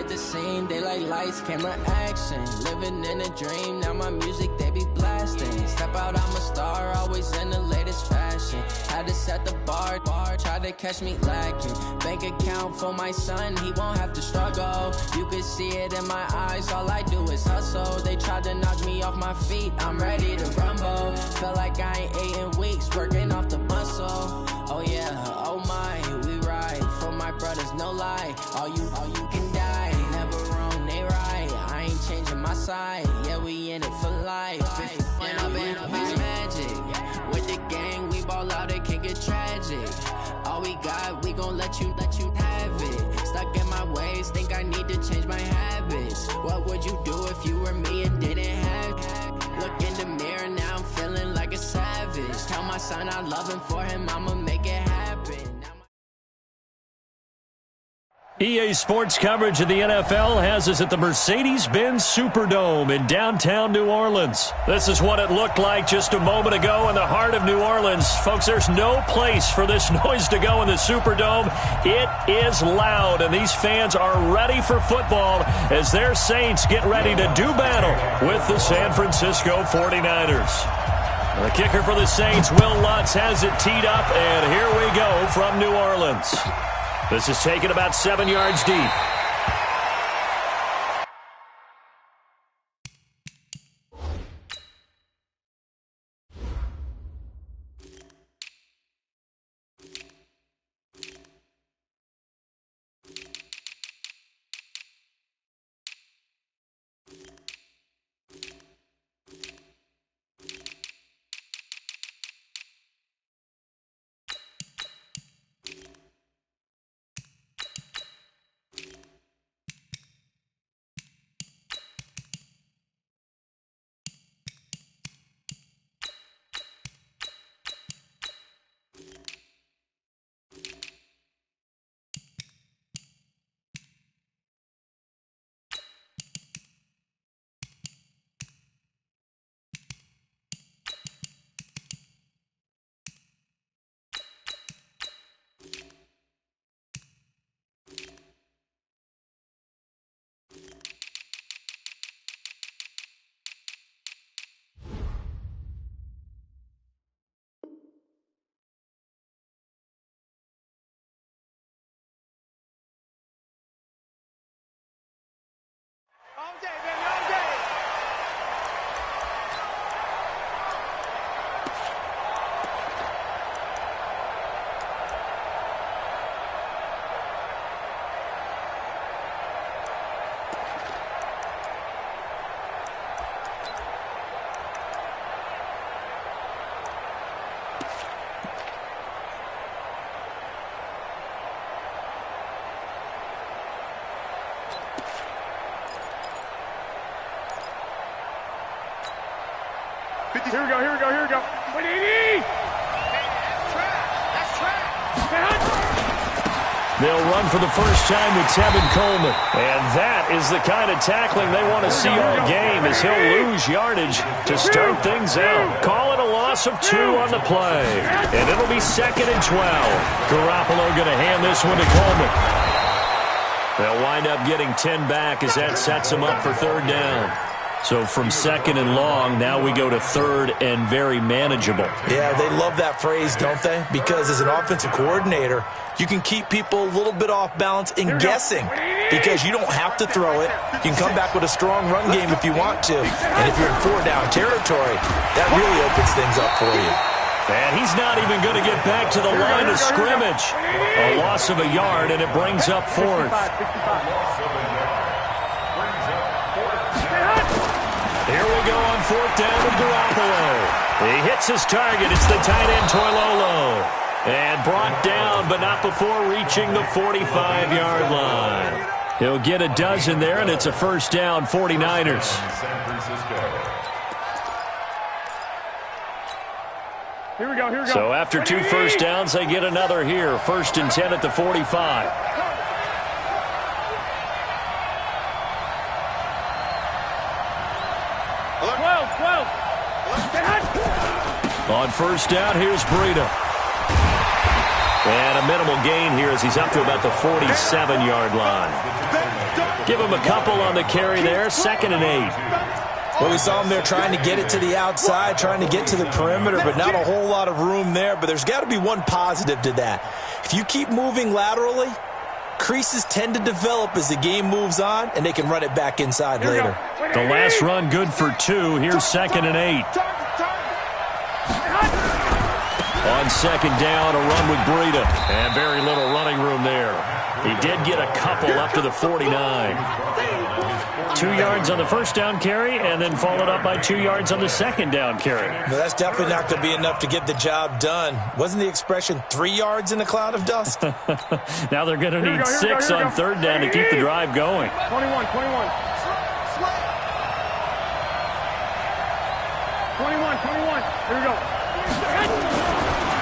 at the scene, they like lights, camera, action. Living in a dream, now my music they be blasting. Step out, I'm a star, always in the latest fashion. Had to set the bar, try to catch me lacking. Bank account for my son, he won't have to struggle. You can see it in my eyes, all I do is hustle. They tried to knock me off my feet, I'm ready to rumble. Felt like I ain't ate in weeks, working off the muscle. Oh yeah, oh my, we ride for my brothers, no lie. All you can die, never wrong, they right. I ain't changing my side, yeah, we in it for life. When I've been magic, with the gang, we ball out, it can get tragic. All we got, we gon' let you have it. Stuck in my ways, think I need to change my habits. What would you do if you were me and didn't have it? Look in the mirror, now I'm feeling like a savage. Tell my son I love him, for him I'ma make it happen. EA Sports coverage of the NFL has us at the Mercedes-Benz Superdome in downtown New Orleans. This is what it looked like just a moment ago in the heart of New Orleans. Folks, there's no place for this noise to go in the Superdome. It is loud, and these fans are ready for football as their Saints get ready to do battle with the San Francisco 49ers. The kicker for the Saints, Will Lutz, has it teed up, and here we go from New Orleans. This is taken about 7 yards deep. Here we go. What do you need? That's trash. They'll run for the first time with Tevin Coleman. And that is the kind of tackling they want to see all game, as he'll lose yardage to start things out. Call it a loss of 2 on the play. And it'll be 2nd and 12. Garoppolo going to hand this one to Coleman. They'll wind up getting 10 back as that sets them up for 3rd down. So from 2nd and long, now we go to 3rd and very manageable. Yeah, they love that phrase, don't they? Because as an offensive coordinator, you can keep people a little bit off balance and guessing because you don't have to throw it. You can come back with a strong run game if you want to. And if you're in 4-down territory, that really opens things up for you. And he's not even going to get back to the line of scrimmage. A loss of a yard, and it brings up 4th. Here we go on 4th down with Garoppolo. He hits his target. It's the tight end, Toilolo. And brought down, but not before reaching the 45-yard line. He'll get a dozen there, and it's a 1st down, 49ers. Here we go. So after 2 first downs, they get another here. 1st and 10 at the 45. On 1st down, here's Breida. And a minimal gain here as he's up to about the 47-yard line. Give him a couple on the carry there, 2nd and 8. Well, we saw him there trying to get it to the outside, trying to get to the perimeter, but not a whole lot of room there. But there's got to be one positive to that. If you keep moving laterally, creases tend to develop as the game moves on, and they can run it back inside later. The last run good for 2. Here's 2nd and 8. On 2nd down, a run with Breida. And very little running room there. He did get a couple up to the 49. 2 yards on the 1st down carry, and then followed up by 2 yards on the 2nd down carry. No, that's definitely not going to be enough to get the job done. Wasn't the expression 3 yards in a cloud of dust? Now they're going to need 6 on 3rd down to keep the drive going. 21. 21. Here we go.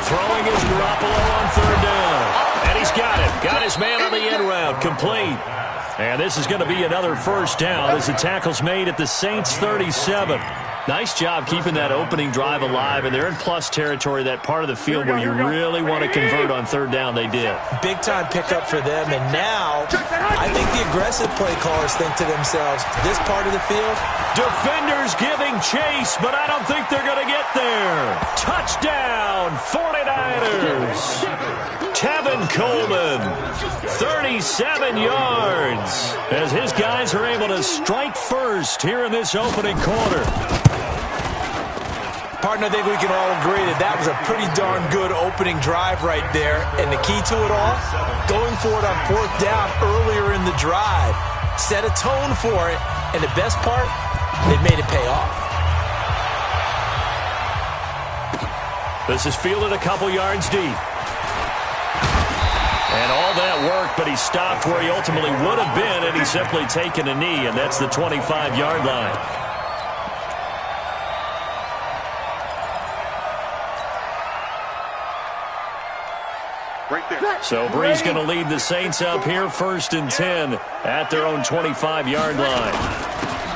Throwing is Garoppolo on 3rd down. And he's got it. Got his man on the end route. Complete. And this is going to be another 1st down as the tackle's made at the Saints 37. Nice job keeping that opening drive alive, and they're in plus territory, that part of the field where you really want to convert on 3rd down. They did. Big-time pickup for them, and now I think the aggressive play callers think to themselves, this part of the field, defenders giving chase, but I don't think they're going to get there. Touchdown, 49ers. Tevin Coleman, 37 yards, as his guys are able to strike first here in this opening quarter. Partner, I think we can all agree that that was a pretty darn good opening drive right there. And the key to it all, going for it on 4th down earlier in the drive. Set a tone for it, and the best part, they made it pay off. This is fielded a couple yards deep. And all that worked, but he stopped where he ultimately would have been, and he's simply taken a knee, and that's the 25-yard line. Right there. So Bree's going to lead the Saints up here, 1st and 10 at their own 25-yard line.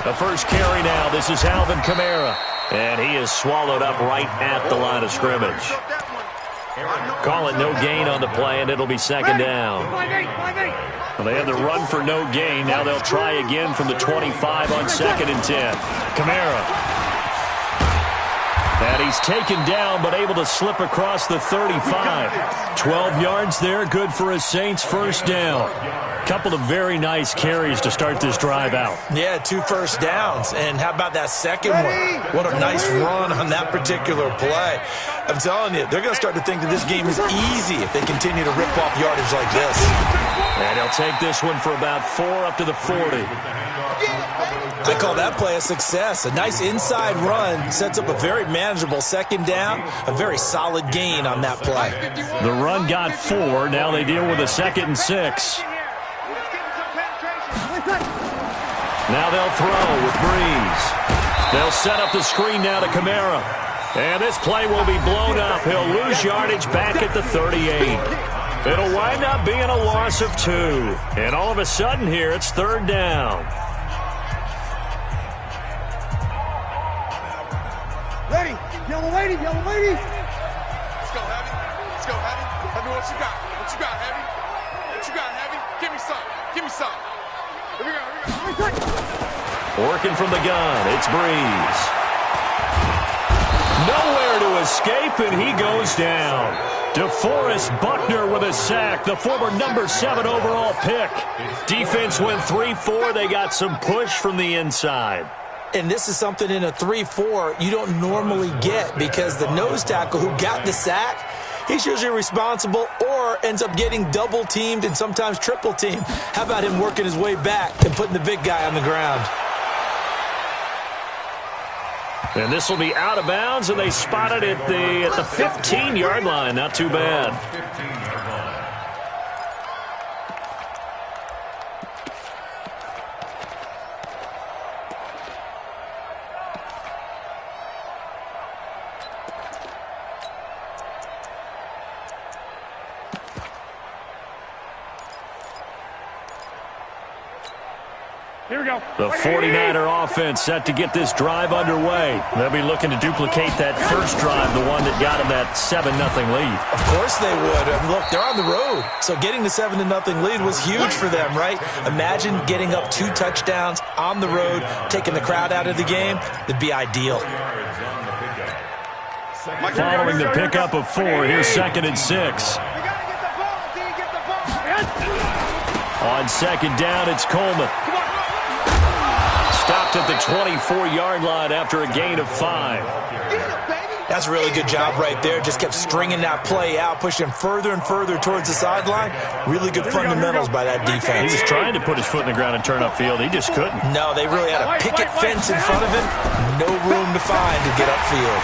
The first carry now. This is Alvin Kamara, and he is swallowed up right at the line of scrimmage. Call it no gain on the play, and it'll be 2nd down. Well, they had the run for no gain. Now they'll try again from the 25 on 2nd and 10. Kamara. And he's taken down, but able to slip across the 35. 12 yards there, good for a Saints 1st down. Couple of very nice carries to start this drive out. Yeah, 2 1st downs. And how about that second one? What a nice run on that particular play. I'm telling you, they're going to start to think that this game is easy if they continue to rip off yardage like this. And he'll take this one for about 4 up to the 40. I call that play a success. A nice inside run sets up a very manageable 2nd down. A very solid gain on that play. The run got 4. Now they deal with a 2nd and 6. Now they'll throw with Breeze. They'll set up the screen now to Kamara. And this play will be blown up. He'll lose yardage back at the 38. It'll wind up being a loss of 2. And all of a sudden here, it's 3rd down. Ready. Yellow lady. Let's go, Heavy. Heavy, what you got? Heavy? What you got, Heavy? Give me some. Here we go. Working from the gun, it's Breeze. Nowhere to escape, and he goes down. DeForest Buckner with a sack, the former number 7 overall pick. Defense went 3-4. They got some push from the inside. And this is something in a 3-4 you don't normally get, because the nose tackle who got the sack, he's usually responsible or ends up getting double-teamed and sometimes triple-teamed. How about him working his way back and putting the big guy on the ground? And this will be out of bounds, and they spot it at the 15-yard line. Not too bad. Here we go. The 49er offense set to get this drive underway. They'll be looking to duplicate that first drive, the one that got them that 7-0 lead. Of course they would. Look, they're on the road. So getting the 7-0 lead was huge for them, right? Imagine getting up 2 touchdowns on the road, taking the crowd out of the game. It'd be ideal. Following the pickup of 4, here's 2nd and 6. On 2nd down, it's Coleman. Stopped at the 24-yard line after a gain of 5. That's a really good job right there. Just kept stringing that play out, pushing further and further towards the sideline. Really good fundamentals by that defense. He was trying to put his foot in the ground and turn upfield. He just couldn't. No, they really had a picket fence in front of him. No room to find to get upfield.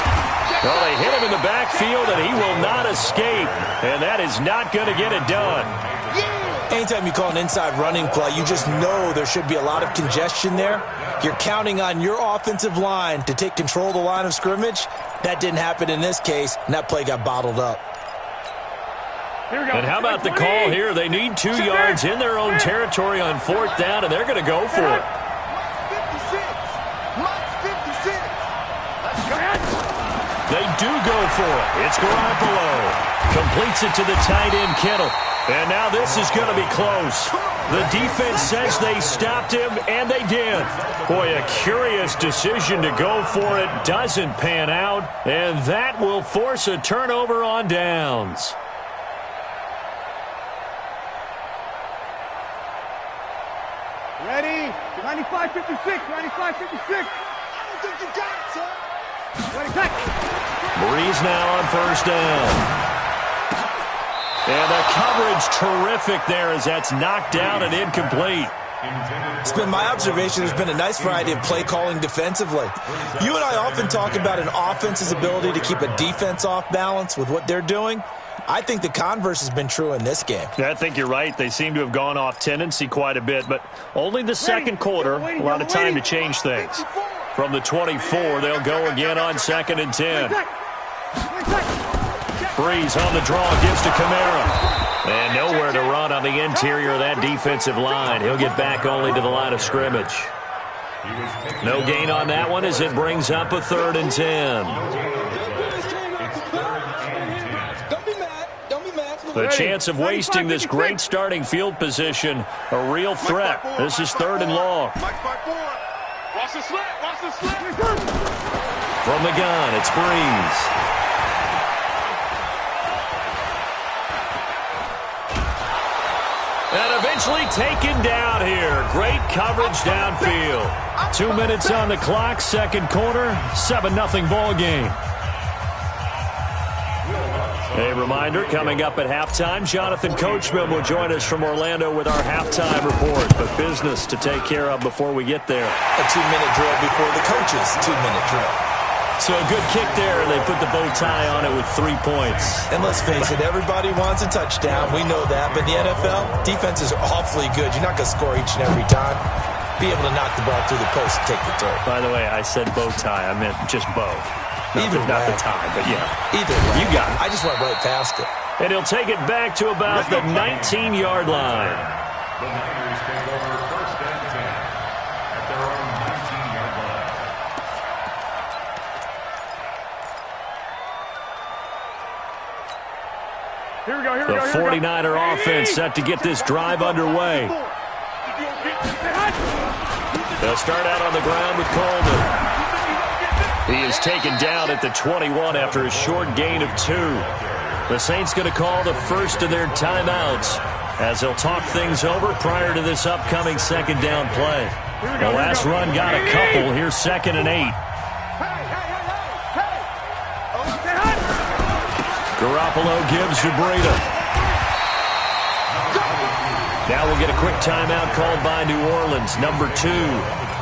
Well, they hit him in the backfield, and he will not escape. And that is not going to get it done. Anytime you call an inside running play, you just know there should be a lot of congestion there. You're counting on your offensive line to take control of the line of scrimmage. That didn't happen in this case, and that play got bottled up. And how about the call here? They need 2 yards in their own territory on 4th down, and they're going to go for it. They do go for it. It's Garoppolo. Completes it to the tight end, Kittle. And now this is going to be close. The defense says they stopped him, and they did. Boy, a curious decision to go for it. Doesn't pan out, and that will force a turnover on downs. Ready? 95-56, 95-56. I don't think you got it, sir. Breeze now on 1st down. And the coverage terrific there as that's knocked down and incomplete. It's been my observation there's been a nice variety of play calling defensively. You and I often talk about an offense's ability to keep a defense off balance with what they're doing. I think the converse has been true in this game. Yeah, I think you're right. They seem to have gone off tendency quite a bit, but only the second quarter, a lot of time to change things. From the 24, they'll go again on 2nd and 10. Breeze on the draw, gives to Kamara. And nowhere to run on the interior of that defensive line. He'll get back only to the line of scrimmage. No gain on that one as it brings up a 3rd and 10. The chance of wasting this great starting field position, a real threat. This is 3rd and long. Watch the slant, watch the slant. From the gun, it's Breeze. And eventually taken down here. Great coverage downfield. 2 minutes on the clock, second quarter, 7-0 ball game. A reminder, coming up at halftime, Jonathan Coachman will join us from Orlando with our halftime report. But business to take care of before we get there. A 2-minute drill before the coach's 2-minute drill. So a good kick there, and they put the bow tie on it with 3 points. And let's face it, everybody wants a touchdown. We know that. But in the NFL, defenses are awfully good. You're not going to score each and every time. Be able to knock the ball through the post and take the throw. By the way, I said bow tie. I meant just bow. Not the tie, but yeah. Either way. You got it. I just went right past it. And he'll take it back to about the 19-yard line. The Niners take over 1st and 10 at their own 19-yard line. Here we go, here we The go. 49er offense set to get this drive underway. They'll start out on the ground with Coleman. He is taken down at the 21 after a short gain of 2. The Saints going to call the first of their timeouts as they'll talk things over prior to this upcoming 2nd down play. The last run got a couple. Here's 2nd and 8. Garoppolo gives to Breida. Now we'll get a quick timeout called by New Orleans, number 2,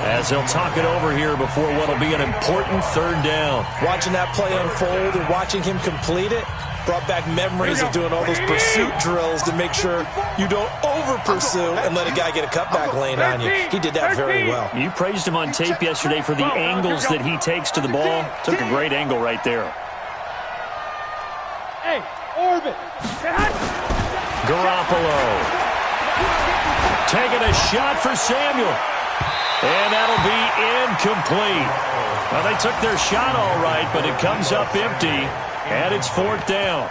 as they'll talk it over here before what will be an important 3rd down. Watching that play unfold and watching him complete it brought back memories of doing all those pursuit drills to make sure you don't over-pursue and let a guy get a cutback lane on you. He did that very well. You praised him on tape yesterday for the angles that he takes to the ball. Took a great angle right there. Hey, orbit. Garoppolo. Taking a shot for Samuel. And that'll be incomplete. Well, they took their shot all right, but it comes up empty, and it's 4th down.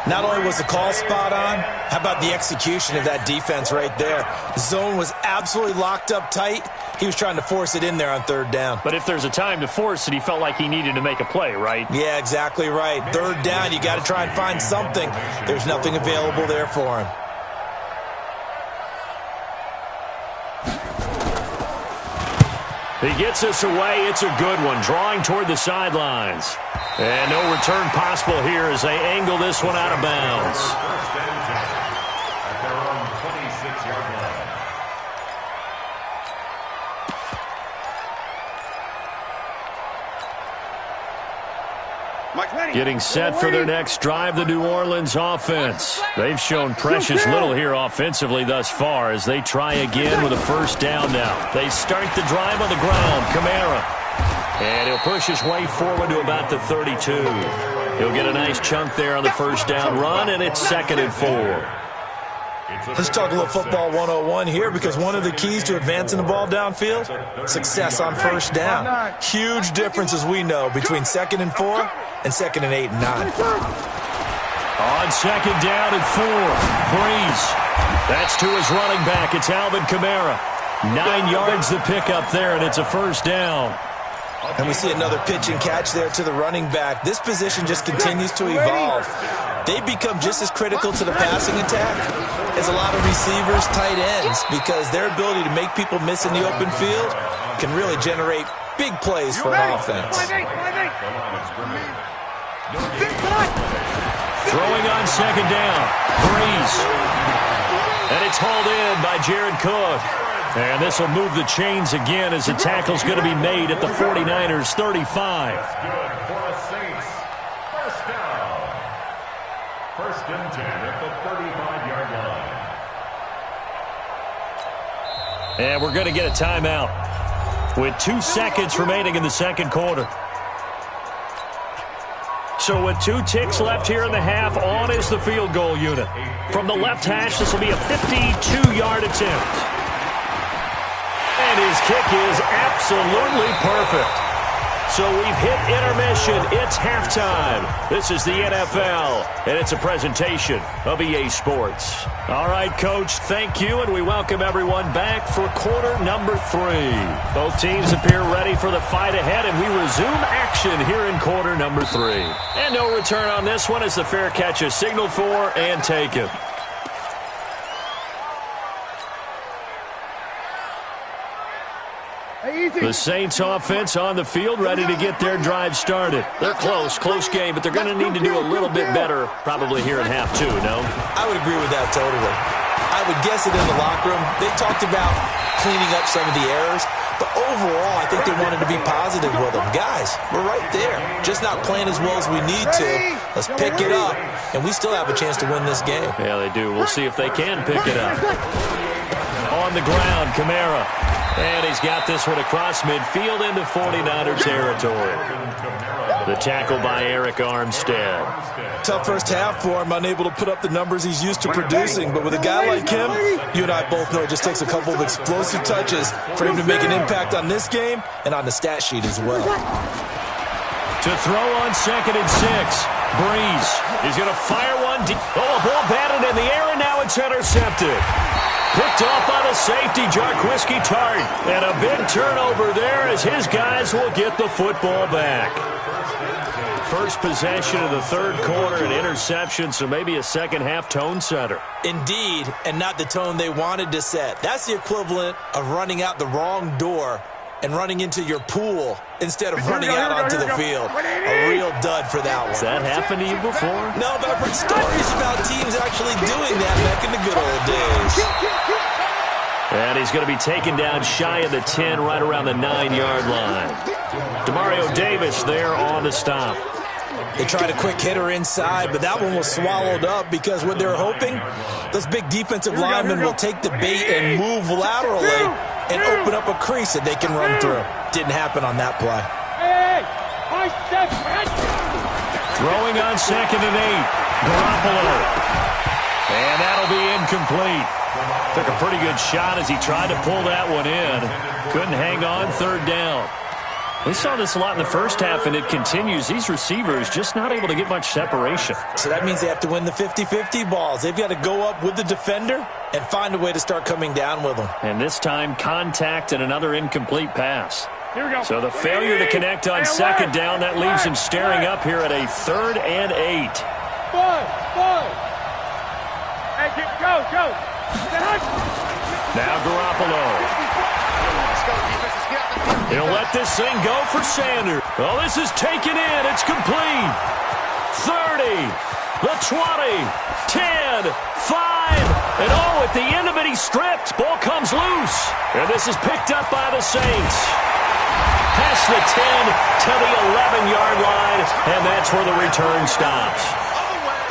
Not only was the call spot on, how about the execution of that defense right there? The zone was absolutely locked up tight. He was trying to force it in there on 3rd down. But if there's a time to force it, he felt like he needed to make a play, right? Yeah, exactly right. 3rd down, you got to try and find something. There's nothing available there for him. He gets this away. It's a good one, drawing toward the sidelines. And no return possible here as they angle this one out of bounds. First and 10 at their own 26-yard line. Getting set for their next drive, the New Orleans offense. They've shown precious little here offensively thus far as they try again with a 1st down now. They start the drive on the ground. Kamara. And he'll push his way forward to about the 32. He'll get a nice chunk there on the 1st down run, and it's 2nd and 4. Let's talk a little football 101 here, because one of the keys to advancing the ball downfield, success on 1st down. Huge difference, as we know, between 2nd and 4 and 2nd and 8 and 9. On 2nd down and 4, Breeze. That's to his running back. It's Alvin Kamara. 9 yards to pick up there, and it's a 1st down. And we see another pitch and catch there to the running back. This position just continues to evolve. They become just as critical to the passing attack as a lot of receivers, tight ends, because their ability to make people miss in the open field can really generate big plays for an offense. Throwing on 2nd down, Breeze. And it's hauled in by Jared Cook. And this will move the chains again as the tackle's going to be made at the 49ers' 35. Good for the Saints. 1st down. 1st and 10 at the 35-yard line. And we're going to get a timeout with 2 seconds remaining in the 2nd quarter. So with 2 ticks left here in the half, on is the field goal unit. From the left hash, this will be a 52-yard attempt. And his kick is absolutely perfect. So we've hit intermission. It's halftime. This is the NFL, and it's a presentation of EA Sports. All right, Coach, thank you, and we welcome everyone back for quarter number 3. Both teams appear ready for the fight ahead, and we resume action here in quarter number 3. And no return on this one as the fair catch is signaled for and taken. The Saints offense on the field, ready to get their drive started. They're close game, but they're going to need to do a little bit better probably here in half 2, no? I would agree with that totally. I would guess it in the locker room. They talked about cleaning up some of the errors, but overall, I think they wanted to be positive with them. Guys, we're right there. Just not playing as well as we need to. Let's pick it up, and we still have a chance to win this game. Yeah, they do. We'll see if they can pick it up. On the ground, Kamara. And he's got this one across midfield into 49er territory. The tackle by Eric Armstead. Tough first half for him, unable to put up the numbers he's used to producing. But with a guy like him, you and I both know it just takes a couple of explosive touches for him to make an impact on this game and on the stat sheet as well. To throw on 2nd and 6. Breeze. He's going to fire one deep. Oh, ball batted in the air, and now it's intercepted. Picked off by the safety, Jarquiski Tart. And a big turnover there as his guys will get the football back. First possession of the 3rd quarter, an interception, so maybe a second-half tone setter. Indeed, and not the tone they wanted to set. That's the equivalent of running out the wrong door and running into your pool instead of running out onto the field. A real dud for that one. Has that happened to you before? No, but I've heard stories about teams actually doing that back in the good old days. And he's going to be taken down shy of the 10, right around the 9-yard line. Demario Davis there on the stop. They tried a quick hitter inside, but that one was swallowed up because what they're hoping, those big defensive linemen will take the bait and move laterally and open up a crease that they can run through. Didn't happen on that play. Throwing on 2nd and 8. Garoppolo. And that'll be incomplete. Took a pretty good shot as he tried to pull that one in. Couldn't hang on, third down. We saw this a lot in the first half, and it continues. These receivers just not able to get much separation. So that means they have to win the 50-50 balls. They've got to go up with the defender and find a way to start coming down with them. And this time, contact and another incomplete pass. Here we go. So the failure to connect on second down, that leaves him staring up here at a 3rd and 8. Hey, go. Now Garoppolo. He'll let this thing go for Sanders. Oh, this is taken in. It's complete. 30, the 20, 10, 5, and at the end of it, he's stripped. Ball comes loose. And this is picked up by the Saints. Past the 10 to the 11-yard line, and that's where the return stops.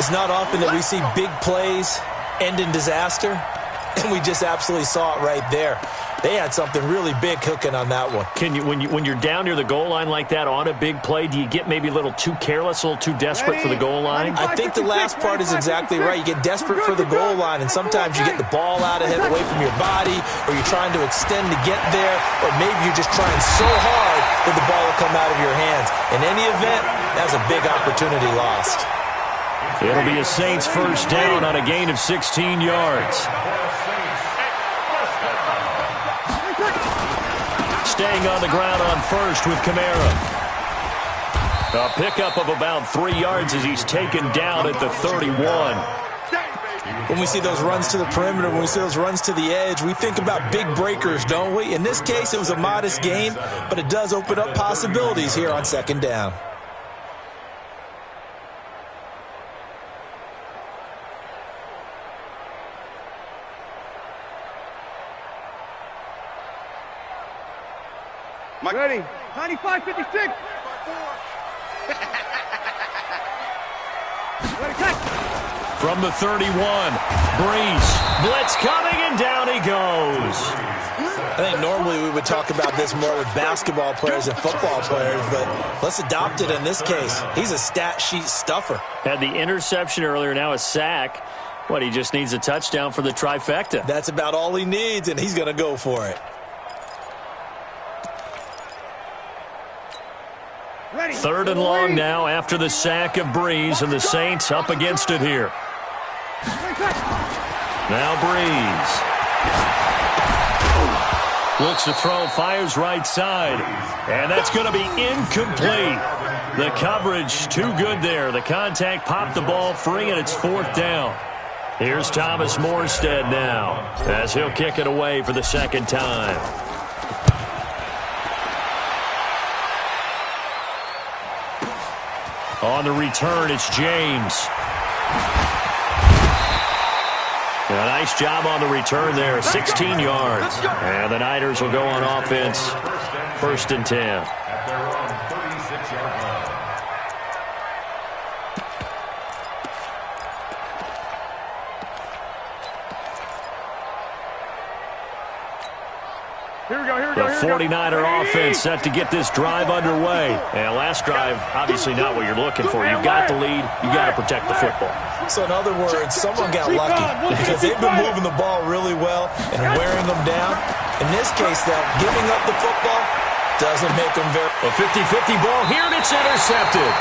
It's not often that we see big plays end in disaster, and we just absolutely saw it right there. They had something really big cooking on that one. Can you, when you're down near the goal line like that on a big play, do you get maybe a little too careless, a little too desperate for the goal line? I think the last part is exactly right. You get desperate for the goal line, and sometimes you get the ball out of it away from your body, or you're trying to extend to get there, or maybe you're just trying so hard that the ball will come out of your hands. In any event, that's a big opportunity lost. It'll be a Saints first down on a gain of 16 yards. Staying on the ground on first with Kamara. A pickup of about 3 yards as he's taken down at the 31. When we see those runs to the perimeter, when we see those runs to the edge, we think about big breakers, don't we? In this case, it was a modest gain, but it does open up possibilities here on second down. Ready. 95-56. From the 31, Breeze. Blitz coming, and down he goes. I think normally we would talk about this more with basketball players and football players, but let's adopt it in this case. He's a stat sheet stuffer. Had the interception earlier, now a sack. What, he just needs a touchdown for the trifecta. That's about all he needs, and he's going to go for it. Third and long now after the sack of Breeze, and the Saints up against it here. Now Breeze. Looks to throw, fires right side. And that's going to be incomplete. The coverage too good there. The contact popped the ball free, and it's fourth down. Here's Thomas Morstead now as he'll kick it away for the second time. On the return, it's James. A nice job on the return there, 16 yards. And the Niners will go on offense, 1st and 10. At their own 36-yard line. The 49er offense set to get this drive underway. And last drive, obviously not what you're looking for. You've got the lead. You've got to protect the football. So in other words, someone got lucky because they've been moving the ball really well and wearing them down. In this case, though, giving up the football doesn't make them very... A 50-50 ball here, and it's intercepted.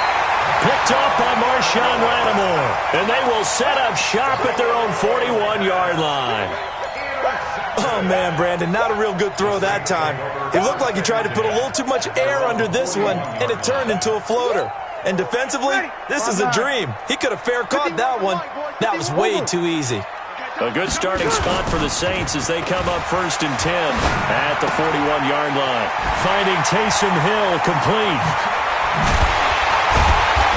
Picked off by Marshawn Lattimore. And they will set up shop at their own 41-yard line. Oh, man, Brandon, not a real good throw that time. It looked like he tried to put a little too much air under this one, and it turned into a floater. And defensively, this is a dream. He could have fair caught that one. That was way too easy. A good starting spot for the Saints as they come up 1st and 10 at the 41-yard line. Finding Taysom Hill complete.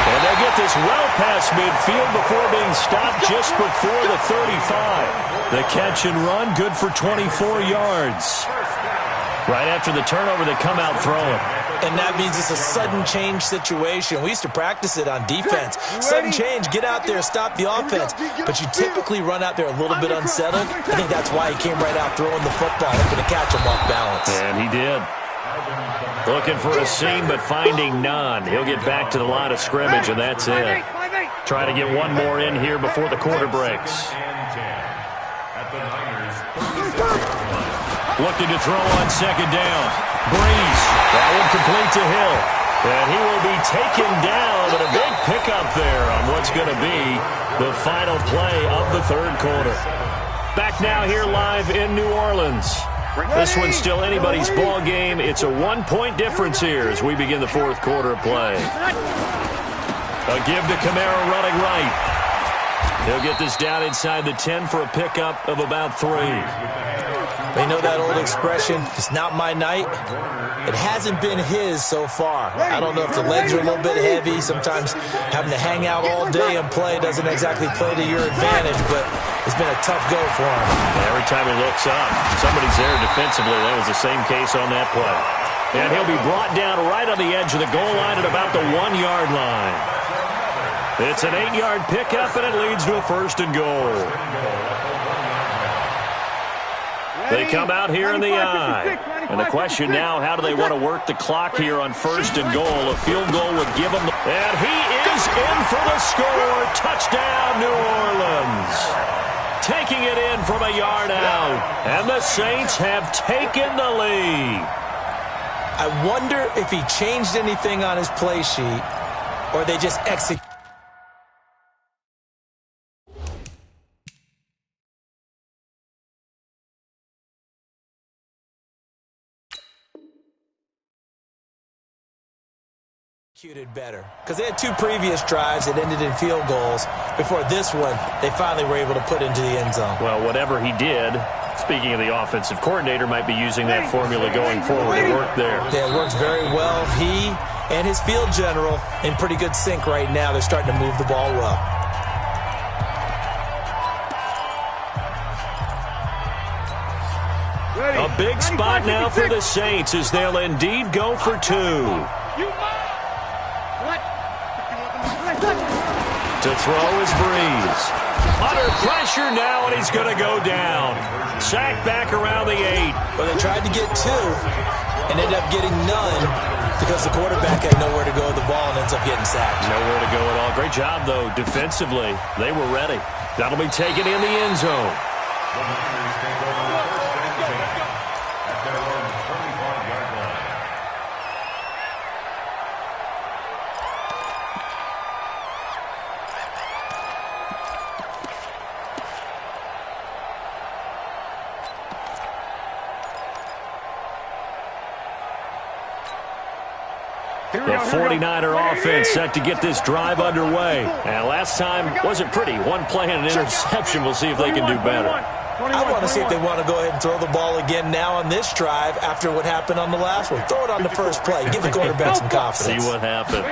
And they get this well past midfield before being stopped just before the 35. The catch and run, good for 24 yards. Right after the turnover, they come out throwing. And that means it's a sudden change situation. We used to practice it on defense. Sudden change, get out there, stop the offense. But you typically run out there a little bit unsettled. I think that's why he came right out throwing the football, hoping to catch him off balance. And he did. Looking for a seam, but finding none. He'll get back to the line of scrimmage, and that's it. Try to get one more in here before the quarter breaks. Looking to throw on second down. Breeze. That one complete to Hill. And he will be taken down, but a big pickup there on what's going to be the final play of the third quarter. Back now here live in New Orleans. This one's still anybody's ball game. It's a one-point difference here as we begin the fourth quarter of play. A give to Kamara running right. He'll get this down inside the 10 for a pickup of about 3. They know that old expression, it's not my night. It hasn't been his so far. I don't know if the legs are a little bit heavy. Sometimes having to hang out all day and play doesn't exactly play to your advantage, but it's been a tough go for him. Every time he looks up, somebody's there defensively. That was the same case on that play. And he'll be brought down right on the edge of the goal line at about the 1-yard line. It's an 8-yard pickup, and it leads to a first and goal. They come out here in the I. And the question now, how do they want to work the clock here on first and goal? A field goal would give them. And he is in for the score. Touchdown, New Orleans. Taking it in from a yard out. And the Saints have taken the lead. I wonder if he changed anything on his play sheet or they just executed. Better because they had 2 previous drives that ended in field goals. Before this one, they finally were able to put into the end zone. Well, whatever he did, speaking of the offensive coordinator, might be using that formula going forward. It worked there. Yeah, it works very well. He and his field general in pretty good sync right now. They're starting to move the ball well. A big spot now for the Saints as they'll indeed go for 2. To throw is Breeze. Under pressure now, and he's going to go down. Sacked back around the 8. Well, they tried to get 2 and ended up getting none because the quarterback had nowhere to go with the ball and ends up getting sacked. Nowhere to go at all. Great job, though, defensively. They were ready. That'll be taken in the end zone. The 49er offense set to get this drive underway. And last time wasn't pretty. One play and an interception. We'll see if they can do better. I want to see if they want to go ahead and throw the ball again now on this drive after what happened on the last one. Throw it on the first play. Give the quarterback some confidence. See what happens.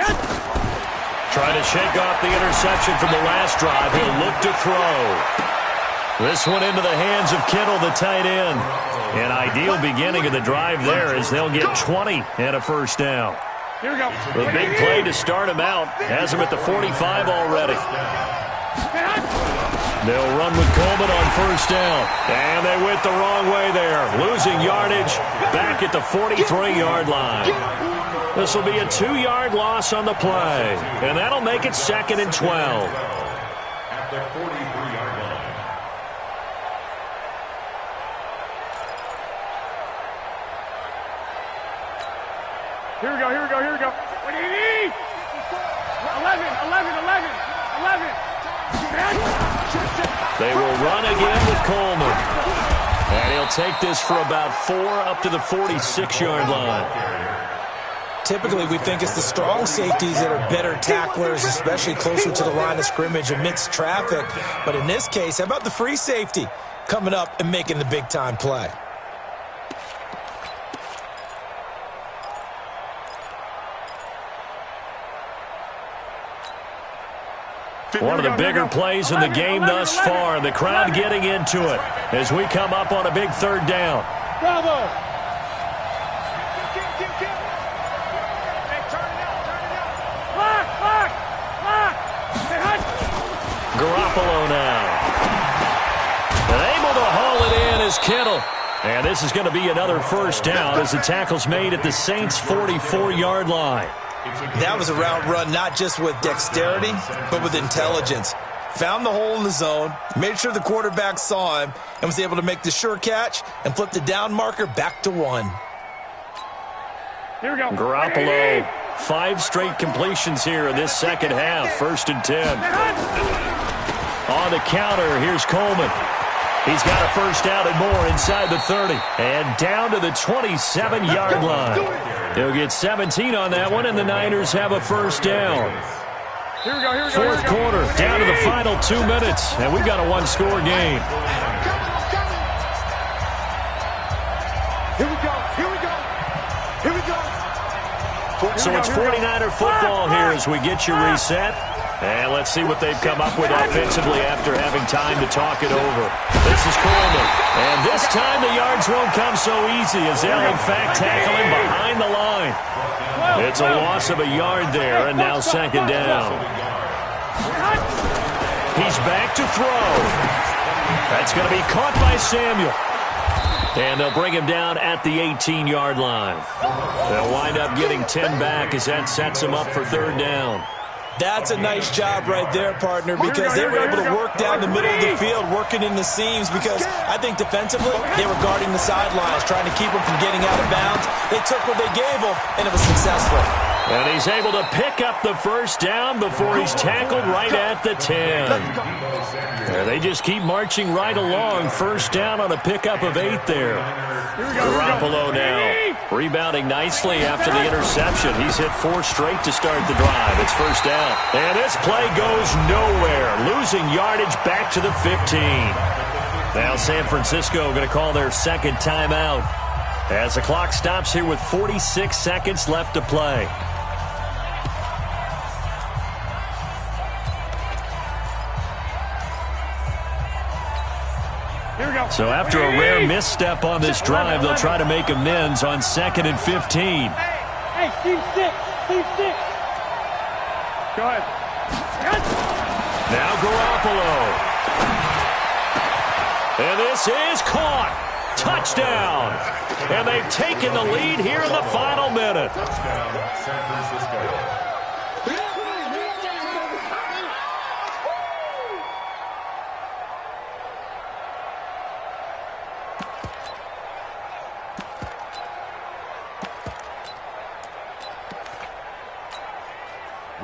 Trying to shake off the interception from the last drive. He'll look to throw. This one into the hands of Kittle, the tight end. An ideal beginning of the drive there as they'll get 20 and a first down. Here we go. The big play to start him out has him at the 45 already. They'll run with Coleman on first down. And they went the wrong way there. Losing yardage back at the 43-yard line. This will be a 2-yard loss on the play. And that'll make it 2nd and 12. At the 43-yard line. Here we go, here we go, here we go. What do you need? 11. They will run again with Coleman. And he'll take this for about 4 up to the 46-yard line. Typically, we think it's the strong safeties that are better tacklers, especially closer to the line of scrimmage amidst traffic. But in this case, how about the free safety coming up and making the big-time play? One of the bigger plays in the game thus far. The crowd getting into it as we come up on a big 3rd down. Bravo! Garoppolo now. And able to haul it in is Kittle. And this is going to be another first down as the tackle's made at the Saints' 44-yard line. That was a route run not just with dexterity, but with intelligence. found the hole in the zone, made sure the quarterback saw him, and was able to make the sure catch and flip the down marker back to 1. Here we go. Garoppolo, 5 straight completions here in this second half. 1st and 10. On the counter, here's Coleman. He's got a first down and more inside the 30. And down to the 27-yard line. He'll get 17 on that one, and the Niners have a first down. Here we go. Fourth quarter, down to the final 2 minutes, and we've got a one-score game. Here we go. So it's 49er football here as we get you reset. And let's see what they've come up with offensively after having time to talk it over. This is Coleman. And this time the yards won't come so easy as they'll in fact tackle him behind the line. It's a loss of a yard there, and now second down. He's back to throw. That's going to be caught by Samuel. And they'll bring him down at the 18-yard line. They'll wind up getting 10 back as that sets him up for third down. That's a nice job right there, partner, because they were able to work down the middle of the field, working in the seams, because I think defensively they were guarding the sidelines, trying to keep them from getting out of bounds. They took what they gave them, and it was successful. And he's able to pick up the first down before he's tackled right at the 10. And they just keep marching right along. First down on a pickup of 8 there. Garoppolo now rebounding nicely after the interception. He's hit 4 straight to start the drive. It's first down. And this play goes nowhere. Losing yardage back to the 15. Now San Francisco going to call their second timeout as the clock stops here with 46 seconds left to play. So after a rare misstep on this drive, they'll try to make amends on 2nd and 15. Hey, Steve 6. Go ahead. Now Garoppolo. And this is caught. Touchdown. And they've taken the lead here in the final minute. Touchdown, San Francisco.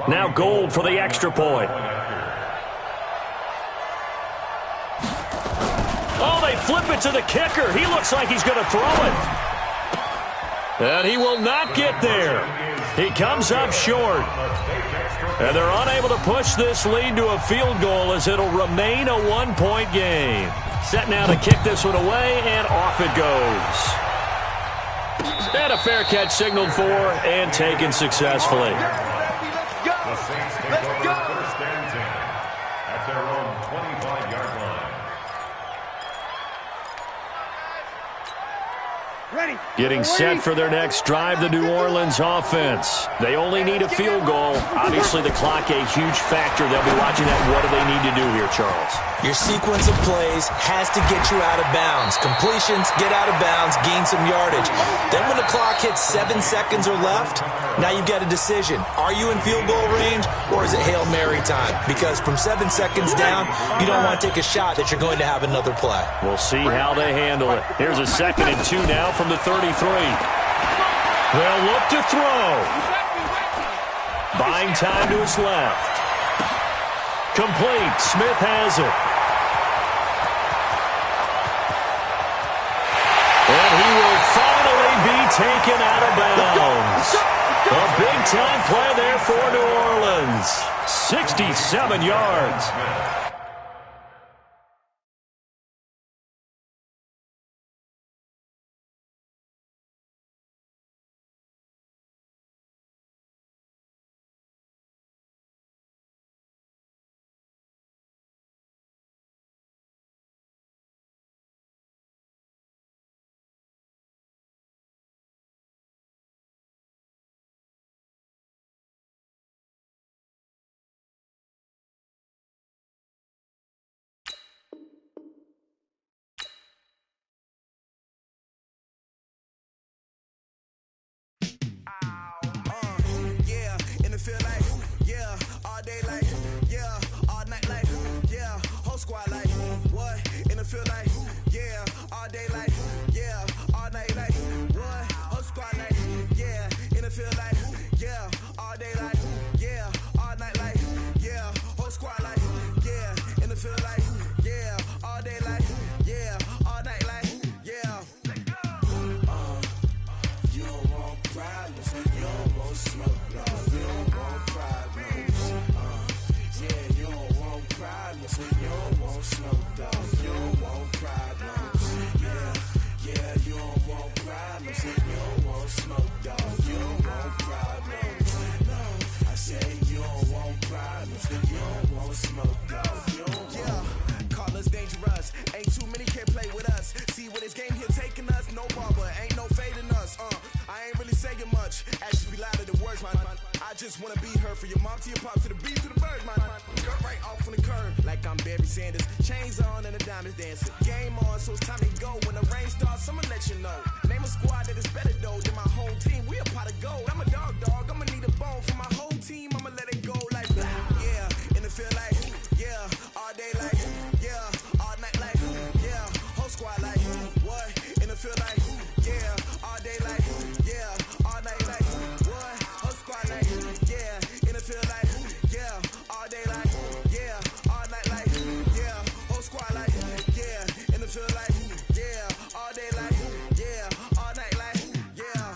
Now Gold for the extra point. Oh, they flip it to the kicker. He looks like he's going to throw it. And he will not get there. He comes up short. And they're unable to push this lead to a field goal as it'll remain a one-point game. Set now to kick this one away, and off it goes. And a fair catch signaled for and taken successfully. The Saints take over first and 10 at their own 25-yard line. Ready. Getting set for their next drive, the New Orleans offense. They only need a field goal. Obviously, the clock a huge factor. They'll be watching that. What do they need to do here, Charles? Your sequence of plays has to get you out of bounds. Completions, get out of bounds, gain some yardage. Then when the clock hits 7 seconds or left, now you've got a decision. Are you in field goal range, or is it Hail Mary time? Because from 7 seconds down, you don't want to take a shot that you're going to have another play. We'll see how they handle it. Here's a 2nd and 2 now from the 33. They'll look to throw. Buying time to his left. Complete. Smith has it. And he will finally be taken out of bounds. A big-time play there for New Orleans. 67 yards. the field like, yeah, all day like, yeah, all night like, what? Whole squad like, yeah, in the field like, yeah, all day like, yeah, all night like, yeah, whole squad like, yeah, in the field like, yeah, all day like, yeah, all night like, yeah. You don't want problems, you don't want smoke, no, you don't want problems. Yeah, you don't want problems, you don't want smoke, dog, you don't want problems. Yeah, you don't want problems, you don't want smoke, dog, you don't want problems. No, I say you don't want problems, you don't want smoke, dog, you don't want. Yeah, call us dangerous, ain't too many can play with us. See where this game here taking us, no barber, ain't no fading us. I ain't really saying much, actions be louder than words, man. I just wanna be heard from your mom to your pop to the beat to the birds, man. Cut right off on the curb, like I'm Barry Sanders. Chains on and the diamonds dancing. Game on, so it's time to go. When the rain starts, I'ma let you know. Name a squad that is better though than my whole team. We a pot of gold. I'm a dog, I'ma need a bone for my whole team. I'ma let it go like, yeah, in the field like, yeah, all day like, yeah, all night like, yeah, whole squad like, what? In the field like, yeah, all day like, yeah, all night like, what? Whole squad like, yeah, in the field like, yeah, all day like, yeah, all night like, yeah, whole squad like, yeah, in the field like, yeah, all day like, yeah, all night like, yeah.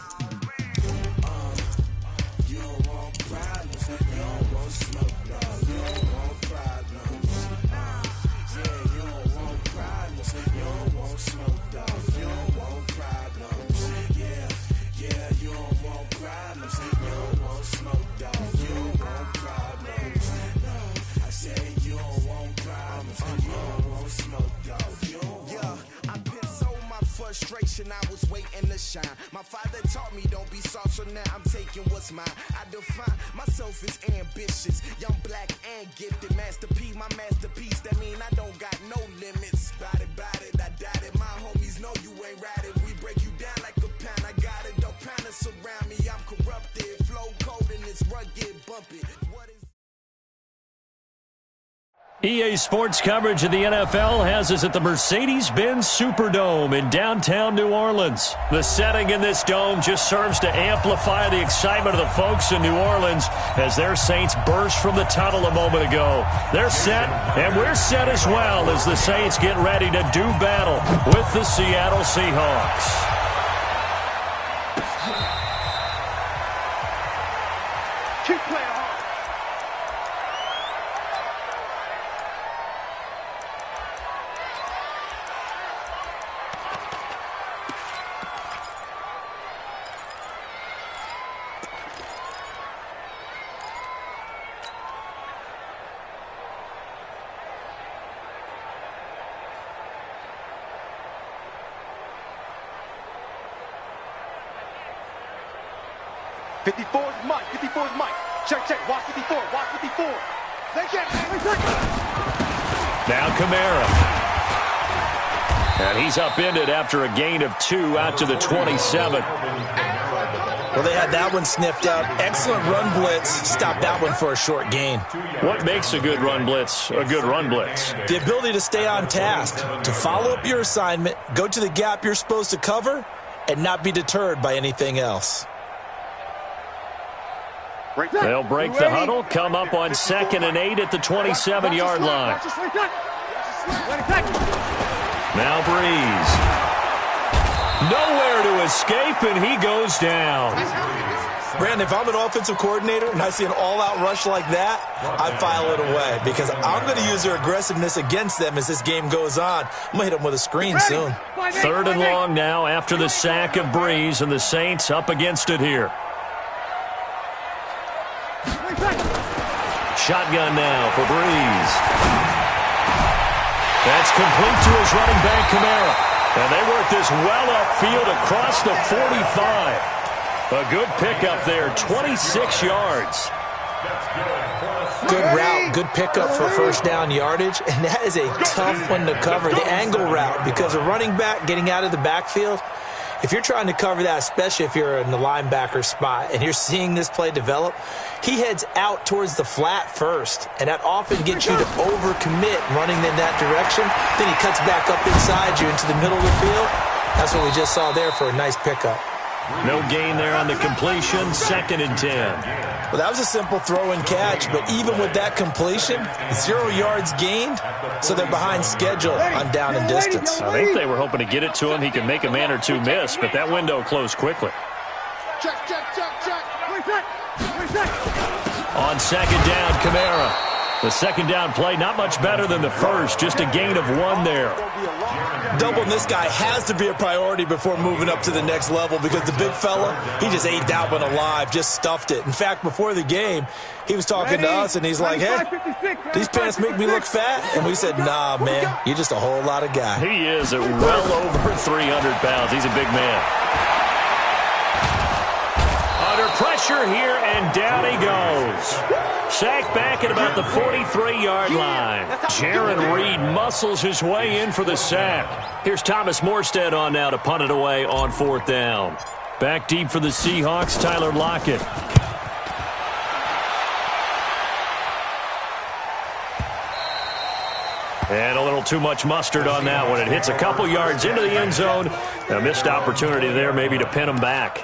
You don't want problems, you don't want smoke, no, you don't want problems. Yeah, you don't want problems, you don't want smoke, dog, you don't want problems. Yeah, you don't want problems, you don't want smoke, dog, you don't want problems. No, I say you don't want problems, you don't want smoke, dog, you don't want. Yeah, I've been so my frustration, I was waiting to shine. My father taught me don't be soft, so now I'm taking what's mine. I define myself as ambitious, young, black, and gifted. Master P, my masterpiece, that mean I don't got no limits. Bout it, I doubt it. My homies know you ain't ratted. We break you down like a pound. I got it, don't panic surround me. I'm corrupted, flow cold and it's rugged, bumpy. What is EA Sports coverage of the NFL has us at the Mercedes-Benz Superdome in downtown New Orleans. The setting in this dome just serves to amplify the excitement of the folks in New Orleans as their Saints burst from the tunnel a moment ago. They're set, and we're set as well as the Saints get ready to do battle with the Seattle Seahawks. Keep playing hard. Mike. 54 is Mike. Check. Watch 54. Watch 54. They can't. Now Kamara. And he's upended after a gain of 2 out to the 27. Well, they had that one sniffed out. Excellent run blitz. Stopped that one for a short gain. What makes a good run blitz a good run blitz? The ability to stay on task, to follow up your assignment, go to the gap you're supposed to cover, and not be deterred by anything else. They'll break the huddle, come up on 2nd and 8 at the 27-yard line. Now Breeze. Nowhere to escape, and he goes down. Brandon, if I'm an offensive coordinator and I see an all-out rush like that, I file it away because I'm going to use their aggressiveness against them as this game goes on. I'm going to hit them with a screen soon. 3rd and long now after the sack of Breeze, and the Saints up against it here. Shotgun now for Breeze. That's complete to his running back, Kamara. And they work this well upfield across the 45. A good pickup there, 26 yards. Good route, good pickup for first down yardage, and that is a tough one to cover, the angle route, because a running back getting out of the backfield, if you're trying to cover that, especially if you're in the linebacker spot and you're seeing this play develop, he heads out towards the flat first, and that often gets you to overcommit running in that direction. Then he cuts back up inside you into the middle of the field. That's what we just saw there for a nice pickup. No gain there on the completion, 2nd and 10. Well, that was a simple throw and catch, but even with that completion, 0 yards gained, so they're behind schedule on down and distance. I think they were hoping to get it to him. He could make a man or two miss, but that window closed quickly. Check. On 2nd down, Kamara. The 2nd down play, not much better than the first, just a gain of 1 there. Doubling this guy has to be a priority before moving up to the next level because the big fella, he just ate that one alive, just stuffed it. In fact, before the game, he was talking to us, and he's like, hey, these pants make me look fat? And we said, nah, man, you're just a whole lot of guy. He is at well over 300 pounds. He's a big man. Under pressure here, and down he goes. Sacked back at about the 43-yard line. Jaron Reed muscles his way in for the sack. Here's Thomas Morstead on now to punt it away on 4th down. Back deep for the Seahawks, Tyler Lockett. And a little too much mustard on that one. It hits a couple yards into the end zone. A missed opportunity there maybe to pin him back.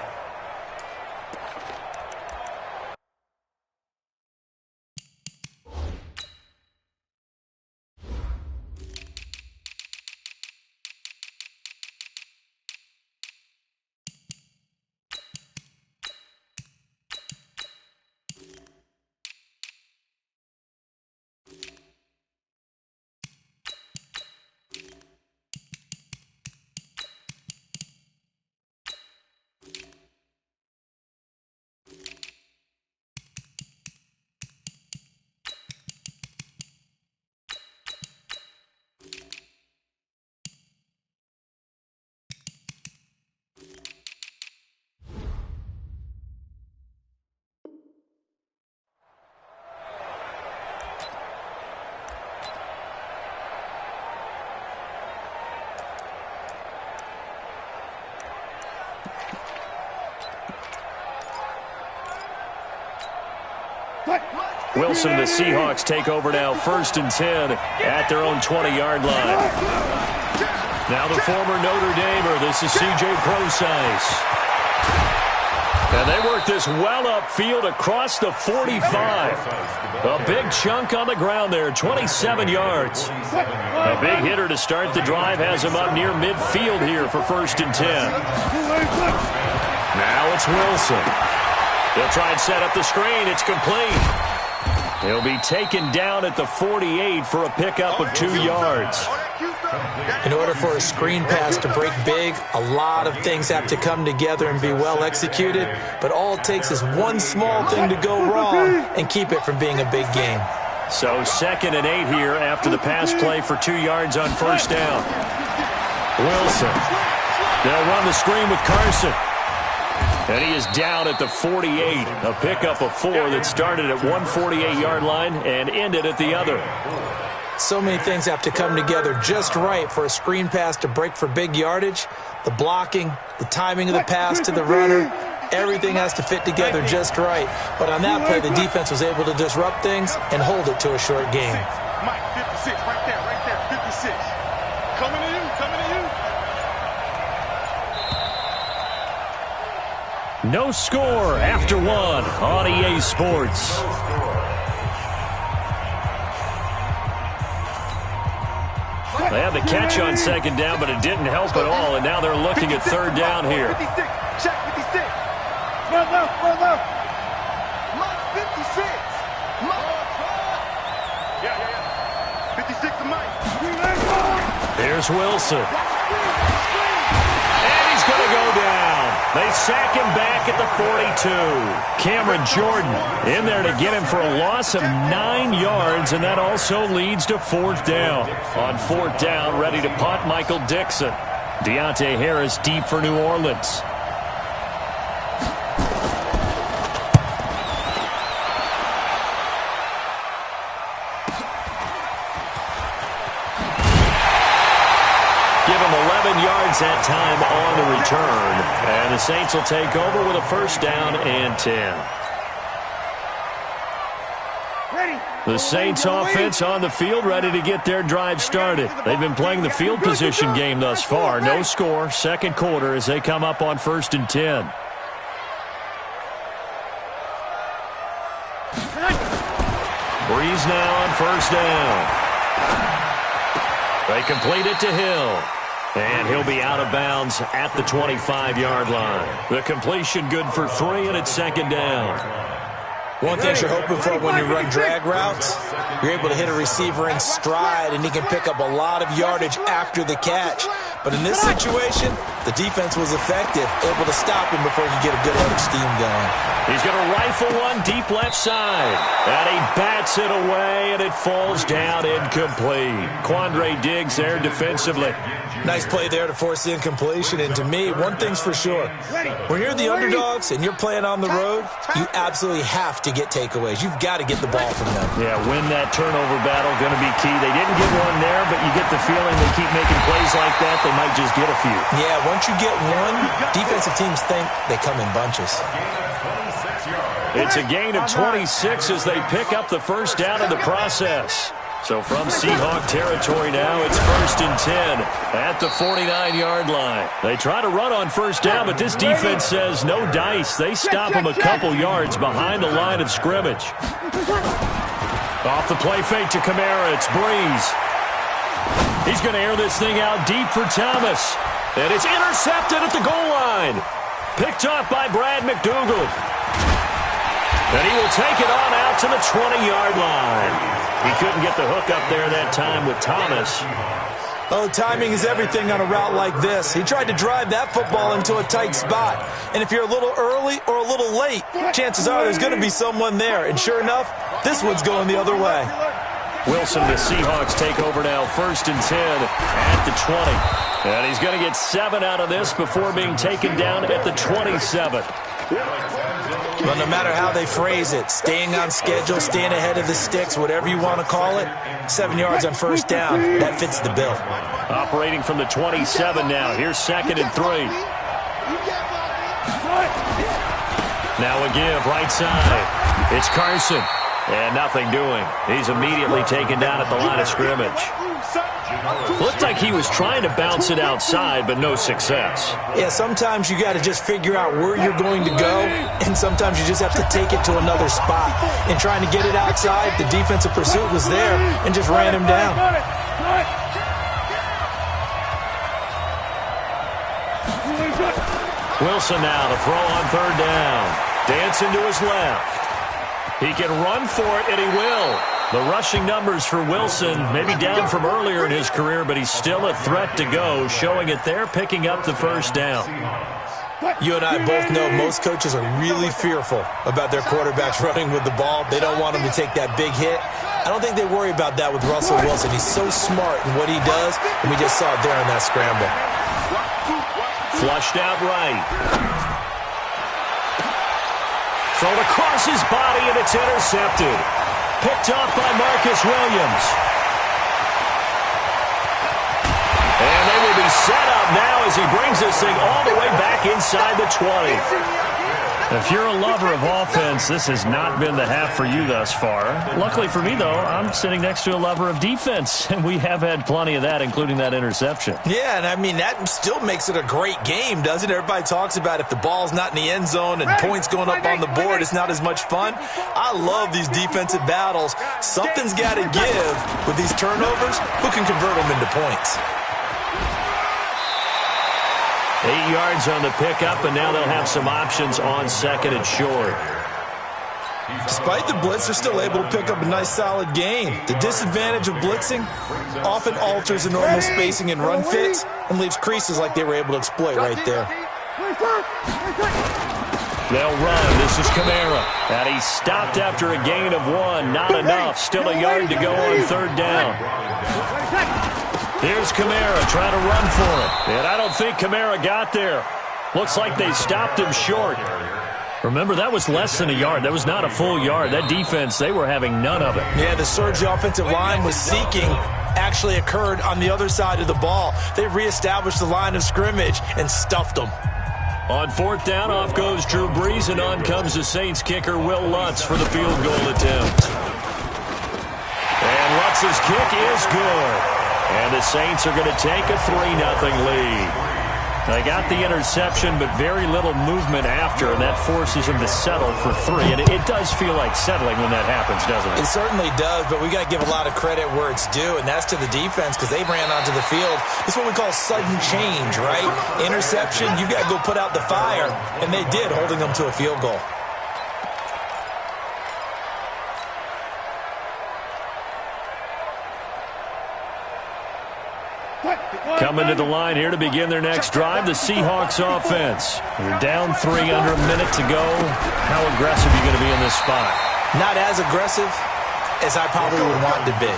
Wilson and the Seahawks take over now, 1st and 10 at their own 20-yard line. Now the former Notre Damer, this is C.J. Prosise. And they work this well upfield across the 45. A big chunk on the ground there, 27 yards. A big hitter to start the drive has him up near midfield here for 1st and 10. Now it's Wilson. They'll try and set up the screen. It's complete. He'll be taken down at the 48 for a pickup of 2 yards. In order for a screen pass to break big, a lot of things have to come together and be well executed, but all it takes is one small thing to go wrong and keep it from being a big game. So 2nd and 8 here after the pass play for 2 yards on 1st down. Wilson. They'll run the screen with Carson. And he is down at the 48. A pickup of 4 that started at one 48-yard line and ended at the other. So many things have to come together just right for a screen pass to break for big yardage. The blocking, the timing of the pass to the runner, everything has to fit together just right. But on that play, the defense was able to disrupt things and hold it to a short game. Mike, 56, right there, 56. Coming to you, coming to you. No score after 1 on EA Sports. They had the catch on 2nd down, but it didn't help at all, and now they're looking at 3rd down here. 56, check 56. Run left, run left. Mike, 56. Mike. Yeah. 56 to Mike. There's Wilson. And he's going to go down. They sack him back at the 42. Cameron Jordan in there to get him for a loss of 9 yards, and that also leads to 4th down. On 4th down, ready to punt, Michael Dixon. Deontay Harris deep for New Orleans. Give him 11 yards seconds that time on the return. And the Saints will take over with a first down and 10. The Saints offense on the field, ready to get their drive started. They've been playing the field position game thus far. No score, second quarter as they come up on 1st and 10. Breeze now on first down. They complete it to Hill. And he'll be out of bounds at the 25-yard line. The completion good for 3, and it's second down. One thing you're hoping for when you run drag routes, you're able to hit a receiver in stride, and he can pick up a lot of yardage after the catch. But in this situation, the defense was effective, able to stop him before he could get a good load of steam going. He's going to rifle one deep left side. And he bats it away, and it falls down incomplete. Quandre Diggs there defensively. Nice play there to force the incompletion. And to me, one thing's for sure. When you're the underdogs and you're playing on the road, you absolutely have to get takeaways. You've got to get the ball from them. Yeah, win that turnover battle, going to be key. They didn't get one there, but you get the feeling they keep making plays like that, they might just get a few. Yeah, once you get one, defensive teams think they come in bunches. It's a gain of 26 as they pick up the first down in the process. So from Seahawk territory now, it's 1st and 10 at the 49-yard line. They try to run on first down, but this defense says no dice. They stop them a couple yards behind the line of scrimmage. Off the play fake to Kamara, it's Breeze. He's going to air this thing out deep for Thomas. And it's intercepted at the goal line. Picked off by Brad McDougald. And he will take it on out to the 20-yard line. He couldn't get the hook up there that time with Thomas. Oh, timing is everything on a route like this. He tried to drive that football into a tight spot. And if you're a little early or a little late, chances are there's going to be someone there. And sure enough, this one's going the other way. Wilson, the Seahawks take over now, 1st and 10 at the 20. And he's going to get 7 out of this before being taken down at the 27. Well, no matter how they phrase it, staying on schedule, staying ahead of the sticks, whatever you want to call it, 7 yards on first down, that fits the bill. Operating from the 27 now. Here's 2nd and 3. Now a give, right side. It's Carson. And nothing doing. He's immediately taken down at the line of scrimmage. Looked like he was trying to bounce it outside, but no success. Yeah, sometimes you got to just figure out where you're going to go, and sometimes you just have to take it to another spot. And trying to get it outside, the defensive pursuit was there and just ran him down. Wilson now to throw on 3rd down. Dancing to his left. He can run for it, and he will. The rushing numbers for Wilson, maybe down from earlier in his career, but he's still a threat to go, showing it there, picking up the first down. You and I both know most coaches are really fearful about their quarterbacks running with the ball. They don't want him to take that big hit. I don't think they worry about that with Russell Wilson. He's so smart in what he does, and we just saw it there in that scramble. Flushed out right. Thrown across his body, and it's intercepted. Picked off by Marcus Williams. And they will be set up now as he brings this thing all the way back inside the 20. If you're a lover of offense, this has not been the half for you thus far. Luckily for me, though, I'm sitting next to a lover of defense, and we have had plenty of that, including that interception. Yeah, and I mean, that still makes it a great game, doesn't it? Everybody talks about if the ball's not in the end zone and points going up on the board, it's not as much fun. I love these defensive battles. Something's got to give with these turnovers. Who can convert them into points? 8 yards on the pickup, and now they'll have some options on 2nd and short. Despite the blitz, they're still able to pick up a nice, solid gain. The disadvantage of blitzing often alters the normal spacing and run fits and leaves creases like they were able to exploit right there. They'll run. This is Kamara. And he stopped after a gain of 1. Not enough. Still a yard to go on 3rd down. Here's Kamara trying to run for it. And I don't think Kamara got there. Looks like they stopped him short. Remember, that was less than a yard. That was not a full yard. That defense, they were having none of it. Yeah, the surge offensive line was seeking actually occurred on the other side of the ball. They reestablished the line of scrimmage and stuffed them. On fourth down, off goes Drew Brees, and on comes the Saints kicker, Will Lutz, for the field goal attempt. And Lutz's kick is good. And the Saints are going to take a 3-0 lead. They got the interception, but very little movement after, and that forces them to settle for 3. And it does feel like settling when that happens, doesn't it? It certainly does, but we got to give a lot of credit where it's due, and that's to the defense because they ran onto the field. It's what we call sudden change, right? Interception, you got to go put out the fire, and they did, holding them to a field goal. Coming to the line here to begin their next drive, the Seahawks offense. They're down 3 under a minute to go. How aggressive are you going to be in this spot? Not as aggressive as I probably would want to be.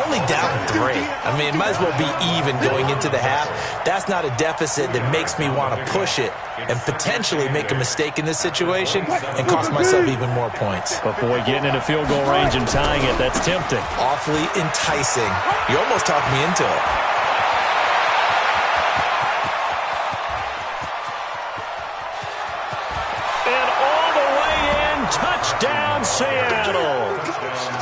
Only down 3. I mean, it might as well be even going into the half. That's not a deficit that makes me want to push it and potentially make a mistake in this situation and cost myself even more points. But, boy, getting into field goal range and tying it, that's tempting. Awfully enticing. You almost talked me into it. Touchdown, Seattle.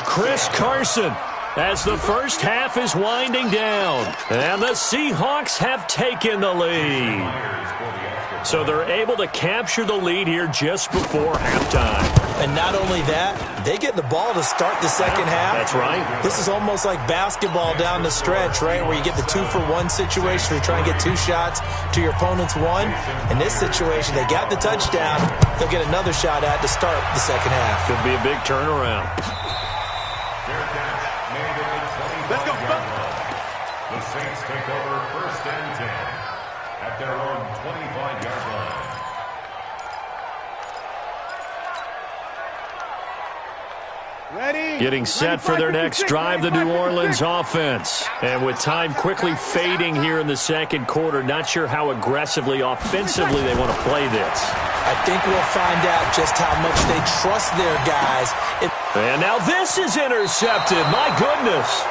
Chris Carson, as the first half is winding down, and the Seahawks have taken the lead. So they're able to capture the lead here just before halftime. And not only that, they get the ball to start the second half. That's right. This is almost like basketball down the stretch, right, where you get the 2-for-1 situation where you try and get 2 shots to your opponent's 1. In this situation, they got the touchdown. They'll get another shot at to start the second half. Could be a big turnaround. Let's go. The Saints take over 1st and 10 at their own 25-yard line. Getting set for their next drive, the New Orleans offense. And with time quickly fading here in the second quarter, not sure how aggressively, offensively they want to play this. I think we'll find out just how much they trust their guys. And now this is intercepted. My goodness.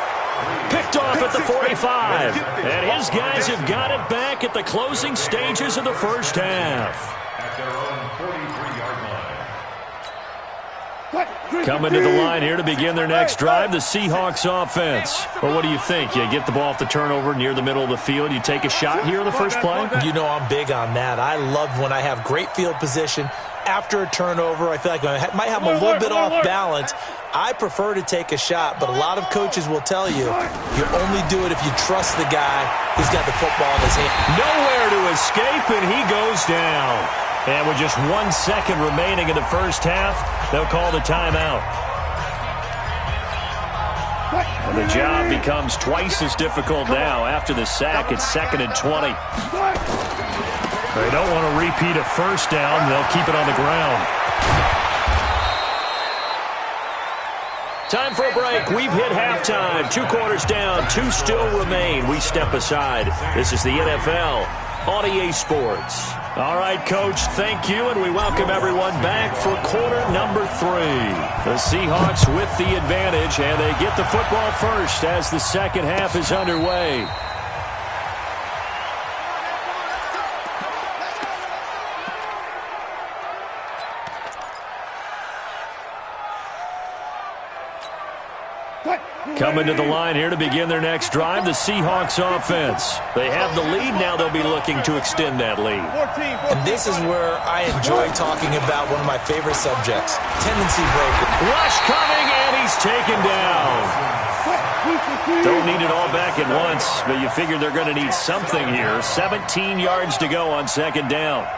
Picked off at the 45. And his guys have got it back at the closing stages of the first half. At their own 43-yard line. Coming to the line here to begin their next drive, the Seahawks offense. Well, what do you think? You get the ball off the turnover near the middle of the field. You take a shot here in the first play? You know I'm big on that. I love when I have great field position. After a turnover, I feel like I might have a little bit off balance. I prefer to take a shot, but a lot of coaches will tell you, you only do it if you trust the guy who's got the football in his hand. Nowhere to escape, and he goes down. And with just 1 second remaining in the first half, they'll call the timeout. And the job becomes twice as difficult now. After the sack, it's 2nd and 20. They don't want to repeat a first down. They'll keep it on the ground. Time for a break. We've hit halftime. 2 quarters down. 2 still remain. We step aside. This is the NFL on EA Sports. All right, Coach, thank you, and we welcome everyone back for quarter number 3. The Seahawks with the advantage, and they get the football first as the second half is underway. Coming to the line here to begin their next drive, the Seahawks offense. They have the lead. Now they'll be looking to extend that lead. And this is where I enjoy talking about one of my favorite subjects, tendency breaker. Rush coming, and he's taken down. Don't need it all back at once, but you figure they're going to need something here. 17 yards to go on 2nd down.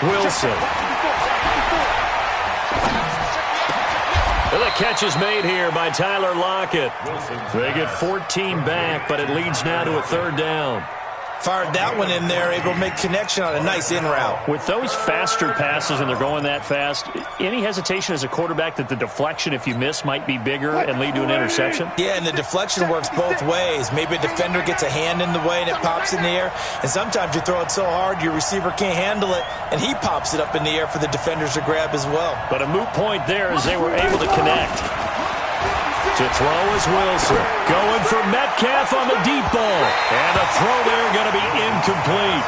Wilson. And the catch is made here by Tyler Lockett. They get 14 back, but it leads now to a 3rd down. Fired that one in there, able to make connection on a nice in route. With those faster passes and they're going that fast, any hesitation as a quarterback that the deflection, if you miss, might be bigger and lead to an interception? Yeah, and the deflection works both ways. Maybe a defender gets a hand in the way and it pops in the air, and sometimes you throw it so hard your receiver can't handle it, and he pops it up in the air for the defenders to grab as well. But a moot point there as they were able to connect. To throw is Wilson. Going for Metcalf on the deep ball. And a throw there going to be incomplete.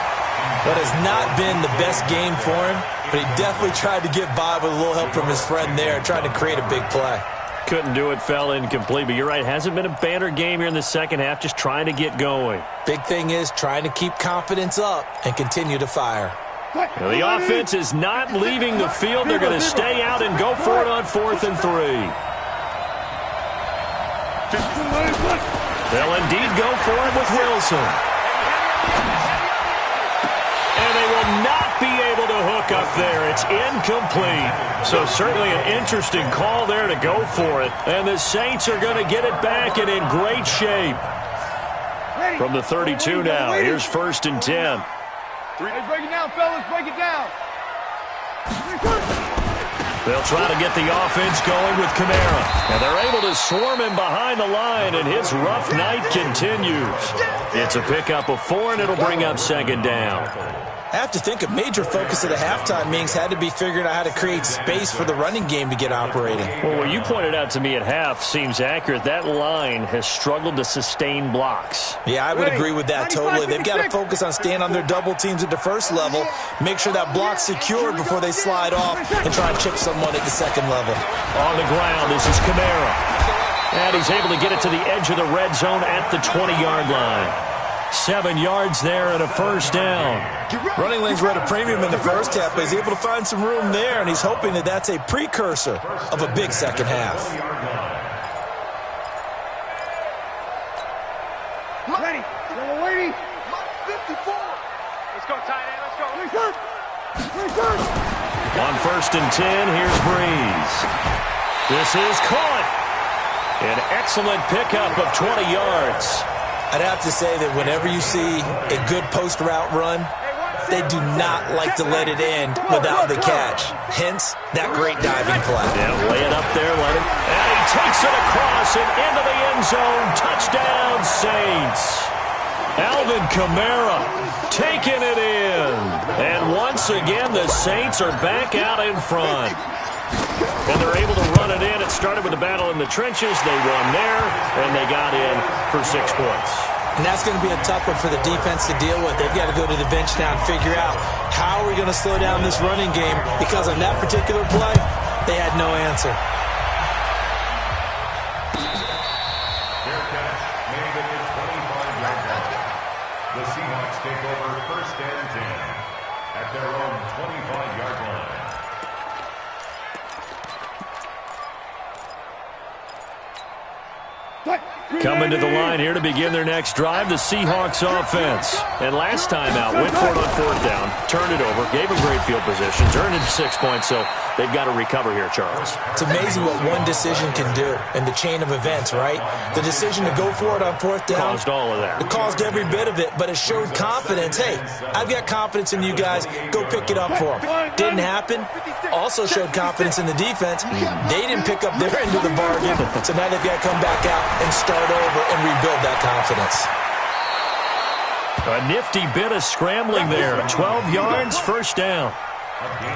That has not been the best game for him, but he definitely tried to get by with a little help from his friend there, trying to create a big play. Couldn't do it, fell incomplete. But you're right, hasn't been a banner game here in the second half, just trying to get going. Big thing is trying to keep confidence up and continue to fire. Now, the offense is not leaving the field. They're going to stay out and go for it on 4th and 3. They'll indeed go for it with Wilson. And they will not be able to hook up there. It's incomplete. So certainly an interesting call there to go for it. And the Saints are going to get it back and in great shape. From the 32 now, here's 1st and 10. Break it down, fellas. Break it down. They'll try to get the offense going with Kamara. And they're able to swarm him behind the line, and his rough night continues. It's a pickup of 4, and it'll bring up 2nd down. I have to think a major focus of the halftime meetings had to be figuring out how to create space for the running game to get operating. Well, what you pointed out to me at half seems accurate. That line has struggled to sustain blocks. Yeah, I would agree with that totally. They've got to focus on staying on their double teams at the first level, make sure that block's secured before they slide off, and try and chip someone at the second level. On the ground, this is Kamara. And he's able to get it to the edge of the red zone at the 20-yard line. 7 yards there and a 1st down. Running lanes were at a premium in the first half, but he's able to find some room there, and he's hoping that that's a precursor of a big second half. Ready. Yellow lady. 54. Let's go, tight end. Let's go. On 1st and 10, here's Breeze. This is caught. An excellent pickup of 20 yards. I'd have to say that whenever you see a good post route run, they do not like to let it end without the catch. Hence, that great diving play. Yeah, lay it up there, let him. And he takes it across and into the end zone. Touchdown, Saints. Alvin Kamara taking it in. And once again, the Saints are back out in front. And they're able to run it in. It started with a battle in the trenches. They won there, and they got in for 6 points. And that's going to be a tough one for the defense to deal with. They've got to go to the bench now and figure out how are we going to slow down this running game, because on that particular play, they had no answer. Fair catch made at the 25-yard line. The Seahawks take over 1st and 10 at their own 25-yard line. Coming to the line here to begin their next drive, the Seahawks offense. And last time out, went for it on 4th down, turned it over, gave them great field position, turned into 6 points, so they've got to recover here, Charles. It's amazing what one decision can do in the chain of events, right? The decision to go for it on 4th down. Caused all of that. It caused every bit of it, but it showed confidence. Hey, I've got confidence in you guys. Go pick it up for them. Didn't happen. Also showed confidence in the defense. They didn't pick up their end of the bargain, so now they've got to come back out and start over and rebuild that confidence. A nifty bit of scrambling there. 12 yards, 1st down.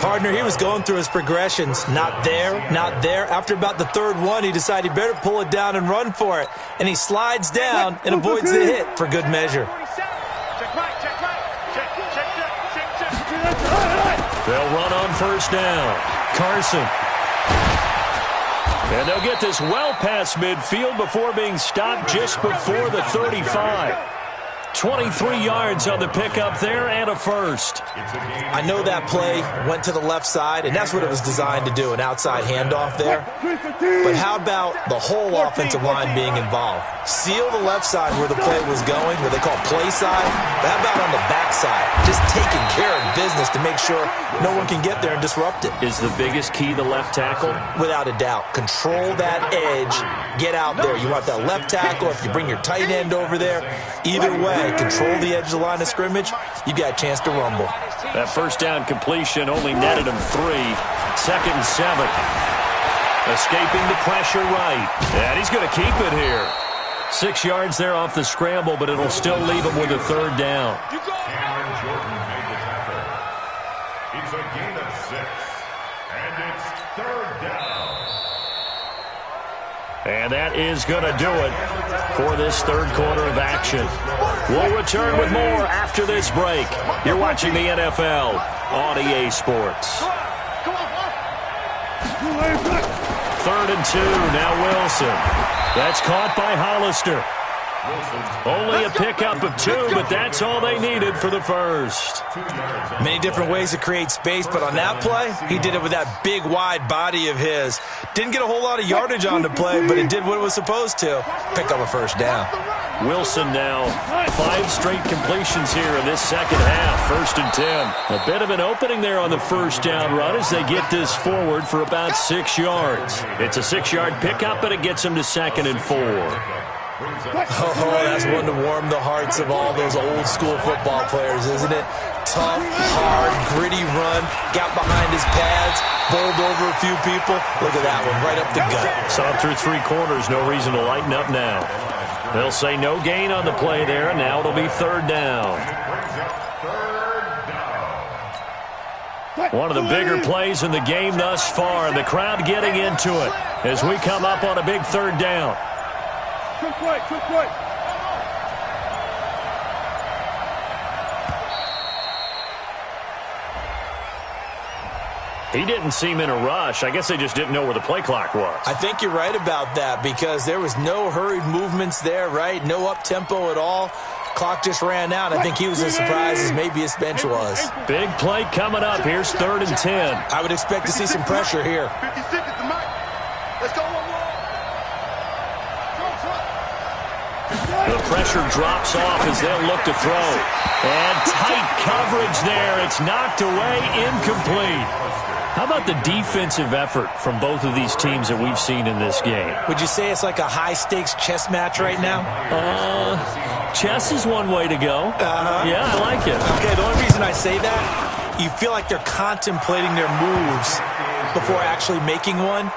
Partner, he was going through his progressions. Not there, not there. After about the 3rd one, he decided he better pull it down and run for it. And he slides down and avoids the hit for good measure. They'll run on 1st down. Carson. And they'll get this well past midfield before being stopped just before the 35. 23 yards on the pickup there and a 1st. I know that play went to the left side, and that's what it was designed to do, an outside handoff there. But how about the whole offensive line being involved? seal the left side where the play was going, what they call play side. But how about on the back side? Just taking care of business to make sure no one can get there and disrupt it. Is the biggest key the left tackle? Without a doubt. Control that edge. Get out there. You want that left tackle. If you bring your tight end over there, either way, control the edge of the line of scrimmage, you got a chance to rumble. That first down completion only netted him 3. 2nd and 7. Escaping the pressure right. And he's going to keep it here. 6 yards there off the scramble, but it'll still leave him with a 3rd down. Cameron Jordan made the tackle. It's a gain of 6. And it's 3rd down. And that is going to do it for this 3rd quarter of action. We'll return with more after this break. You're watching the NFL on EA Sports. 3rd and 2, now Wilson. That's caught by Hollister. Only a pickup of 2, but that's all they needed for the first. Many different ways to create space, but on that play, he did it with that big, wide body of his. Didn't get a whole lot of yardage on the play, but it did what it was supposed to. Pick up a 1st down. Wilson now 5 straight completions here in this second half. 1st and 10. A bit of an opening there on the 1st down run as they get this forward for about 6 yards. It's a 6-yard pickup, but it gets them to 2nd and 4. Oh, that's one to warm the hearts of all those old school football players, isn't it? Tough, hard, gritty run, got behind his pads, bowled over a few people. Look at that one, right up the gut. Saw him through 3 quarters, no reason to lighten up now. They'll say no gain on the play there, and now it'll be 3rd down. One of the bigger plays in the game thus far, and the crowd getting into it as we come up on a big 3rd down. Quick play. He didn't seem in a rush. I guess they just didn't know where the play clock was. I think you're right about that because there was no hurried movements there, right? No up-tempo at all. Clock just ran out. I think he was as surprised as maybe his bench was. Big play coming up. Here's 3rd and 10. I would expect to see some pressure here. 50 seconds to Mike. Let's go. The pressure drops off as they'll look to throw. And tight coverage there. It's knocked away, incomplete. How about the defensive effort from both of these teams that we've seen in this game? Would you say it's like a high-stakes chess match right now? Chess is one way to go. Yeah, I like it. Okay, the only reason I say that, you feel like they're contemplating their moves before actually making one,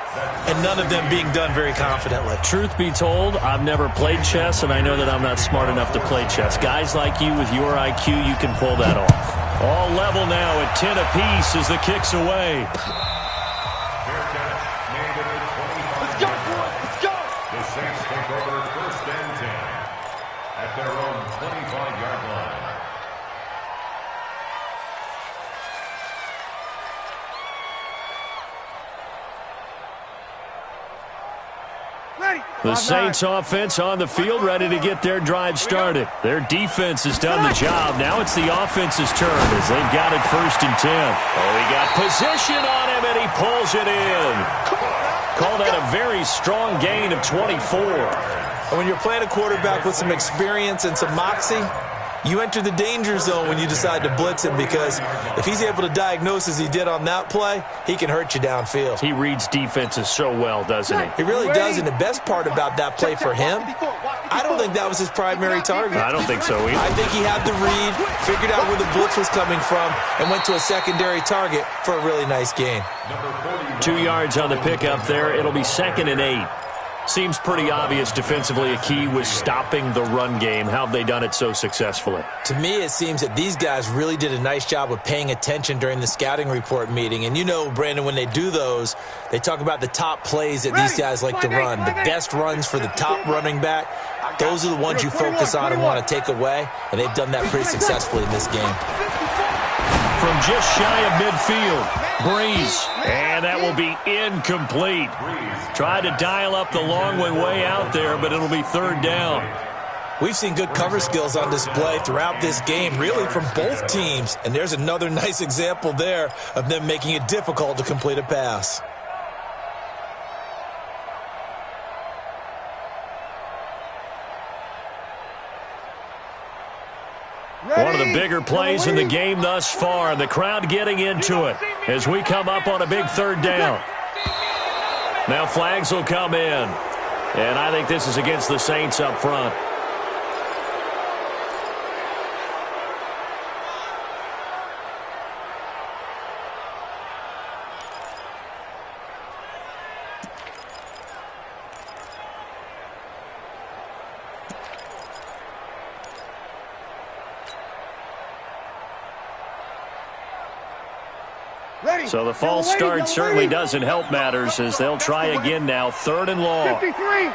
and none of them being done very confidently. Truth be told, I've never played chess, and I know that I'm not smart enough to play chess. Guys like you with your IQ, you can pull that off. All level now at 10 apiece as the kick's away. Let's go, boys. Let's go. The Saints take over 1st and 10 at their own 25-yard line. The Saints offense on the field, ready to get their drive started. Their defense has done the job. Now it's the offense's turn as they've got it 1st and 10. Oh, he got position on him, and he pulls it in. Call that a very strong gain of 24. And when you're playing a quarterback with some experience and some moxie, you enter the danger zone when you decide to blitz him because if he's able to diagnose as he did on that play, he can hurt you downfield. He reads defenses so well, doesn't he? He really does, and the best part about that play for him, I don't think that was his primary target. I don't think so either. I think he had the read, figured out where the blitz was coming from, and went to a secondary target for a really nice gain. 2 yards on the pickup there. It'll be 2nd and 8. Seems pretty obvious defensively a key was stopping the run game. How have they done it so successfully? To me, it seems that these guys really did a nice job of paying attention during the scouting report meeting. And you know, Brandon, when they do those, they talk about the top plays that these guys like to run. The best runs for the top running back. Those are the ones you focus on and want to take away. And they've done that pretty successfully in this game. From just shy of midfield, Breeze. And that will be incomplete. Tried to dial up the long way out there, but it'll be 3rd down. We've seen good cover skills on display throughout this game, really from both teams. And there's another nice example there of them making it difficult to complete a pass. One of the bigger plays in the game thus far. The crowd getting into it as we come up on a big third down. Now flags will come in. And I think this is against the Saints up front. So the false start certainly doesn't help matters as they'll try again now. 3rd and long. 53. 49.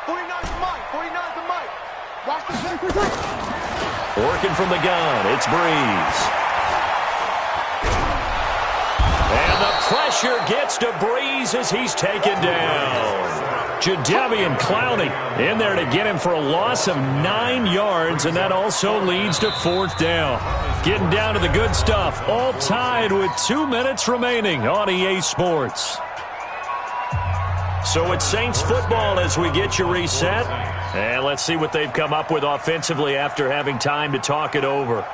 49's the mic. 49's the mic. Watch the Working from the gun, it's Breeze. And the pressure gets to Breeze as he's taken down. Jadeveon Clowney in there to get him for a loss of 9 yards, and that also leads to 4th down. Getting down to the good stuff, all tied with 2 minutes remaining on EA Sports. So it's Saints football as we get you reset. And let's see what they've come up with offensively after having time to talk it over.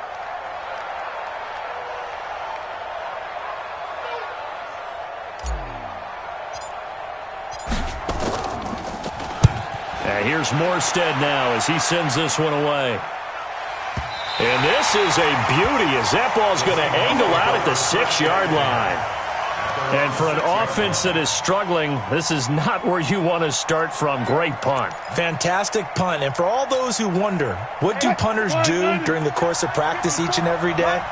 Here's Morstead now as he sends this one away. And this is a beauty as that ball's going to angle out at the 6-yard line. And for an offense that is struggling, this is not where you want to start from. Great punt. Fantastic punt. And for all those who wonder, what do punters do during the course of practice each and every day?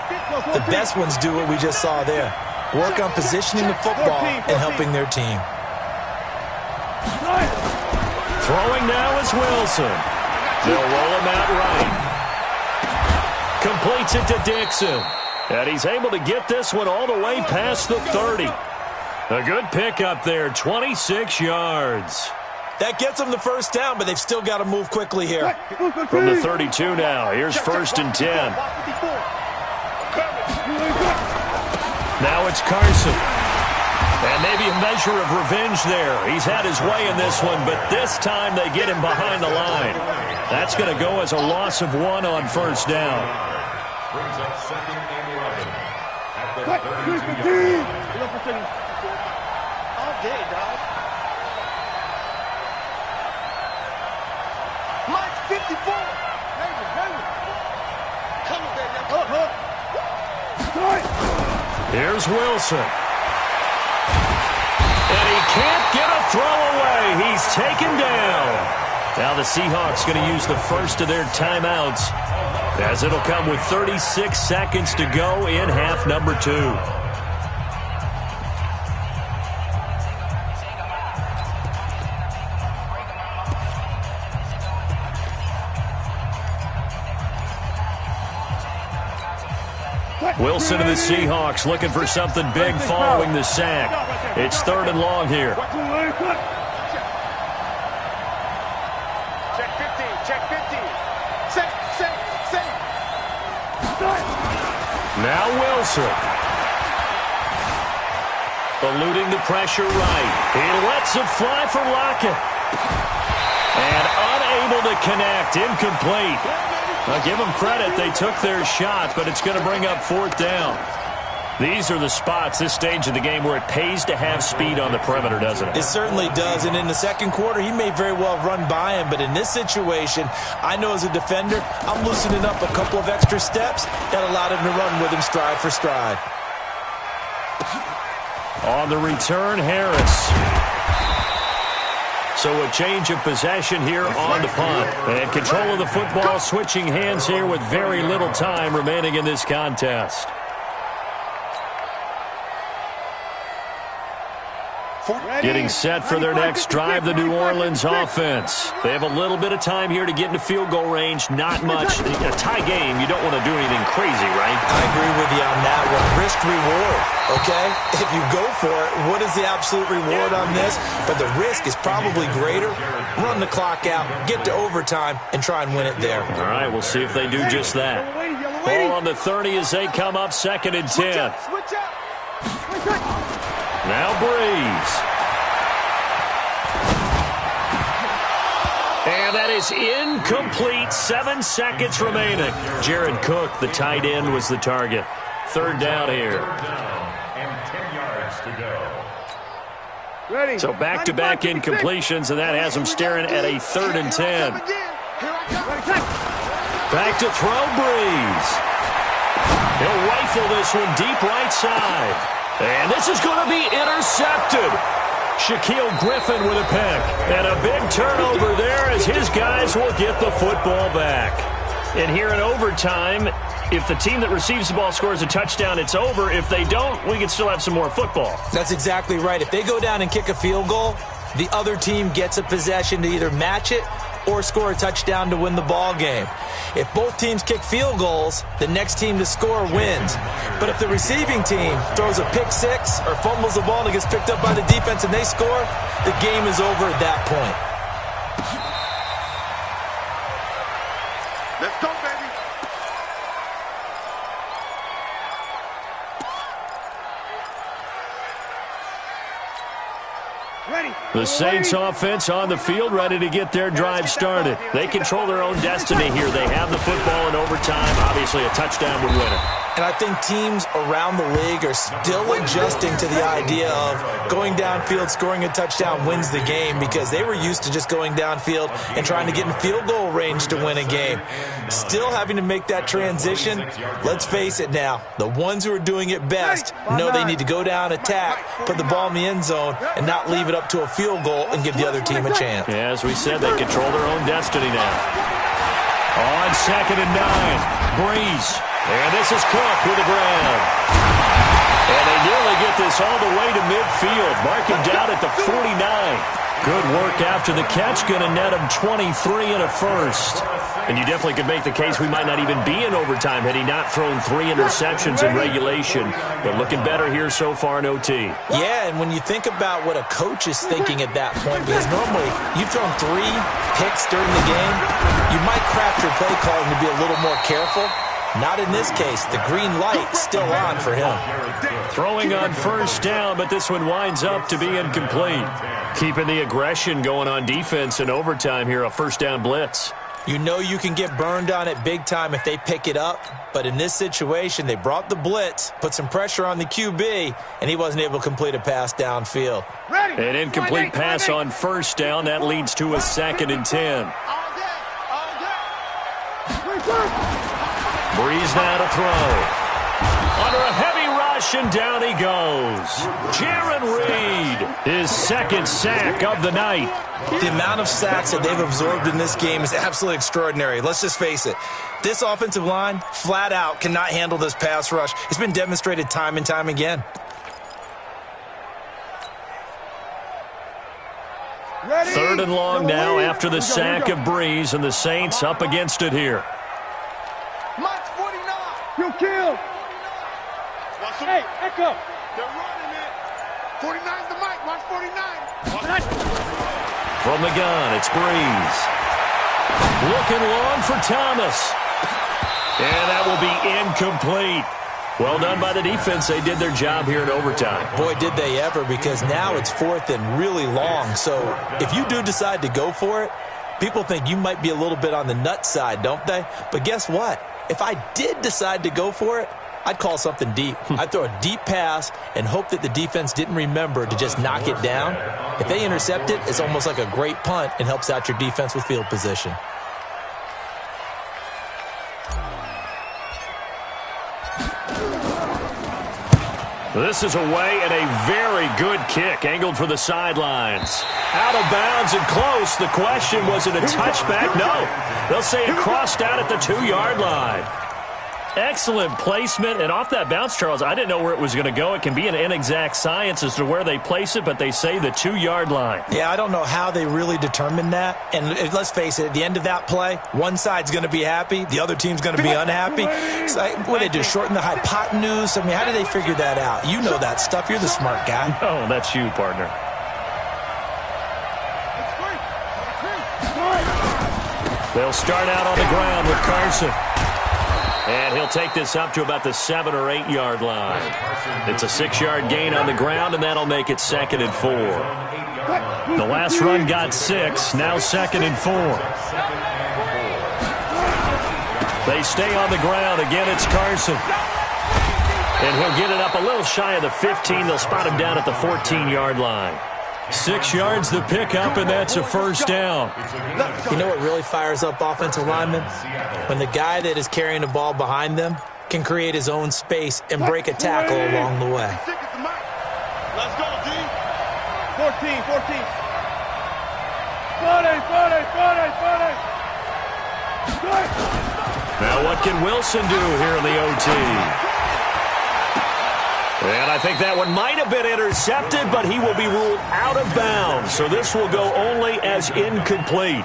The best ones do what we just saw there. Work on positioning the football and helping their team. Throwing now is Wilson. They'll roll him out right. Completes it to Dixon. And he's able to get this one all the way past the 30. A good pickup there, 26 yards. That gets them the first down, but they've still got to move quickly here. From the 32 now, here's 1st and 10. Now it's Carson. And maybe a measure of revenge there. He's had his way in this one, but this time they get him behind the line. That's going to go as a loss of 1 on 1st down. Brings up 2nd and 11 at the 32-yard line. All day, dog. Mike 54. Come on, baby. Here's Wilson. And he can't get a throw away. He's taken down. Now the Seahawks going to use the first of their timeouts as it'll come with 36 seconds to go in half number 2. Wilson and the Seahawks looking for something big following the sack. It's 3rd and long here. Check 15. Check 15. Safe. Now Wilson. Eluding the pressure right. He lets it fly for Lockett. And unable to connect. Incomplete. I'll give them credit. They took their shot, but it's going to bring up 4th down. These are the spots, this stage of the game, where it pays to have speed on the perimeter, doesn't it? It certainly does. And in the second quarter, he may very well run by him. But in this situation, I know as a defender, I'm loosening up a couple of extra steps that allowed him to run with him stride for stride. On the return, Harris. So a change of possession here on the punt. And control of the football switching hands here with very little time remaining in this contest. Getting set for their next drive, the New Orleans offense. They have a little bit of time here to get into field goal range. Not much. A tie game, you don't want to do anything crazy, right? I agree with you on that one. Risk-reward, okay? If you go for it, what is the absolute reward on this? But the risk is probably greater. Run the clock out, get to overtime, and try and win it there. All right, we'll see if they do just that. Ball on the 30 as they come up 2nd and 10. Now Breeze. And that is is incomplete. 7 seconds remaining. Jared Cook, the tight end, was the target. Third down here. And 10 yards to go. Ready. So back-to-back incompletions, and that has them staring at a 3rd and 10. Back to throw, Breeze. He'll rifle this one deep right side. And this is going to be intercepted. Shaquille Griffin with a pick. And a big turnover there as his guys will get the football back. And here in overtime, if the team that receives the ball scores a touchdown, it's over. If they don't, we can still have some more football. That's exactly right. If they go down and kick a field goal, the other team gets a possession to either match it or score a touchdown to win the ball game. If both teams kick field goals, the next team to score wins. But if the receiving team throws a pick six or fumbles the ball and it gets picked up by the defense and they score, the game is over at that point. Let's go, baby. The Saints offense on the field, ready to get their drive started. They control their own destiny here. They have the football in overtime. Obviously, a touchdown would win it. And I think teams around the league are still adjusting to the idea of going downfield, scoring a touchdown wins the game, because they were used to just going downfield and trying to get in field goal range to win a game. Still having to make that transition. Let's face it now, the ones who are doing it best know they need to go down, attack, put the ball in the end zone, and not leave it up to a field goal and give the other team a chance. Yeah, as we said, they control their own destiny now. On 2nd and 9, Breeze. And this is Cook with the grab. And they nearly get this all the way to midfield. Mark him down at the 49. Good work after the catch. Going to net him 23 and a first. And you definitely could make the case we might not even be in overtime had he not thrown 3 interceptions in regulation. But looking better here so far in OT. Yeah, and when you think about what a coach is thinking at that point, because normally you've thrown 3 picks during the game, you might craft your play calling to be a little more careful. Not in this case. The green light still on for him. Throwing on first down, but this one winds up to be incomplete. Keeping the aggression going on defense in overtime here, a first down blitz. You know you can get burned on it big time if they pick it up, but in this situation, they brought the blitz, put some pressure on the QB, and he wasn't able to complete a pass downfield. An incomplete pass on first down. That leads to a 2nd and 10. Breeze now to throw. Under a heavy rush, and down he goes. Jaron Reed, his 2nd sack of the night. The amount of sacks that they've absorbed in this game is absolutely extraordinary. Let's just face it. This offensive line, flat out, cannot handle this pass rush. It's been demonstrated time and time again. Ready? 3rd and long now after the sack of Breeze, and the Saints up against it here. March 49. You kill. Hey, echo. They're running it. 49's the mic. March 49. From the gun, it's Breeze. Looking long for Thomas. And that will be incomplete. Well done by the defense. They did their job here in overtime. Boy, did they ever, because now it's 4th and really long. So if you do decide to go for it, people think you might be a little bit on the nut side, don't they? But guess what? If I did decide to go for it, I'd call something deep. I'd throw a deep pass and hope that the defense didn't remember to just knock it down. If they intercept it, it's almost like a great punt and helps out your defense with field position. This is away, and a very good kick, angled for the sidelines. Out of bounds and close. The question, was it a touchback? No. They'll say it crossed out at the 2-yard line. Excellent placement, and off that bounce, Charles, I didn't know where it was going to go. It can be an inexact science as to where they place it, but they say the 2-yard line. Yeah, I don't know how they really determined that. And let's face it, at the end of that play, one side's going to be happy, the other team's going to be unhappy. So, what do they do, shorten the hypotenuse? I mean, how do they figure that out? You know that stuff. You're the smart guy. Oh, that's you, partner. They'll start out on the ground with Carson. And he'll take this up to about the 7- or 8-yard line. It's a 6-yard gain on the ground, and that'll make it 2nd and 4. The last run got 6, now 2nd and 4. They stay on the ground. Again, it's Carson. And he'll get it up a little shy of the 15. They'll spot him down at the 14-yard line. 6 yards the pickup, and that's a first down. You know what really fires up offensive linemen? When the guy that is carrying the ball behind them can create his own space and break a tackle along the way. Let's go, D. 14. 40. Now what can Wilson do here in the OT? And I think that one might have been intercepted, but he will be ruled out of bounds. So this will go only as incomplete.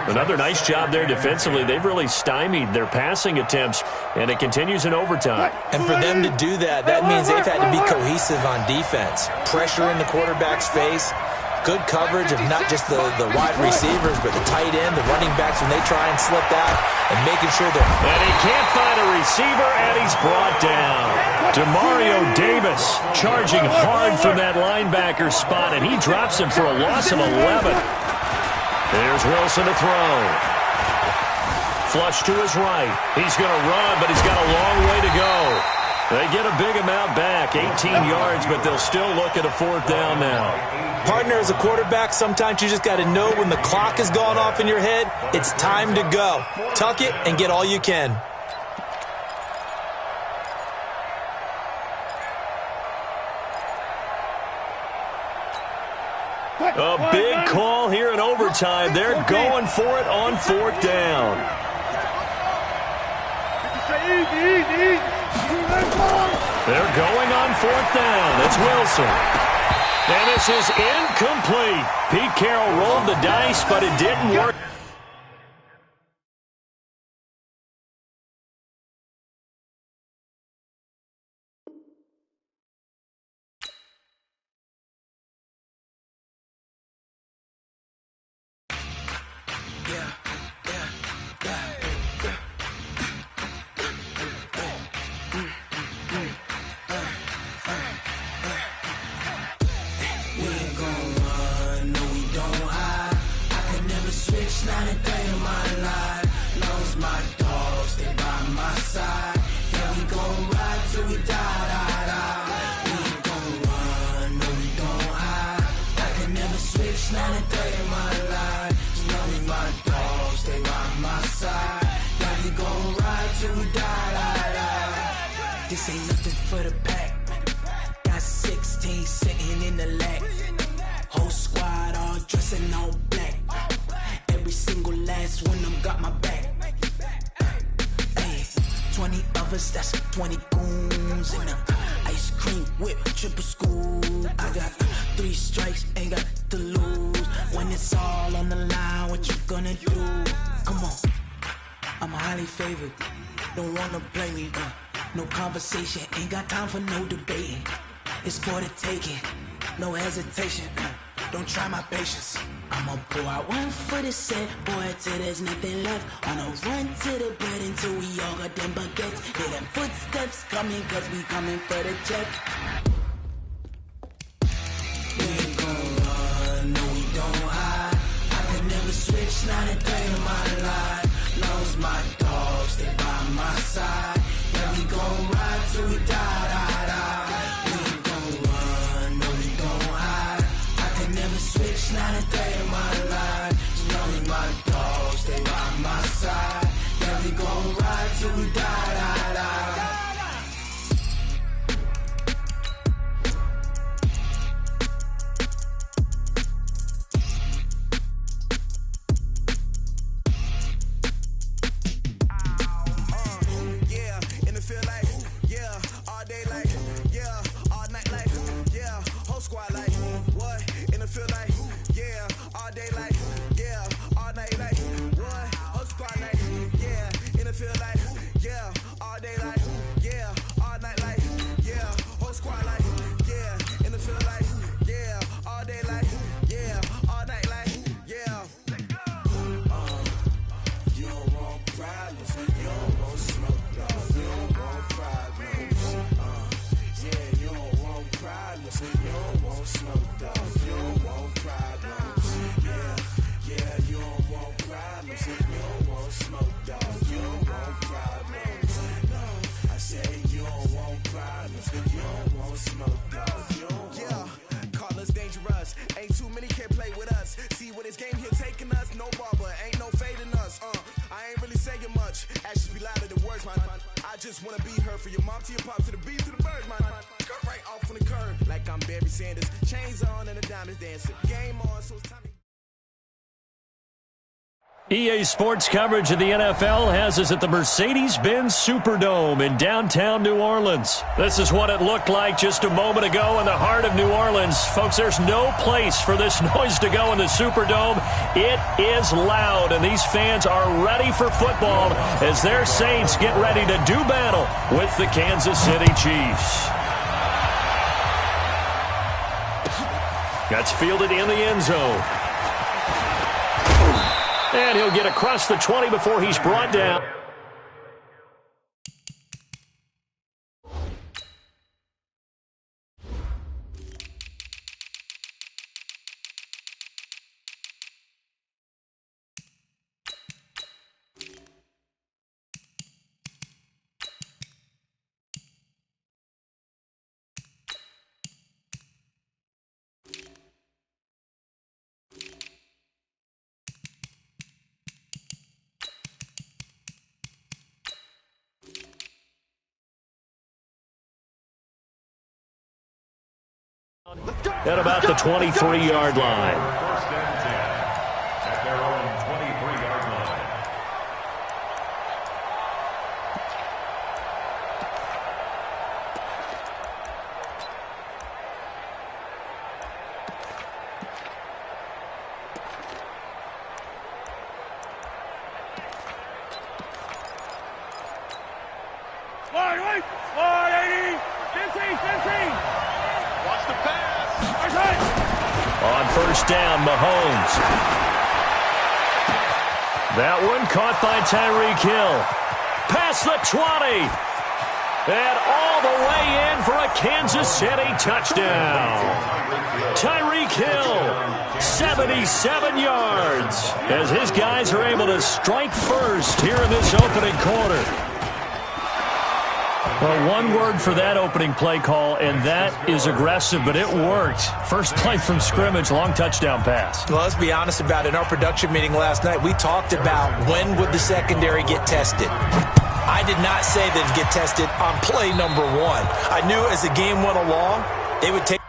Another nice job there defensively. They've really stymied their passing attempts, and it continues in overtime. And for them to do that, that means they've had to be cohesive on defense. Pressure in the quarterback's face, good coverage of not just the wide receivers, but the tight end, the running backs when they try and slip out, and making sure that... And he can't find a receiver, and he's brought down. Demario Davis charging hard from that linebacker spot, and he drops him for a loss of 11. Here's Wilson to throw. Flush to his right. He's going to run, but he's got a long way to go. They get a big amount back, 18 yards, but they'll still look at a fourth down now. Partner, as a quarterback, sometimes you just got to know when the clock has gone off in your head, it's time to go. Tuck it and get all you can. A big call here in overtime. They're going for it on fourth down. They're going on fourth down. It's Wilson. And this is incomplete. Pete Carroll rolled the dice, but it didn't work. This ain't nothing for the pack. Got 16 sitting in the lag. Whole squad all dressing all black. Every single last one of them got my back. Hey, 20 of us, that's 20 goons in the ice cream whip, triple scoop. I got 3 strikes, ain't got to lose. When it's all on the line, what you gonna do? Come on, I'm highly favored. Don't wanna play me, no conversation, ain't got time for no debating. It's for the taking, no hesitation. Don't try my patience. I'ma pull out one for the set, boy, till there's nothing left. On a run to the bread until we all got them baguettes. Hear them footsteps coming, cause we coming for the check. We ain't gon' run, no we don't hide. I could never switch, not a day in my life. Long as my dogs stay by my side. Yeah, we gon' ride till we die. We ain't gon' run, no we don't hide. I could never switch, not a day in my life. As long as my dogs stay by my side. Yeah, we gon' ride till we die. want smoke, dog. Yeah, call us dangerous. Ain't too many can play with us. See where this game here taking us. No barber, ain't no fading us. I ain't really saying much. Actions be louder than words, man. I just wanna be heard from your mom to your pop to the beat to the birds, man. Cut right off on the curb like I'm Barry Sanders. Chains on and the diamonds dancing. Game on, so it's time to... EA Sports coverage of the NFL has us at the Mercedes-Benz Superdome in downtown New Orleans. This is what it looked like just a moment ago in the heart of New Orleans. Folks, there's no place for this noise to go in the Superdome. It is loud, and these fans are ready for football as their Saints get ready to do battle with the Kansas City Chiefs. That's fielded in the end zone. And he'll get across the 20 before he's brought down. At about the 23-yard line. First and 10 at their own 23-yard line. Wait, 80, 15. Watch the pass. On first down, Mahomes. That one caught by Tyreek Hill. Past the 20. And all the way in for a Kansas City touchdown. Tyreek Hill, 77 yards, as his guys are able to strike first here in this opening quarter. Well, one word for that opening play call, and that is aggressive, but it worked. First play from scrimmage, long touchdown pass. Well, let's be honest about it. In our production meeting last night, we talked about when would the secondary get tested. I did not say they'd get tested on play number one. I knew as the game went along, they would take...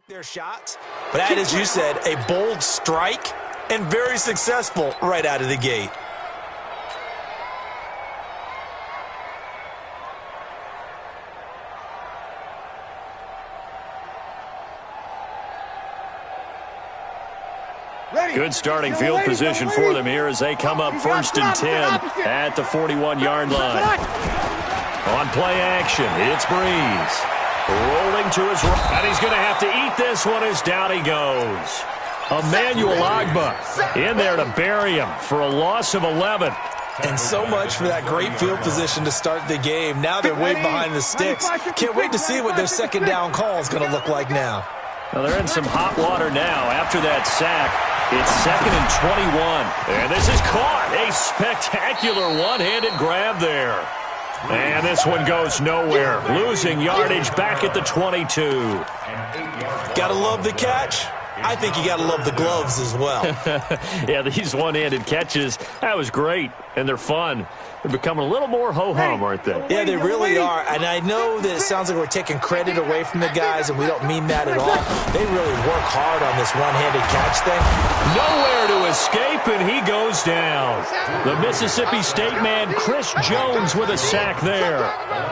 their shots, but that, as you said, a bold strike and very successful right out of the gate. Good starting field position for them here as they come up first and 10 at the 41-yard line. On play action, it's Breeze. Rolling to his right, and he's going to have to eat this one as down he goes. Emmanuel Ogbah in there to bury him for a loss of 11. And so much for that great field position to start the game. Now they're way behind the sticks. Can't wait to see what their second down call is going to look like now. Well, they're in some hot water now after that sack. It's 2nd and 21. And this is caught. A spectacular one-handed grab there. And this one goes nowhere. Losing yardage back at the 22. Gotta love the catch. I think you gotta love the gloves as well. Yeah, these one-handed catches, that was great. And they're fun. They're becoming a little more ho-hum, aren't they? Yeah, they really are. And I know that it sounds like we're taking credit away from the guys, and we don't mean that at all. They really work hard on this one-handed catch thing. Nowhere to escape, and he goes down. The Mississippi State man, Chris Jones, with a sack there.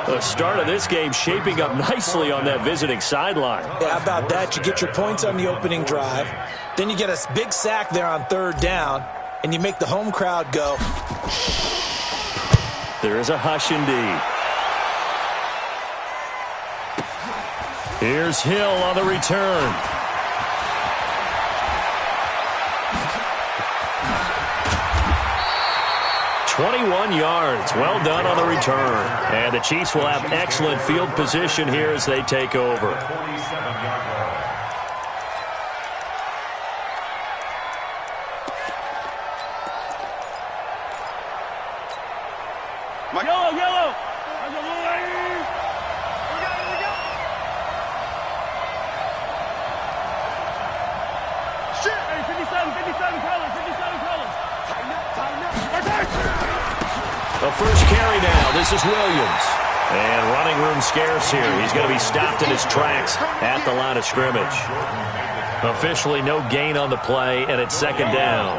The start of this game shaping up nicely on that visiting sideline. Yeah, how about that? You get your points on the opening drive. Then you get a big sack there on third down, and you make the home crowd go. There is a hush indeed. Here's Hill on the return. "21 yards. Well done on the return. And the Chiefs will have excellent field position here as they take over. Yellow, yellow. Shit. Hey, 57 colors, 57 colors. Tighten up. The first carry now. This is Williams. And running room scarce here. He's going to be stopped in his tracks at the line of scrimmage. Officially no gain on the play, and it's second down.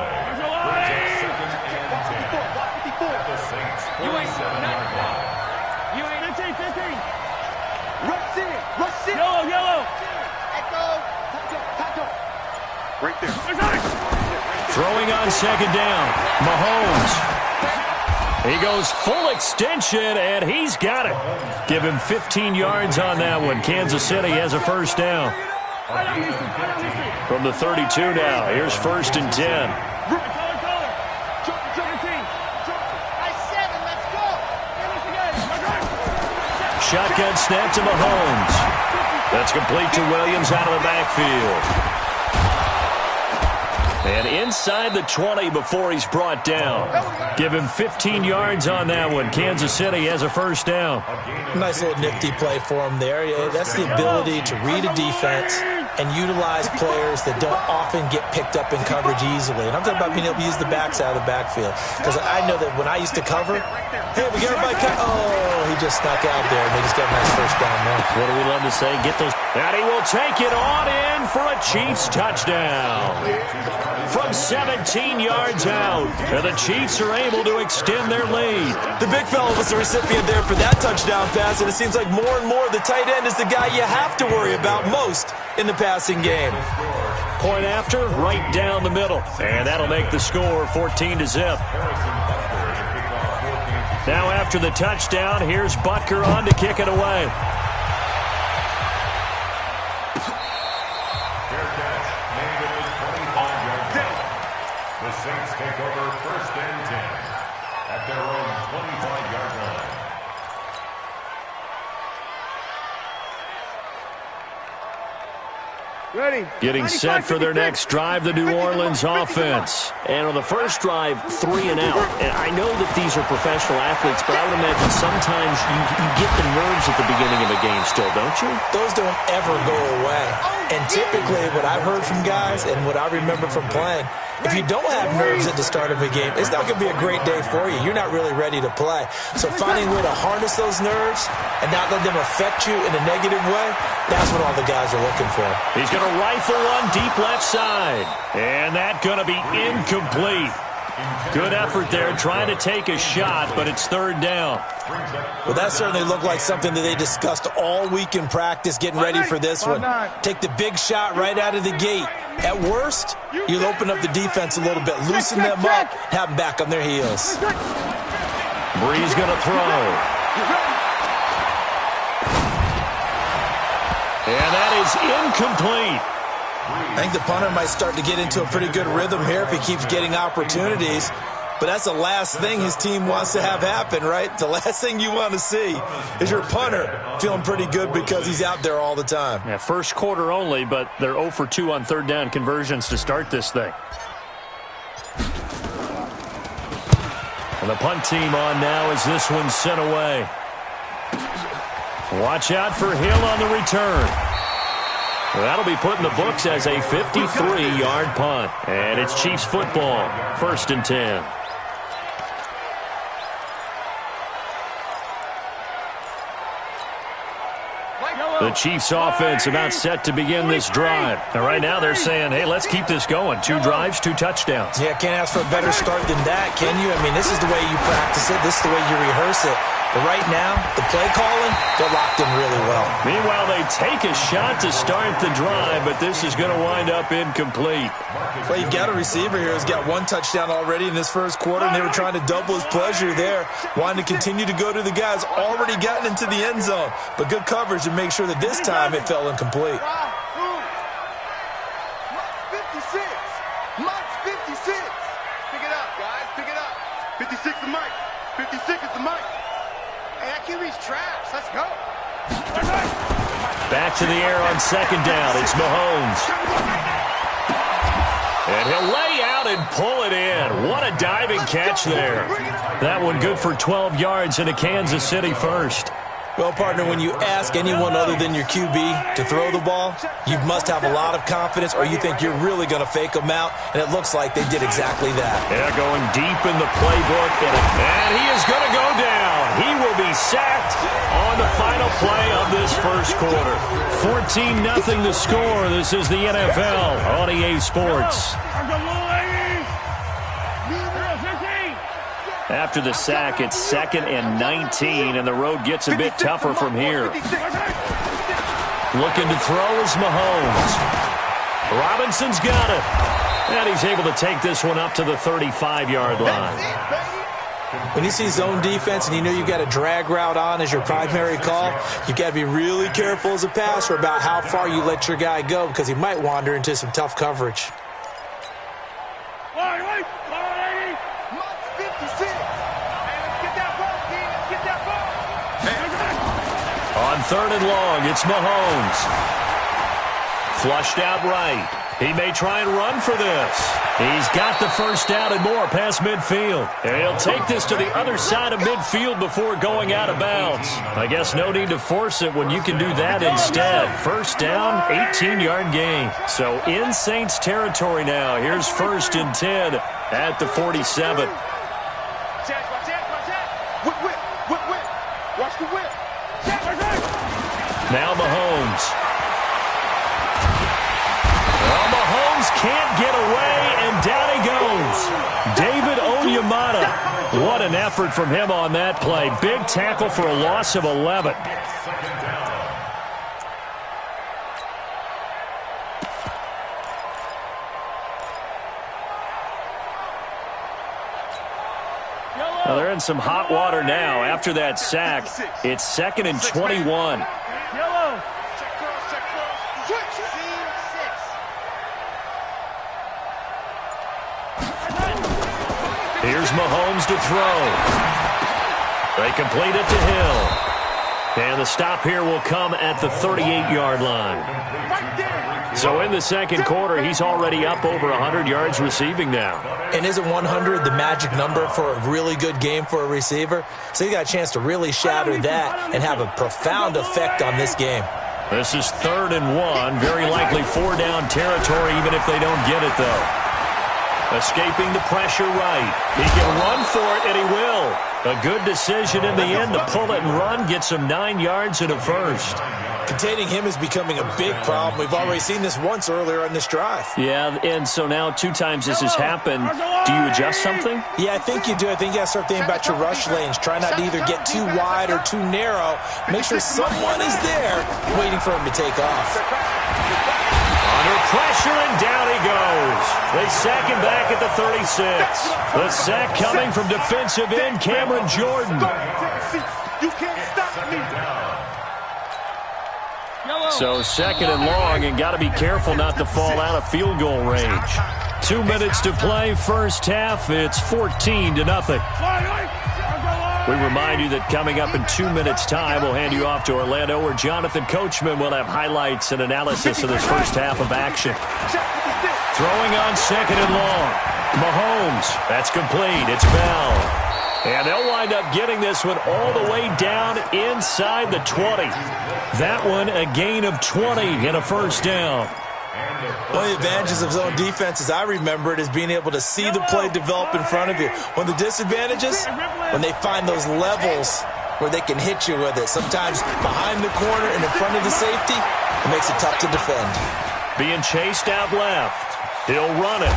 Yellow. Right there. Throwing on second down. Mahomes. He goes full extension, and he's got it. Give him 15 yards on that one. Kansas City has a first down. From the 32 now. Here's 1st and 10. Shotgun snap to Mahomes. That's complete to Williams out of the backfield. And inside the 20 before he's brought down. Give him 15 yards on that one. Kansas City has a first down. Nice little nifty play for him there. That's the ability to read a defense and utilize players that don't often get picked up in coverage easily. And I'm talking about being able to use the backside of the backfield. Because I know that when I used to cover, hey, we got everybody cut. Oh, he just snuck out there, and they just got a nice first down there. What do we love to say? Get those. And he will take it on in for a Chiefs touchdown. From 17 yards out, and the Chiefs are able to extend their lead. The big fella was the recipient there for that touchdown pass, and it seems like more and more the tight end is the guy you have to worry about most in the passing game. Point after, right down the middle. And that'll make the score 14-0. Now after the touchdown, here's Butker on to kick it away. The Saints take over 1st and 10 at their own 25-yard line. Ready. Getting set for their next drive, the New Orleans offense. And on the first drive, 3 and out. And I know that these are professional athletes, but I would imagine sometimes you get the nerves at the beginning of a game still, don't you? Those don't ever go away. And typically what I've heard from guys and what I remember from playing, if you don't have nerves at the start of a game, it's not going to be a great day for you. You're not really ready to play. So finding a way to harness those nerves and not let them affect you in a negative way, that's what all the guys are looking for. He's going to rifle one deep left side. And that's going to be incomplete. Good effort there trying to take a shot, but it's 3rd down. Well, that certainly looked like something that they discussed all week in practice getting ready for this one. Take the big shot right out of the gate. At worst, you'll open up the defense a little bit, loosen them up, have them back on their heels. Bree's going to throw. And that is incomplete. I think the punter might start to get into a pretty good rhythm here if he keeps getting opportunities. But that's the last thing his team wants to have happen, right? The last thing you want to see is your punter feeling pretty good because he's out there all the time. Yeah, first quarter only, but they're 0 for 2 on 3rd down conversions to start this thing. And the punt team on now as this one's sent away. Watch out for Hill on the return. That'll be put in the books as a 53-yard punt. And it's Chiefs football, 1st and 10. The Chiefs offense about set to begin this drive. And right now they're saying, hey, let's keep this going. 2 drives, 2 touchdowns. Yeah, can't ask for a better start than that, can you? I mean, this is the way you practice it. This is the way you rehearse it. But right now, the play calling, they're locked in really well. Meanwhile, they take a shot to start the drive, but this is going to wind up incomplete. Well, you've got a receiver here who's got one touchdown already in this first quarter, and they were trying to double his pleasure there, wanting to continue to go to the guys already gotten into the end zone. But good coverage to make sure that this time it fell incomplete. 56. Mike's 56. Pick it up, guys. Pick it up. 56 is Mike. 56 is the Mike. Hey, that QB's trash. Let's go. Back to the air on second down. It's Mahomes. And he'll lay out and pull it in. What a diving catch there. That one good for 12 yards in a Kansas City first. Well, partner, when you ask anyone other than your QB to throw the ball, you must have a lot of confidence or you think you're really going to fake them out, and it looks like they did exactly that. Yeah, going deep in the playbook, and he is going to go down. He will be sacked on the final play of this first quarter. 14-0 the score. This is the NFL on EA Sports. After the sack, it's 2nd and 19, and the road gets a bit tougher from here. Looking to throw is Mahomes. Robinson's got it. And he's able to take this one up to the 35-yard line. When you see zone defense and you know you've got a drag route on as your primary call, you've got to be really careful as a passer about how far you let your guy go because he might wander into some tough coverage. On 3rd and long, it's Mahomes. Flushed out right. He may try and run for this. He's got the first down and more past midfield. And he'll take this to the other side of midfield before going out of bounds. I guess no need to force it when you can do that instead. First down, 18-yard gain. So in Saints territory now. Here's 1st and 10 at the 47. Watch the whip. Now Mahomes. Well, Mahomes can't get away, and down he goes. David Onyemata. What an effort from him on that play. Big tackle for a loss of 11. Well, they're in some hot water now. After that sack, it's 2nd and 21. Here's Mahomes to throw. They complete it to Hill. And the stop here will come at the 38-yard line. So in the second quarter, he's already up over 100 yards receiving now. And isn't 100 the magic number for a really good game for a receiver? So he got a chance to really shatter that and have a profound effect on this game. This is 3rd and 1. Very likely 4-down territory, even if they don't get it, though. Escaping the pressure right. He can run for it, and he will. A good decision in the end to pull it and run, get some 9 yards and a first. Containing him is becoming a big problem. We've already seen this once earlier on this drive. Yeah, and so now 2 times this has happened. Do you adjust something? Yeah, I think you do. I think you got to start thinking about your rush lanes. Try not to either get too wide or too narrow. Make sure someone is there waiting for him to take off. Under pressure, and down he goes. They sack him back at the 36. The sack coming from defensive end Cameron Jordan. You can't stop me. So 2nd and long, and got to be careful not to fall out of field goal range. 2 minutes to play, first half. It's 14-0. We remind you that coming up in 2 minutes' time, we'll hand you off to Orlando, where Jonathan Coachman will have highlights and analysis of this first half of action. Throwing on 2nd and long. Mahomes. That's complete. It's Bell. And they'll wind up getting this one all the way down inside the 20. That one a gain of 20 and a first down. One of the advantages of zone defense, as I remember it, is being able to see the play develop in front of you. One of the disadvantages, when they find those levels where they can hit you with it. Sometimes behind the corner and in front of the safety, it makes it tough to defend. Being chased out left. He'll run it.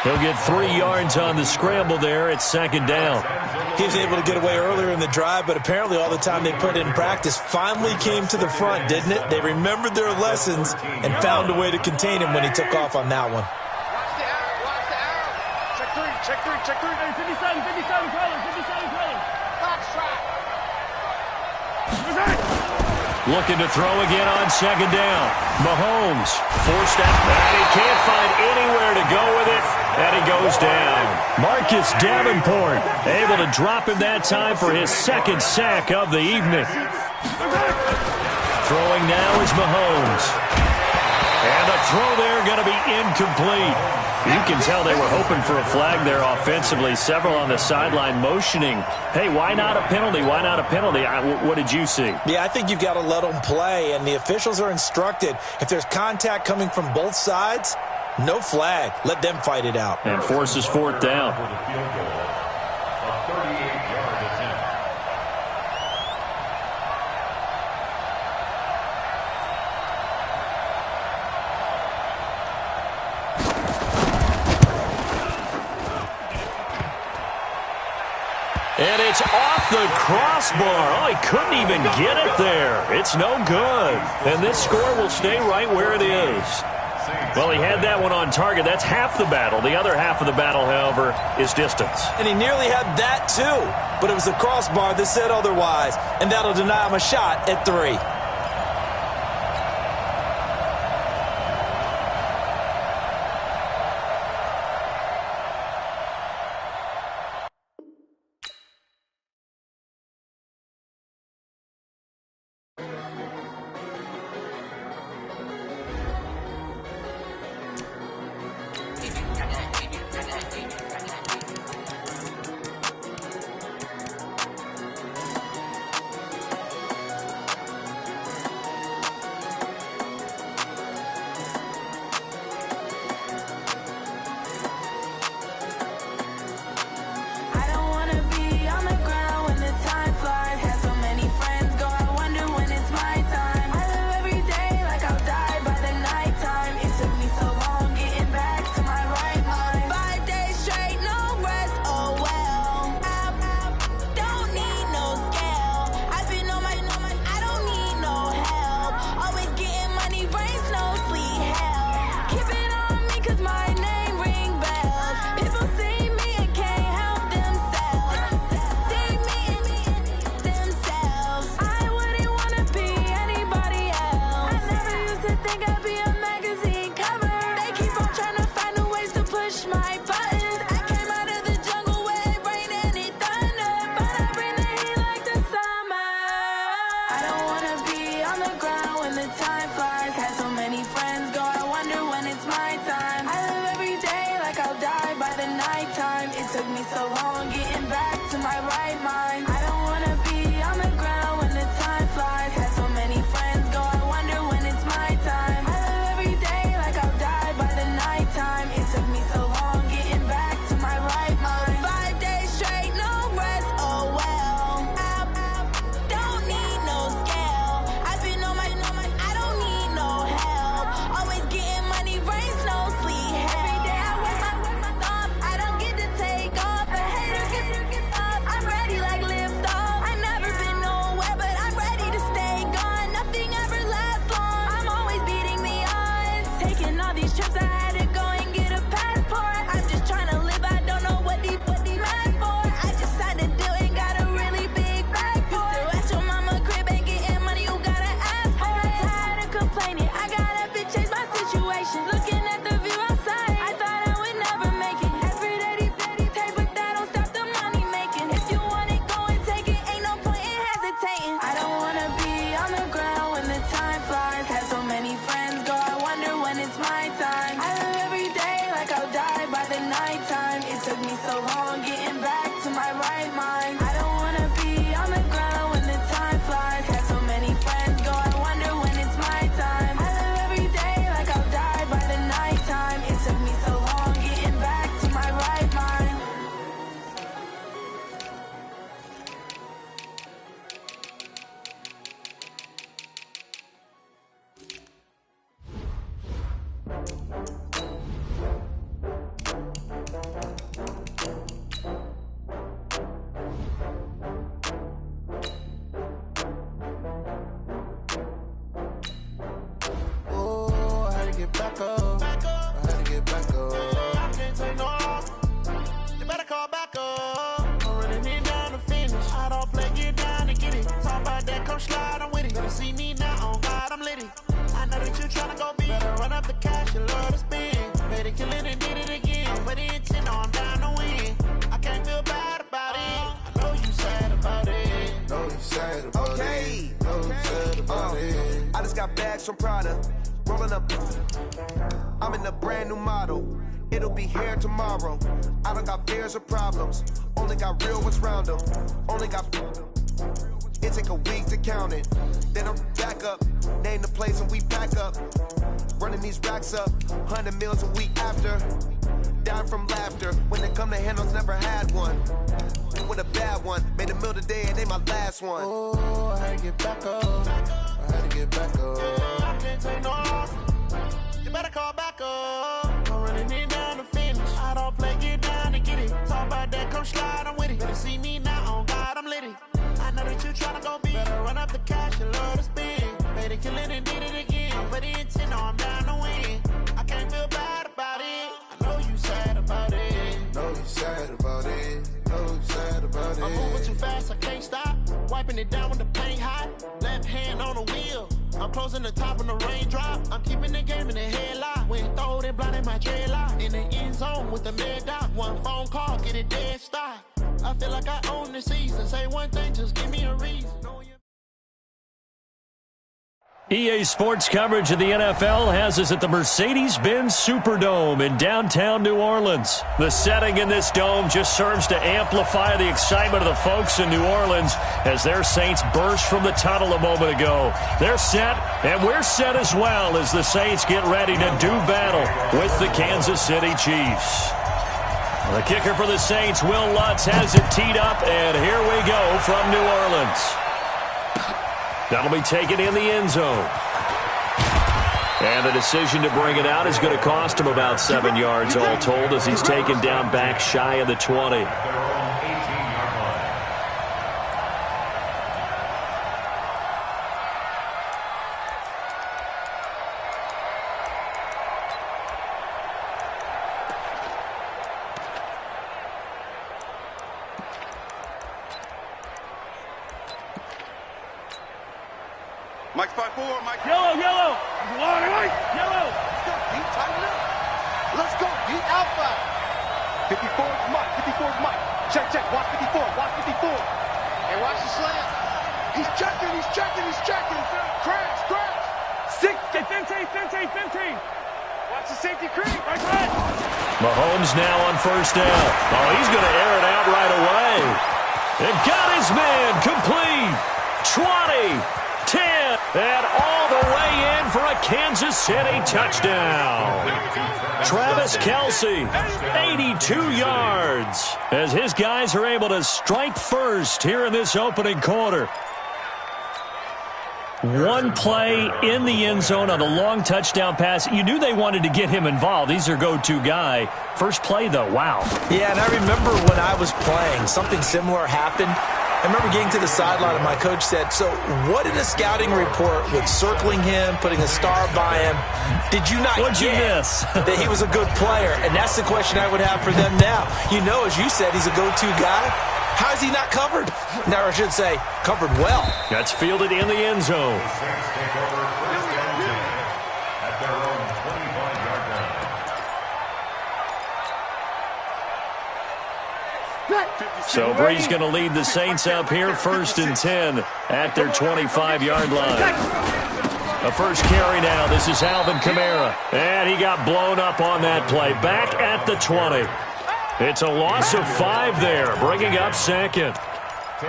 He'll get 3 yards on the scramble there at second down. He was able to get away earlier in the drive, but apparently all the time they put in practice finally came to the front, didn't it? They remembered their lessons and found a way to contain him when he took off on that one. Watch the arrow, watch the arrow. Check three, check three, check three. Hey, 57, trailing. Box track. Looking to throw again on second down. Mahomes forced out, and he can't find anywhere to go with it, and he goes down. Marcus Davenport able to drop him that time for his second sack of the evening. Throwing now is Mahomes. And the throw there going to be incomplete. You can tell they were hoping for a flag there offensively. Several on the sideline motioning, hey, why not a penalty? Why not a penalty? What did you see? Yeah, I think you've got to let them play, and the officials are instructed, if there's contact coming from both sides, no flag. Let them fight it out. And forces fourth down. For the field goal, a 38-yard attempt. And it's off the crossbar. Oh, he couldn't even get it there. It's no good. And this score will stay right where it is. Well, he had that one on target. That's half the battle. The other half of the battle, however, is distance. And he nearly had that too. But it was the crossbar that said otherwise. And that'll deny him a shot at 3. come slide, I'm with it. Better see me now, on God, I'm litty. I know that you tryna go big. Better run up the cash, you love to spend. Made it, kill it, and did it again. But the intent, no, I'm down to win. I can't feel bad about it. I know you sad about it. Know you sad about it. Know you sad about it. I just got bags from Prada. Rolling up. I'm in a brand new model. It'll be here tomorrow. I don't got fears or problems. Only got real ones round them. Only got. It take a week to count it. Then I'm back up. Name the place and we pack up. Running these racks up. 100 meals a week after. Dying from laughter. When they come to handles, never had one. With a bad one. Made a meal today and they my last one. Oh, I had to get back up. I had to get back up. I can't take no loss. You better call back up. I'm running it down to finish. I don't play, get down to get it. Talk about that, come slide, I'm with it. Better see me now, on God, I'm litty. I know that you tryna go big. Better run up the cash, you love to spend. Made it, kill it, and did it again. But the intent, no, I'm down to win. I can't feel bad about it. I know you sad about it. Know you sad about it. Know you sad about it. I'm moving too fast, I can't stop. Wiping it down when the paint hot. Left hand on the wheel. I'm closing the top when the raindrop. I'm keeping the game in the headlock. When throwed and blinded my dreadlock. In the end zone with the mid dot. One phone call, get it dead stop. I feel like I own the season. Say one thing, just give me a reason. EA Sports coverage of the NFL has us at the Mercedes-Benz Superdome in downtown New Orleans. The setting in this dome just serves to amplify the excitement of the folks in New Orleans as their Saints burst from the tunnel a moment ago. They're set, and we're set as well as the Saints get ready to do battle with the Kansas City Chiefs. The kicker for the Saints, Will Lutz, has it teed up, and here we go from New Orleans. That'll be taken in the end zone. And the decision to bring it out is going to cost him about 7 yards all told as he's taken down back shy of the 20. Mike's by 4, Mike. Yellow. Yellow. Let's go, Pete. Tighten up. Let's go, Pete. Alpha. 54 is Mike. 54 is Mike. Check. Watch 54. And watch the slam. He's checking. Crash. 15. Watch the safety creep. Right. Mahomes now on first down. Oh, he's going to air it out right away. And got his man complete. 20. 10, and all the way in for a Kansas City touchdown. Travis Kelce, 82 yards, as his guys are able to strike first here in this opening quarter. One play in the end zone on a long touchdown pass. You knew they wanted to get him involved. He's their go-to guy. First play, though, wow. Yeah, and I remember when I was playing, something similar happened. I remember getting to the sideline and my coach said, so what in a scouting report with circling him, putting a star by him, did you not What'd you get miss? that he was a good player? And that's the question I would have for them now. You know, as you said, he's a go-to guy. How is he not covered? Now I should say, covered well. That's fielded in the end zone. The Saints take over first down at their own 25-yard line. So Bree's going to lead the Saints up here first and 10 at their 25-yard line. A first carry now. This is Alvin Kamara. And he got blown up on that play. Back at the 20. It's a loss of 5 there, bringing up second.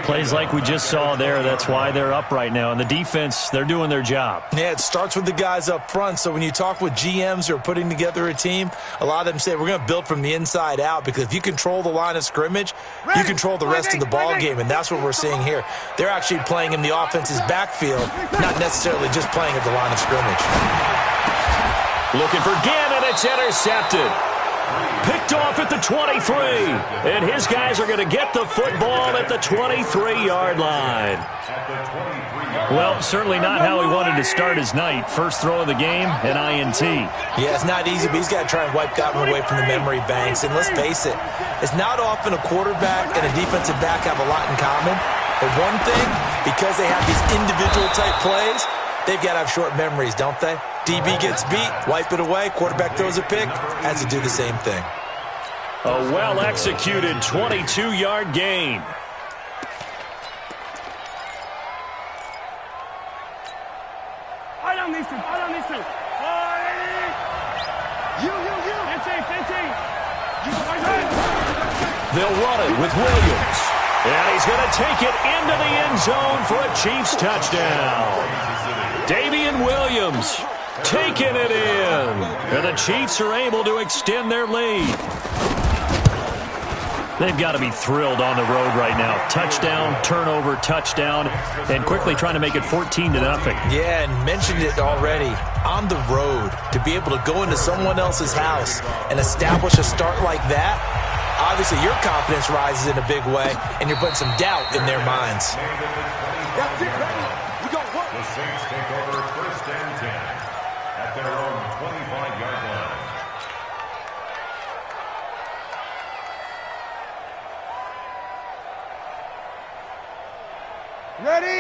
Plays like we just saw there, that's why they're up right now. And the defense, they're doing their job. Yeah, it starts with the guys up front. So when you talk with GMs who are putting together a team, a lot of them say we're going to build from the inside out, because if you control the line of scrimmage, you control the rest of the ball game, and that's what we're seeing here. They're actually playing in the offense's backfield, not necessarily just playing at the line of scrimmage. Looking for Gannon, it's intercepted. Picked off at the 23, and his guys are going to get the football at the 23-yard line. Well, certainly not how he wanted to start his night. First throw of the game, an INT. Yeah, it's not easy, but he's got to try and wipe that one away from the memory banks. And let's face it, it's not often a quarterback and a defensive back have a lot in common. But one thing, because they have these individual type plays, they've got to have short memories, don't they? DB gets beat, wipe it away, quarterback throws a pick, has to do the same thing. A well-executed 22-yard gain. Right on these two. Right on these two. You. 15. They'll run it with Williams. And he's going to take it into the end zone for a Chiefs touchdown. Damian Williams taking it in. And the Chiefs are able to extend their lead. They've got to be thrilled on the road right now. Touchdown, turnover, touchdown, and quickly trying to make it 14-0. Yeah, and mentioned it already. On the road, to be able to go into someone else's house and establish a start like that, obviously your confidence rises in a big way, and you're putting some doubt in their minds. The Saints take over 1st and 10 at their own 25-yard line.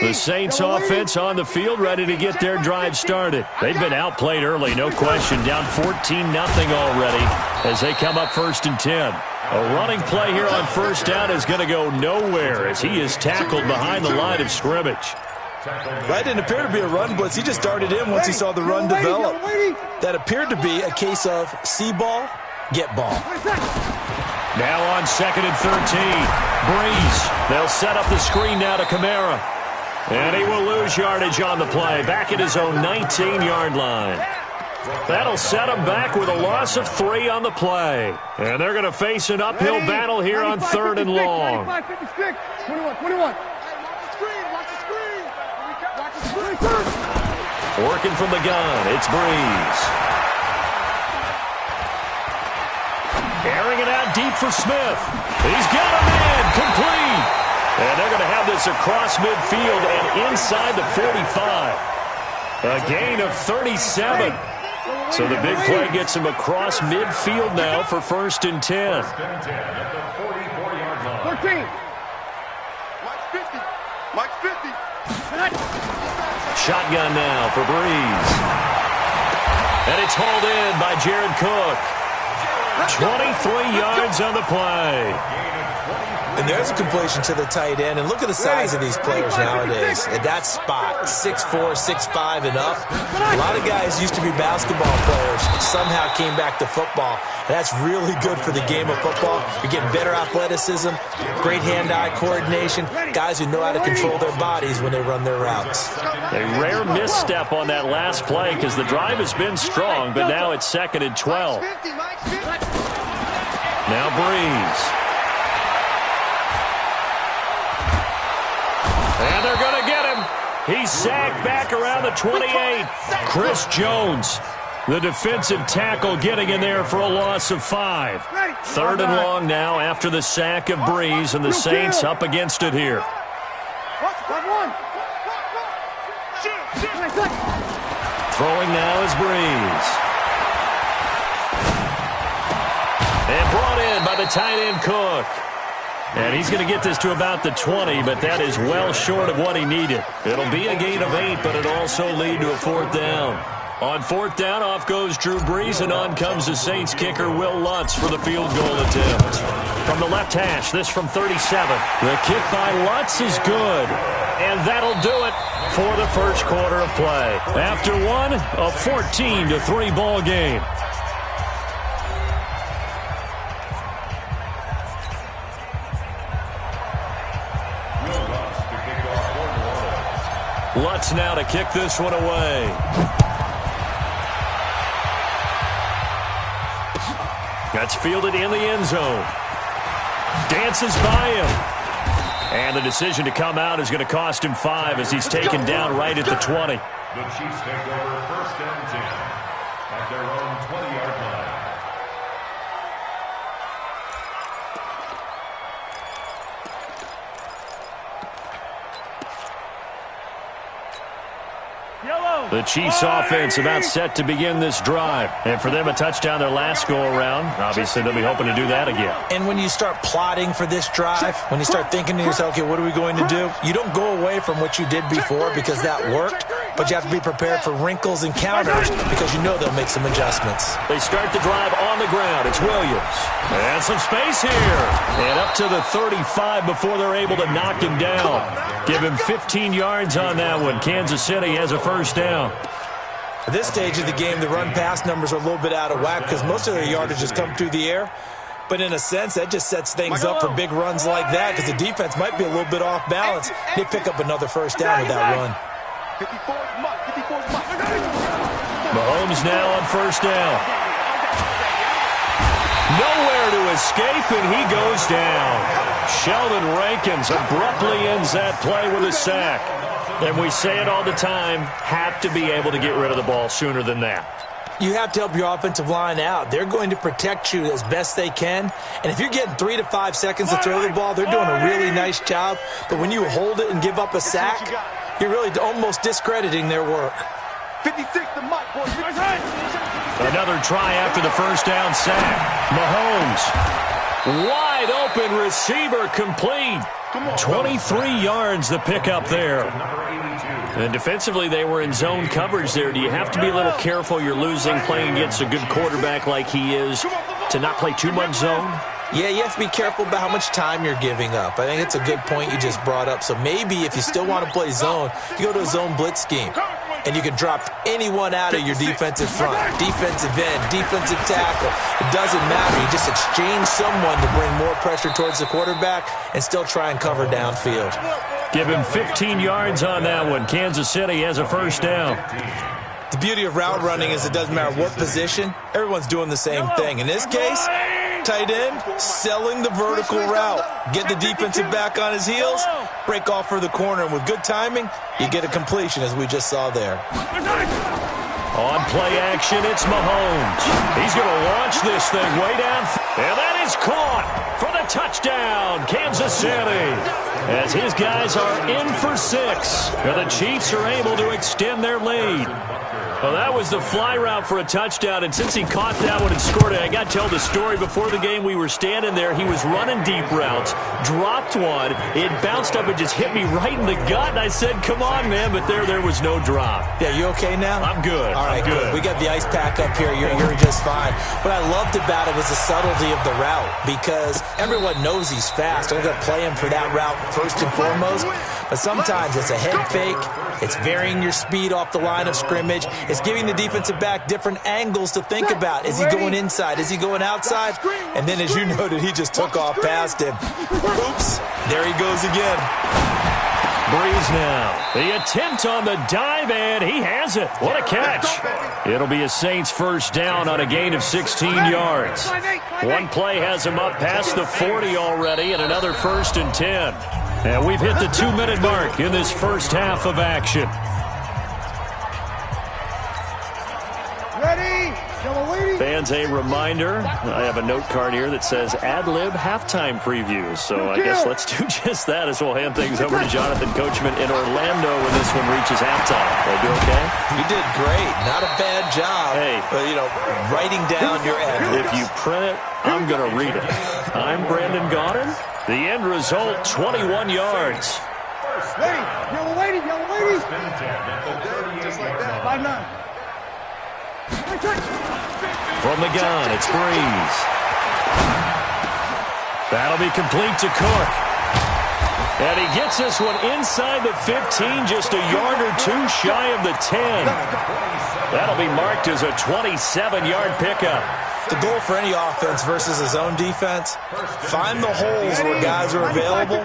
The Saints offense on the field, ready to get their drive started. They've been outplayed early, no question. Down 14-0 already as they come up 1st and 10. A running play here on 1st down is going to go nowhere as he is tackled behind the line of scrimmage. That didn't appear to be a run blitz. He just darted in once he saw the run develop. That appeared to be a case of see ball, get ball. Now on 2nd and 13. Breeze. They'll set up the screen now to Kamara. And he will lose yardage on the play. Back at his own 19-yard line. That'll set him back with a loss of 3 on the play. And they're going to face an uphill battle here on 3rd and long. 21. Working from the gun, it's Breeze. Airing it out deep for Smith. He's got him in, complete. And they're going to have this across midfield and inside the 45. A gain of 37. So the big play gets him across midfield now for 1st and 10. 1st and 10 at the 44-yard line. 14. Mike's 50. Shotgun now for Breeze. And it's hauled in by Jared Cook. 23 yards on the play. And there's a completion to the tight end. And look at the size of these players nowadays. At that spot, 6'4", 6'5", and up. A lot of guys used to be basketball players, somehow came back to football. And that's really good for the game of football. You're getting better athleticism, great hand-eye coordination, guys who know how to control their bodies when they run their routes. A rare misstep on that last play because the drive has been strong, but now it's 2nd and 12. Now Breeze. And they're going to get him. He's sacked back around the 28. Chris Jones, the defensive tackle, getting in there for a loss of 5. 3rd and long now after the sack of Breeze, and the Saints up against it here. Throwing now is Breeze. And brought in by the tight end Cook. And he's going to get this to about the 20, but that is well short of what he needed. It'll be a gain of 8, but it'll also lead to a 4th down. On 4th down, off goes Drew Brees, and on comes the Saints kicker Will Lutz for the field goal attempt. From the left hash, this from 37. The kick by Lutz is good, and that'll do it for the first quarter of play. After one, a 14-3 ball game. Lutz now to kick this one away. That's fielded in the end zone. Dances by him. And the decision to come out is going to cost him 5 as he's taken down right at the 20. The Chiefs take over 1st and 10 at their own 20-yard line. The Chiefs offense about set to begin this drive. And for them, a touchdown their last go-around. Obviously, they'll be hoping to do that again. And when you start plotting for this drive, when you start thinking to yourself, okay, what are we going to do? You don't go away from what you did before because that worked, but you have to be prepared for wrinkles and counters because you know they'll make some adjustments. They start the drive on the ground. It's Williams. And some space here. And up to the 35 before they're able to knock him down. Give him 15 yards on that one. Kansas City has a first down. At this stage of the game, the run-pass numbers are a little bit out of whack because most of their yardage has come through the air. But in a sense, that just sets things up for big runs like that because the defense might be a little bit off balance. They pick up another first down with that run. Mahomes now on first down. Nowhere to escape, and he goes down. Sheldon Rankins abruptly ends that play with a sack. And we say it all the time, have to be able to get rid of the ball sooner than that. You have to help your offensive line out. They're going to protect you as best they can. And if you're getting 3 to 5 seconds to throw the ball, they're doing a really nice job. But when you hold it and give up a sack, you're really almost discrediting their work. 56 to Mike, boys. Another try after the first down sack. Mahomes, wide open receiver complete. 23 yards the pickup there. And defensively, they were in zone coverage there. Do you have to be a little careful? You're losing playing against a good quarterback like he is to not play too much zone? Yeah, you have to be careful about how much time you're giving up. I think it's a good point you just brought up. So maybe if you still want to play zone, you go to a zone blitz scheme. And you can drop anyone out of your defensive front, defensive end, defensive tackle. It doesn't matter. You just exchange someone to bring more pressure towards the quarterback and still try and cover downfield. Give him 15 yards on that one. Kansas City has a first down. The beauty of route running is it doesn't matter what position. Everyone's doing the same thing. In this case, tight end, selling the vertical route. Get the defensive back on his heels, break off for the corner, and with good timing, you get a completion as we just saw there. On play action, it's Mahomes. He's going to launch this thing way down. And that is caught for the touchdown, Kansas City. As his guys are in for 6. And the Chiefs are able to extend their lead. Well, that was the fly route for a touchdown, and since he caught that one and scored it, I got to tell the story. Before the game, we were standing there. He was running deep routes, dropped one. It bounced up and just hit me right in the gut, and I said, come on, man, but there was no drop. Yeah, you okay now? I'm good. All right, good. We got the ice pack up here. You're just fine. What I loved about it was the subtlety of the route because everyone knows he's fast. They're going to play him for that route first and foremost, but sometimes it's a head fake. It's varying your speed off the line of scrimmage. It's giving the defensive back different angles to think about. Is he going inside? Is he going outside? And then, as you noted, he just took off past him. Oops. There he goes again. Breeze now. The attempt on the dive, and he has it. What a catch. It'll be a Saints first down on a gain of 16 yards. One play has him up past the 40 already, and another 1st and 10. And we've hit the 2-minute mark in this first half of action. Fans, a reminder, I have a note card here that says ad-lib halftime previews. So I guess let's do just that as we'll hand things over to Jonathan Coachman in Orlando when this one reaches halftime. Will I do okay? You did great. Not a bad job. Hey. But, writing down your ad-libs. If you print it, I'm going to read it. I'm Brandon Gaudin. The end result, 21 yards. Yellow lady. Just like that. 5'9". From the gun, it's Breeze. That'll be complete to Cook. And he gets this one inside the 15, just a yard or two shy of the 10. That'll be marked as a 27-yard pickup. The goal for any offense versus his own defense, find the holes where guys are available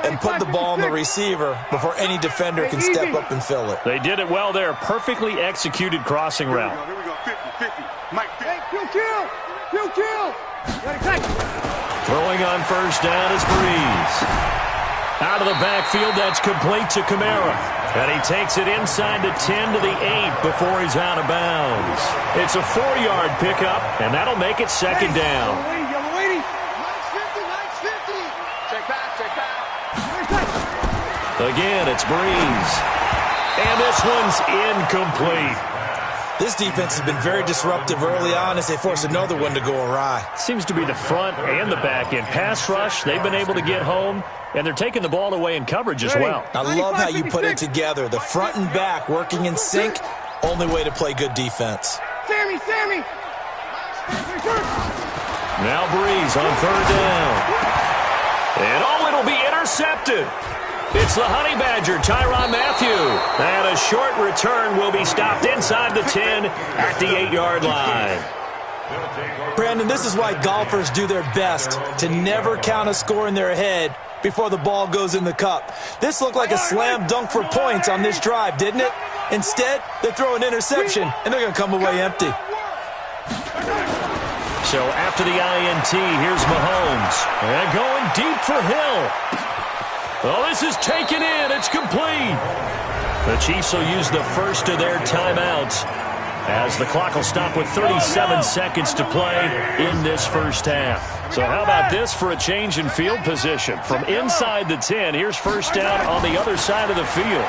and put the ball on the receiver before any defender can step up and fill it. They did it well there. Perfectly executed crossing route. Here we go, 50. Mike, kill. Throwing on first down is Breeze. Out of the backfield, that's complete to Kamara. And he takes it inside the 10 to the 8 before he's out of bounds. It's a 4-yard pickup, and that'll make it second down. Yellow lady. Nice 50. Check back. Again, it's Breeze. And this one's incomplete. This defense has been very disruptive early on as they force another one to go awry. Seems to be the front and the back end. Pass rush, they've been able to get home, and they're taking the ball away in coverage as well. I love how you put it together. The front and back working in sync, only way to play good defense. Sammy! Now Breeze on third down. And it'll be intercepted. It's the Honey Badger, Tyrann Mathieu. And a short return will be stopped inside the 10 at the 8-yard line. Brandon, this is why golfers do their best to never count a score in their head before the ball goes in the cup. This looked like a slam dunk for points on this drive, didn't it? Instead, they throw an interception, and they're going to come away empty. So after the INT, here's Mahomes. And going deep for Hill. Oh, this is taken in. It's complete. The Chiefs will use the first of their timeouts as the clock will stop with 37 seconds to play in this first half. So how about this for a change in field position? From inside the 10, here's first down on the other side of the field.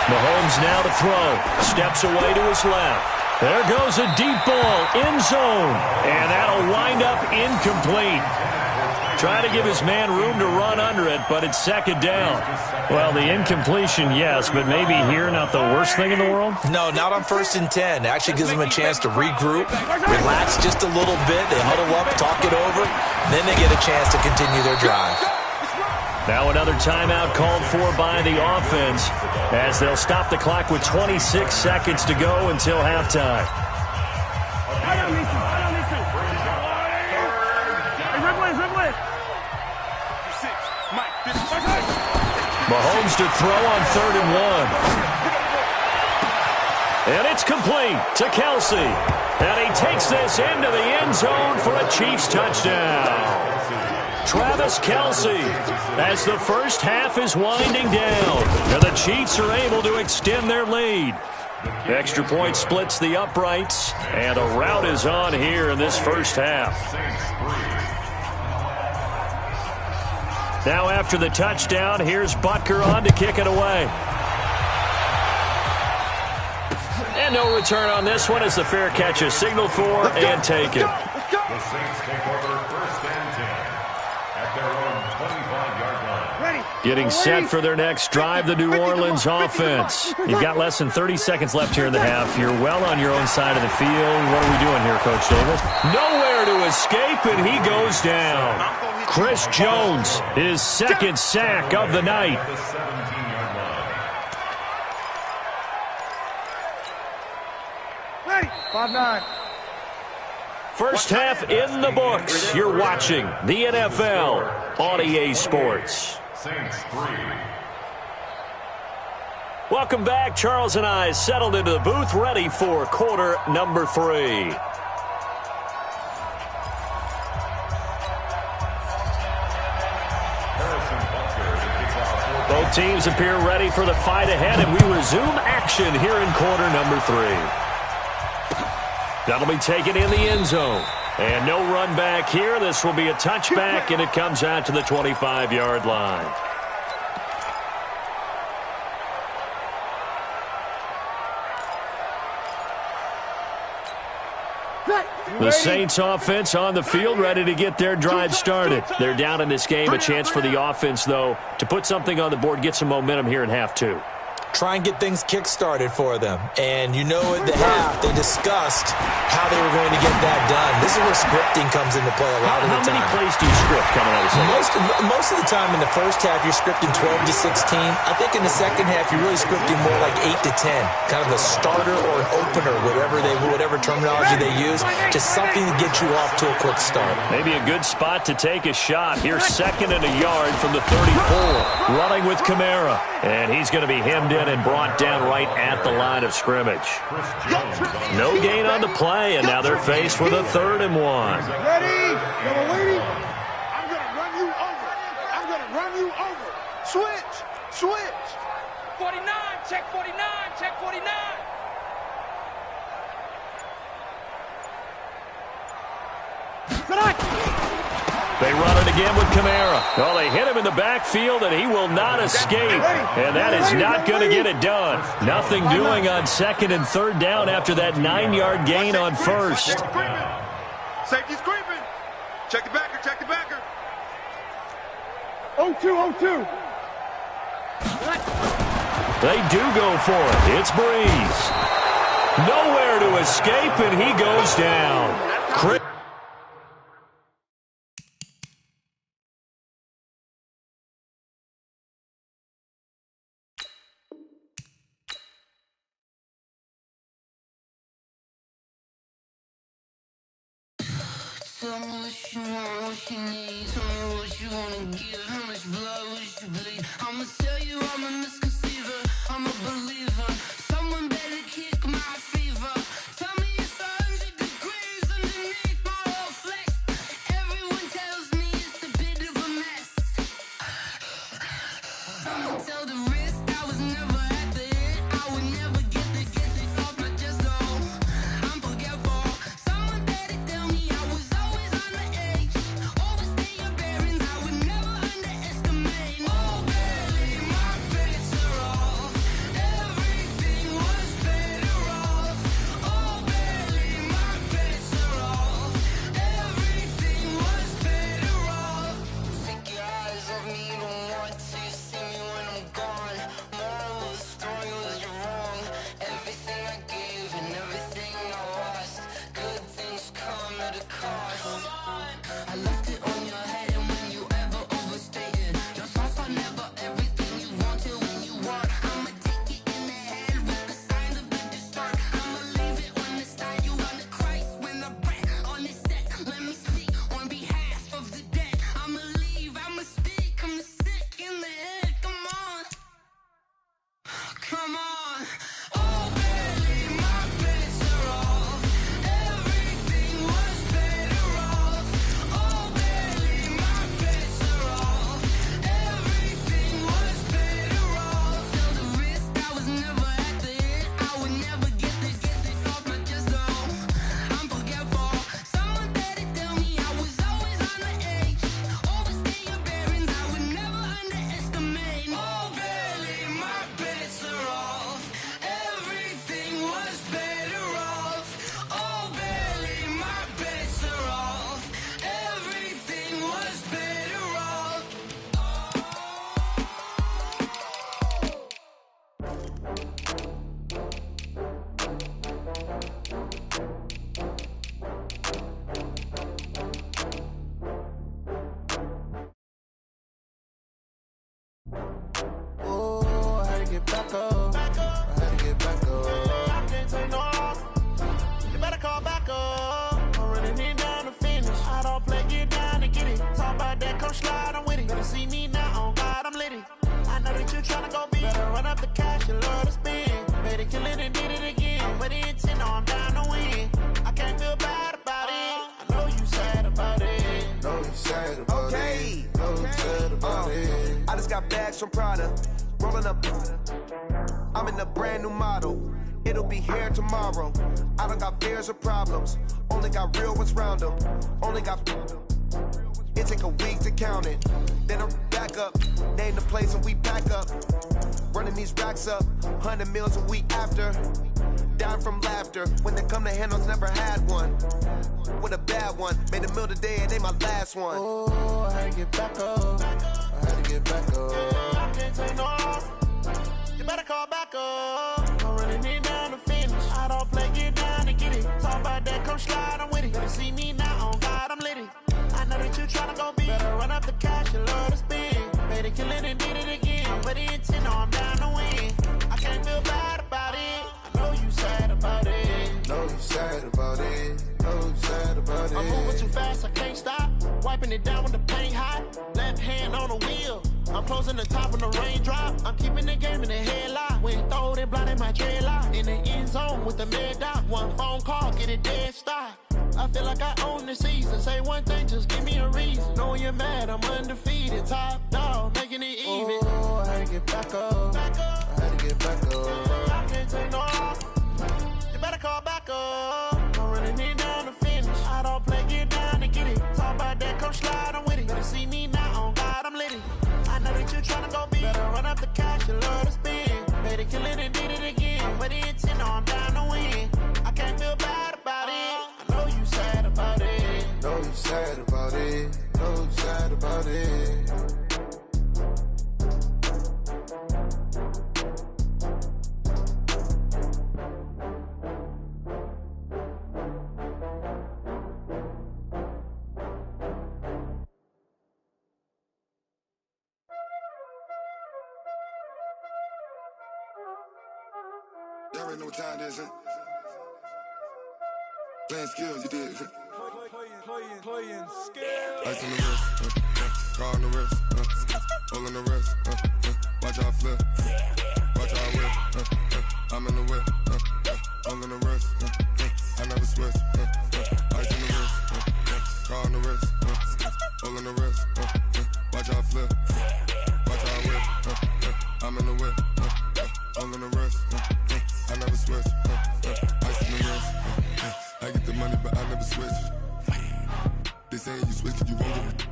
Mahomes now to throw. Steps away to his left. There goes a deep ball, end zone, and that'll wind up incomplete. Trying to give his man room to run under it, but it's second down. Well, the incompletion, yes, but maybe here not the worst thing in the world? No, not on 1st and 10. It actually gives them a chance to regroup, relax just a little bit. They huddle up, talk it over, then they get a chance to continue their drive. Now another timeout called for by the offense as they'll stop the clock with 26 seconds to go until halftime. Mahomes to throw on 3rd and 1. And it's complete to Kelce. And he takes this into the end zone for a Chiefs touchdown. Travis Kelce as the first half is winding down. And the Chiefs are able to extend their lead. Extra point splits the uprights. And a rout is on here in this first half. Now after the touchdown, here's Butker on to kick it away. And no return on this one as the fair catch is signaled for and taken. The Saints take over 1st and 10 at their own 25-yard line. Getting set for their next drive, the New Orleans offense. You've got less than 30 seconds left here in the half. You're well on your own side of the field. What are we doing here, Coach Davis? Nowhere to escape, and he goes down. Chris Jones, his second sack of the night. The 17-yard line. 5-9. First half in the books. You're watching the NFL on EA Sports. Saints 3. Welcome back. Charles and I settled into the booth, ready for quarter number 3. Both teams appear ready for the fight ahead, and we resume action here in quarter number 3. That'll be taken in the end zone. And no run back here. This will be a touchback, and it comes out to the 25-yard line. The Saints offense on the field, ready to get their drive started. They're down in this game. A chance for the offense, though, to put something on the board, get some momentum here in half 2. Try and get things kick-started for them. And you know at the half, they discussed how they were going to get that done. This is where scripting comes into play a lot of the time. How many plays do you script coming out of the second? Most of the time in the first half, you're scripting 12 to 16. I think in the second half, you're really scripting more like 8 to 10. Kind of a starter or an opener, whatever terminology they use. Just something to get you off to a quick start. Maybe a good spot to take a shot. Here's 2nd and a yard from the 34. Running with Kamara. And he's going to be hemmed in and brought down right at the line of scrimmage. No gain on the play, and now they're faced with a 3rd and 1. Ready? Yellow lady. I'm going to run you over. I'm going to run you over. Switch. 49, check 49, check 49. They run it again with Kamara. Well, they hit him in the backfield, and he will not escape. And that is not going to get it done. Nothing doing on 2nd and 3rd down after that 9-yard gain on 1st. Safety's creeping. Check the backer, check the backer. 0-2. They do go for it. It's Breeze. Nowhere to escape, and he goes down. Tell me what you want, what you need. Tell me what you wanna give. How much blood would you bleed? I'ma tell you I'm a misconceiver. I'm a believer. Someone better kick my fever. Tell me it's 100 degrees underneath my whole flesh. Everyone tells me it's a bit of a mess. I'ma tell the risk I was never at the hit. I would never get this off my chest though. I'm forgetful. Someone better tell me I was always on the edge. Overstay your bearings, I would never underestimate. Oh baby, my bets are off. Everything was better off. Oh baby, my bets are off. Everything was better off. Take your eyes off me, you don't want to see me when I'm gone. Moral of the story was you're wrong. Everything I gave and everything I lost. Good things come at a cost. I left it on your head, and when you ever overstated, your thoughts are never everything you wanted when you want. I'ma take it in the head with the signs of the distort. I'ma leave it on the side. You on the Christ when the breath on this set. Let me speak on behalf of the dead. I'ma leave, I'ma speak. I'm the sick in the head. Come on. Come on. Oh baby, my bets are off. Everything was better off. Oh baby, my bets are off. Everything was better off. Tell the risk I was never at the hit. I would never get this off my chest though. I'm forgetful. Someone better tell me I was always on the edge. Overstay your bearings, I would never underestimate. Oh baby, my bets are off. Everything was better off. Oh baby, my bets are off. Everything was better off. Oh, I had to get back up. I had to get back up. I can't take no loss. You better call back up. I'm running it down to finish. I don't play, get down to get it. Talk about that, come slide, I'm with it. Better see me now, on God, I'm lit it. I know that you tryna go big. Better run up the cash, you love to spend. Better kill it and did it again. But the intent, no, I'm down to win. I can't feel bad about it. I know you sad about it. Know you sad about it. Know you sad about it. I just got bags from Prada, rolling up. I'm in a brand new model. It'll be here tomorrow. I don't got fears or problems. Only got real ones round them. Only got. It take a week to count it. Then I'm back up. Name the place and we pack up. Running these racks up. 100 meals a week after. Down from laughter. When they come to handles, never had one. With a bad one. Made a meal today and they my last one. Oh, I had to get back up. I had to get back up. I can't take no loss. You better call back up. I'm running it down to finish. I don't play, get down to get it. Talk about that, come slide, I'm with it. Better see me now, on God, I'm lit it. I know that you tryna go big. Better run up the cash, you love to spend. Better kill it and did it again. But the intent, no, I'm down to win. I can't feel bad about it. I know you sad about it. Know you sad about it. Know you sad about it. I'm moving too fast, I can't stop. Wiping it down with the paint hot. Left hand on the wheel. I'm closing the top when the raindrop. I'm keeping the game in the headlock. When throwed and blinded my dreadlock. In the end zone with the mad dot. One phone call, get it dead stop. I feel like I own the season. Say one thing, just give me a reason. Knowing you're mad, I'm undefeated. Top dog, making it even. Oh, I had to get back up. I had to get back up. I can't take no loss. You better call back up. I'm running it down to finish. I don't play, get down to get it. Talk about that, come slide, I'm with it. see me now, on God, I'm litty. I know that you're tryna go big. Better run up the cash, you love to spend. Made it, kill it, and did it again. But the intent, no, I'm down to win. I can't feel bad about it. I know you sad about it. Know you sad about it. Know you sad about it. Y'all already know what time it is, huh? Playing skills, you did. Playing skills. Ice on the wrist, car on the wrist, all on the wrist, watch out flip, watch out whip, I'm in the whip, all on the wrist, I never switch, ice on the wrist, car on the wrist, all on the wrist, watch out flip, watch out whip, I'm in the whip, all on the wrist, I never switch, ice on the wrist, I get the money but I never switch. They saying you switch and you won't get it.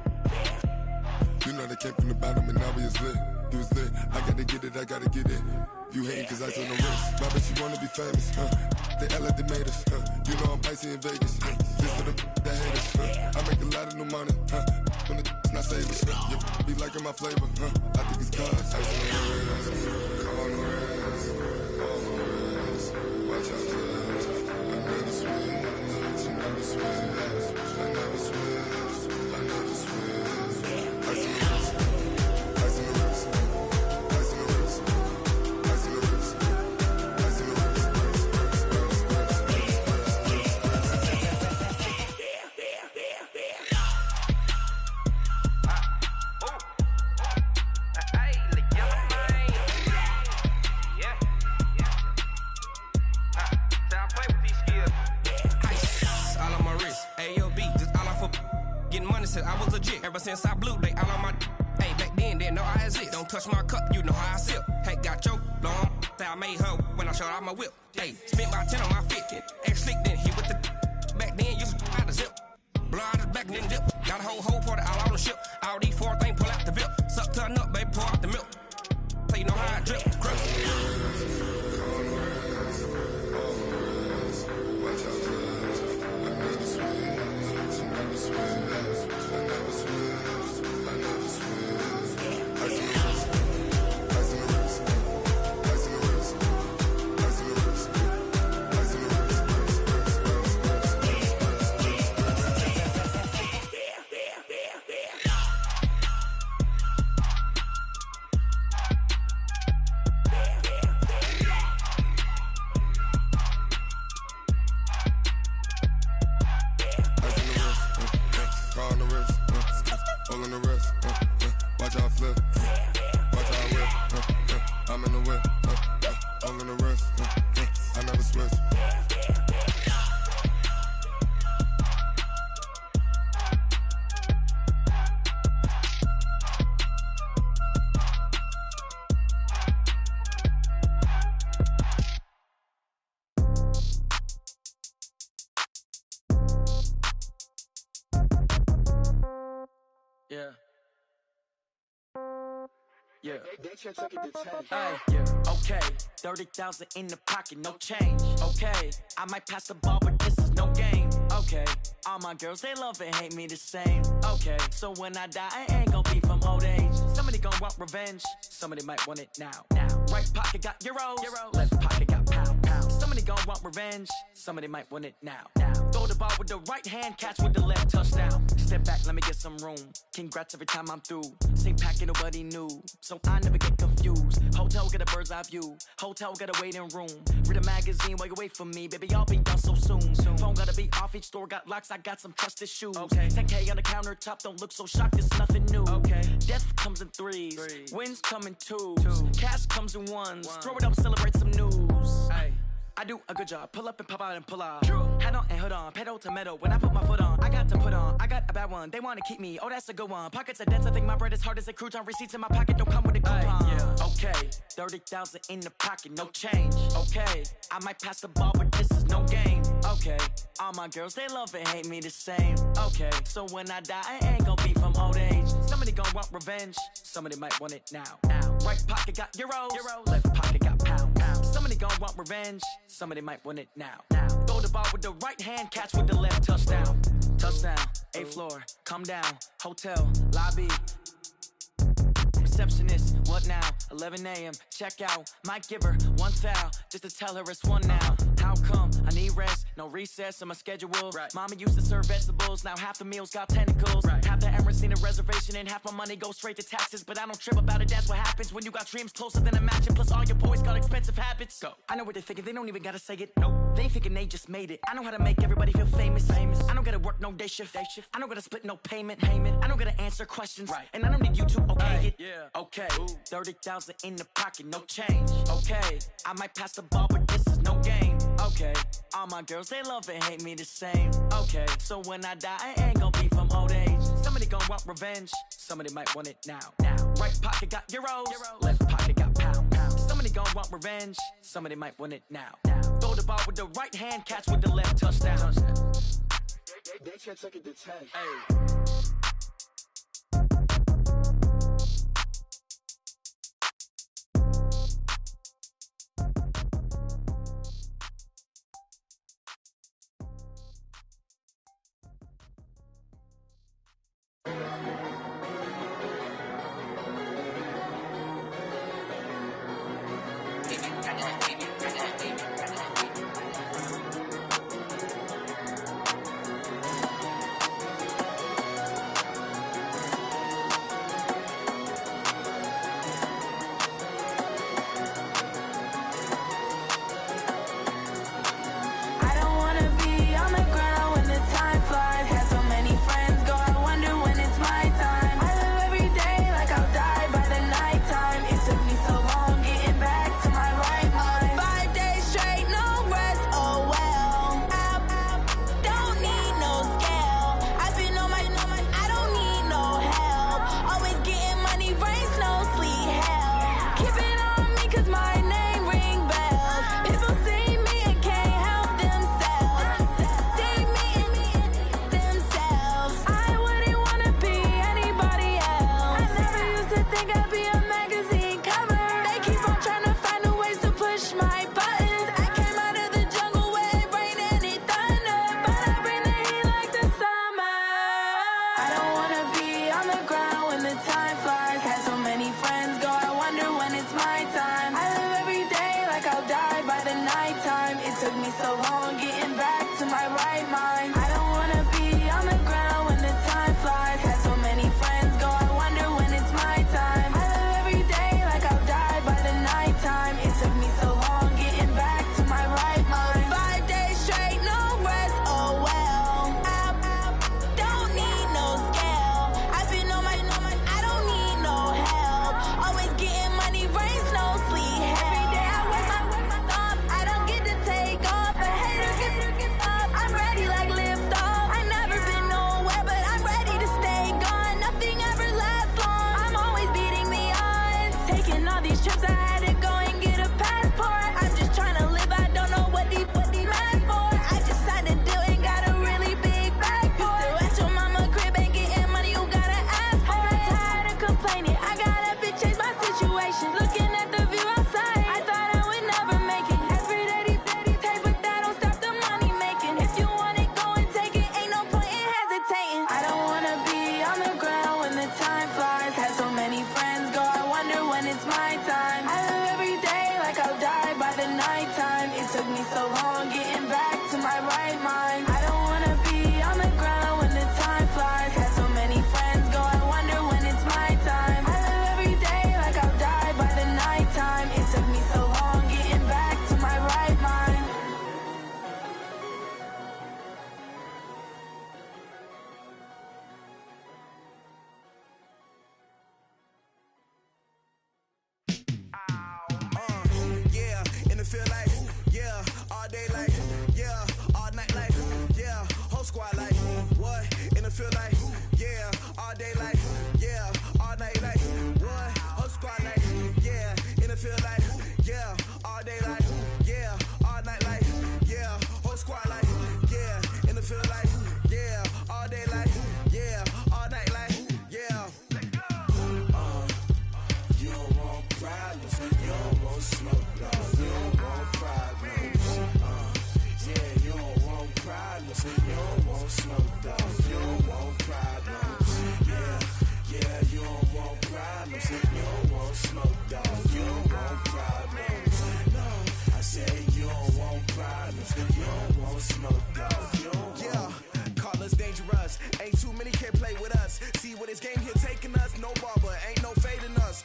You know they came from the bottom and now we is lit. You was lit, I gotta get it, I gotta get it. You hating cause ice on the wrist. My bitch, you wanna be famous, They act like they made us, You know I'm icy in Vegas, This for the that hate us, I make a lot of new money, When it's not savers, You be liking my flavor, I think it's cause ice on the wrist, car on the wrist, all on the wrist. Watch out, cuz I never switch, you never switch. I never switch, I never switch. Ice in the wrist, ice in the wrist, ice in the wrist, ice in the wrist, ice in the wrist, I was legit. Ever since I blew, they all on my hey, back then, didn't know I exist. Don't touch my cup, you know how I sip. Hey, got choked, long. Say I made her when I showed out my whip. Hey, spent about 10 on my fit. Ex-slick, then hit with the back then, used to out the zip. Blow out his back, then dip. Got a whole party all on the ship. All these 4 things, pull out the VIP. Suck, turn up, baby, pour out the milk. So you know how I drip. Crush. Watch out, cuz I never switch, you never switch. Yeah. Hey, yeah. Okay, 30,000 in the pocket, no change. Okay, I might pass the ball, but this is no game. Okay, all my girls, they love and hate me the same. Okay, so when I die, I ain't gonna be from old age. Somebody gonna want revenge, somebody might want it now. Right pocket got euros, left pocket got pound. Somebody gonna want revenge, somebody might want it now. Throw the ball with the right hand, catch with the left, touchdown. Step back, let me get some room. Congrats every time I'm through. Same packet, nobody knew, so I never get confused. Hotel get a bird's eye view. Hotel get a waiting room. Read a magazine while you wait for me, baby. I'll be done so soon. Phone gotta be off. Each store got locks. I got some trusted shoes. Okay. 10K on the countertop. Don't look so shocked. It's nothing new. Okay. Death comes in threes. Wins come in twos. Cash comes in ones. Throw it up, celebrate some news. Hey. I do a good job. Pull up and pop out and pull out. Head on and hood on. Pedal to metal. When I put my foot on, I got to put on. I got a bad one. They want to keep me. Oh, that's a good one. Pockets are dense. I think my bread is hard as a crouton. Receipts in my pocket don't come with a coupon. Yeah. Okay. 30,000 in the pocket. No change. Okay. I might pass the ball, but this is no game. Okay, all my girls, they love and hate me the same. Okay, so when I die, I ain't gon' be from old age. Somebody gon' want revenge, somebody might want it now. Right pocket got euros, left pocket got pound. Somebody gon' want revenge, somebody might want it now. Throw the ball with the right hand, catch with the left, touchdown. Touchdown, 8th floor, come down, hotel, lobby. Receptionist, what now? 11 a.m., check out. Might give her one foul, just to tell her it's one now. How come? I need rest, no recess in my schedule. Mama used to serve vegetables, now half the meals got tentacles. Half the errands need a reservation and half my money goes straight to taxes. But I don't trip about it, that's what happens when you got dreams closer than a match. And plus all your boys got expensive habits. Go. I know what they're thinking, they don't even gotta say it. Nope. They ain't thinking they just made it. I know how to make everybody feel famous. I don't gotta work no day shift. I don't gotta split no payment. I don't gotta answer questions. And I don't need you to okay it. Okay, 30,000 in the pocket, no change. Okay, I might pass the ball, but this is no game. Okay, all my girls, they love and hate me the same. Okay, so when I die, I ain't gon' be from old age. Somebody gon' want revenge, somebody might want it now. Right pocket got euros, left pocket got pound. Somebody gon' want revenge, somebody might want it now. Throw the ball with the right hand, catch with the left, touchdown. They can't take it to 10. Hey. Feel like, yeah, all day problems. You don't want smoke, dog. You don't want problems. Yeah, you don't want problems. You don't want smoke, dog. You don't want problems. Yeah, you don't want problems. You don't want smoke, dog. You don't want problems. No, I said you don't want problems. You don't want smoke, dog. You don't want. Call us dangerous. Ain't too many can play with us. See what this game here taking us. No barber, ain't no fading us.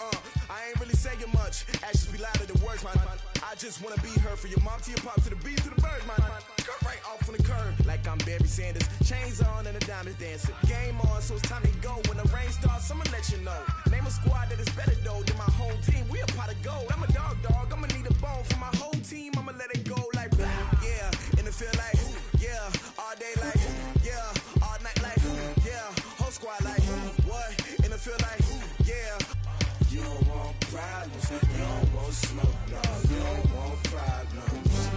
I ain't really saying much. Actions be louder than words, man. I just wanna be heard. For your mom to your pop to the beat to the birds, man. Cut right off on the curb like I'm Barry Sanders. Chains on and the diamonds dancing. Game on, so it's time to go. When the rain starts, I'ma let you know. Name a squad that is better though than my home team. We a pot of gold. I'm a dog. I'ma need a bone for my whole team. I'ma let it go like yeah. And it feel like yeah. All day like yeah. All night like yeah. Whole squad like what? And it feel like yeah. You don't want problems. You don't want smoke, dog. You don't want problems.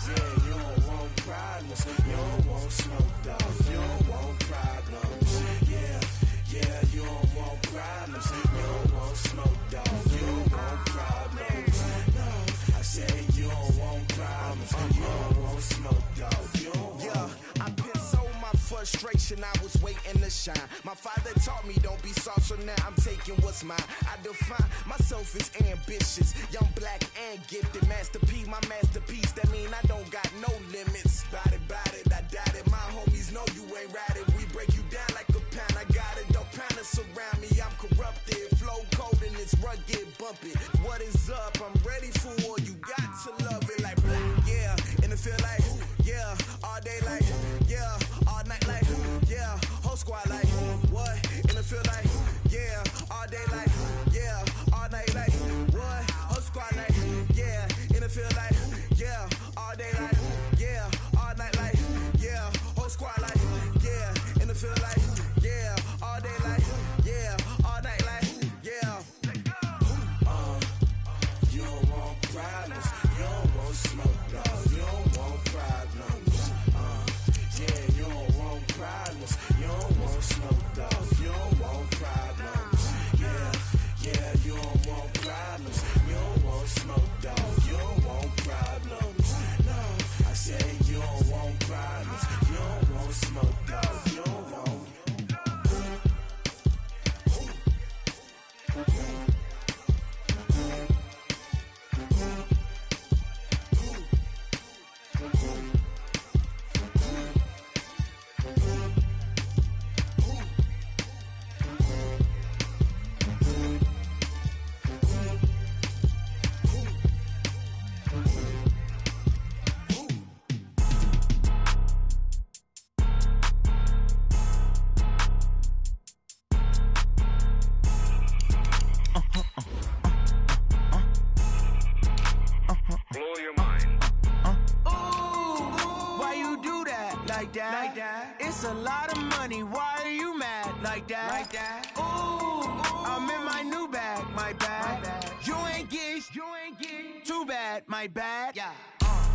Yeah, you don't want problems. You don't want smoke, dog. You don't want problems. Yeah, you don't want problems. You don't want smoke, dog. You don't want problems. No, I said you don't want problems. You don't want smoke, dog. You don't want. I pissed so my frustration, I was waiting to shine. My father taught me don't be soft, so now I'm taking what's mine. I define myself as ambitious, young, black, and gifted. Master P, my masterpiece. That mean I don't got no limits. Bout it, I doubt it. My homies know you ain't ratted. We break you down like a pound. I got it, don't pound us around me. I'm corrupted, flow cold and it's rugged, bumpy. What is up? I'm ready for war. You got to love it like black, yeah. And it feel like yeah. All day like yeah. All night like yeah. Whole squad like what? And it feel like yeah. All day like yeah. All night like what? Whole squad like yeah. And it feel like yeah. All day like yeah. All night like yeah. Whole squad like yeah. And it feel like yeah. All day like yeah. All night like yeah. You don't want problems. You don't want smoke, dog. You don't want problems. Yeah, you don't want problems. You don't want smoke, dog. You don't want problems. Yeah, you don't want problems. You don't want smoke, dog. You don't want problems. No, I said you don't want problems. You don't want smoke, dog. You don't want. It's a lot of money, why are you mad like that? Ooh, I'm in my new bag, my bad. You ain't get too bad, my bad.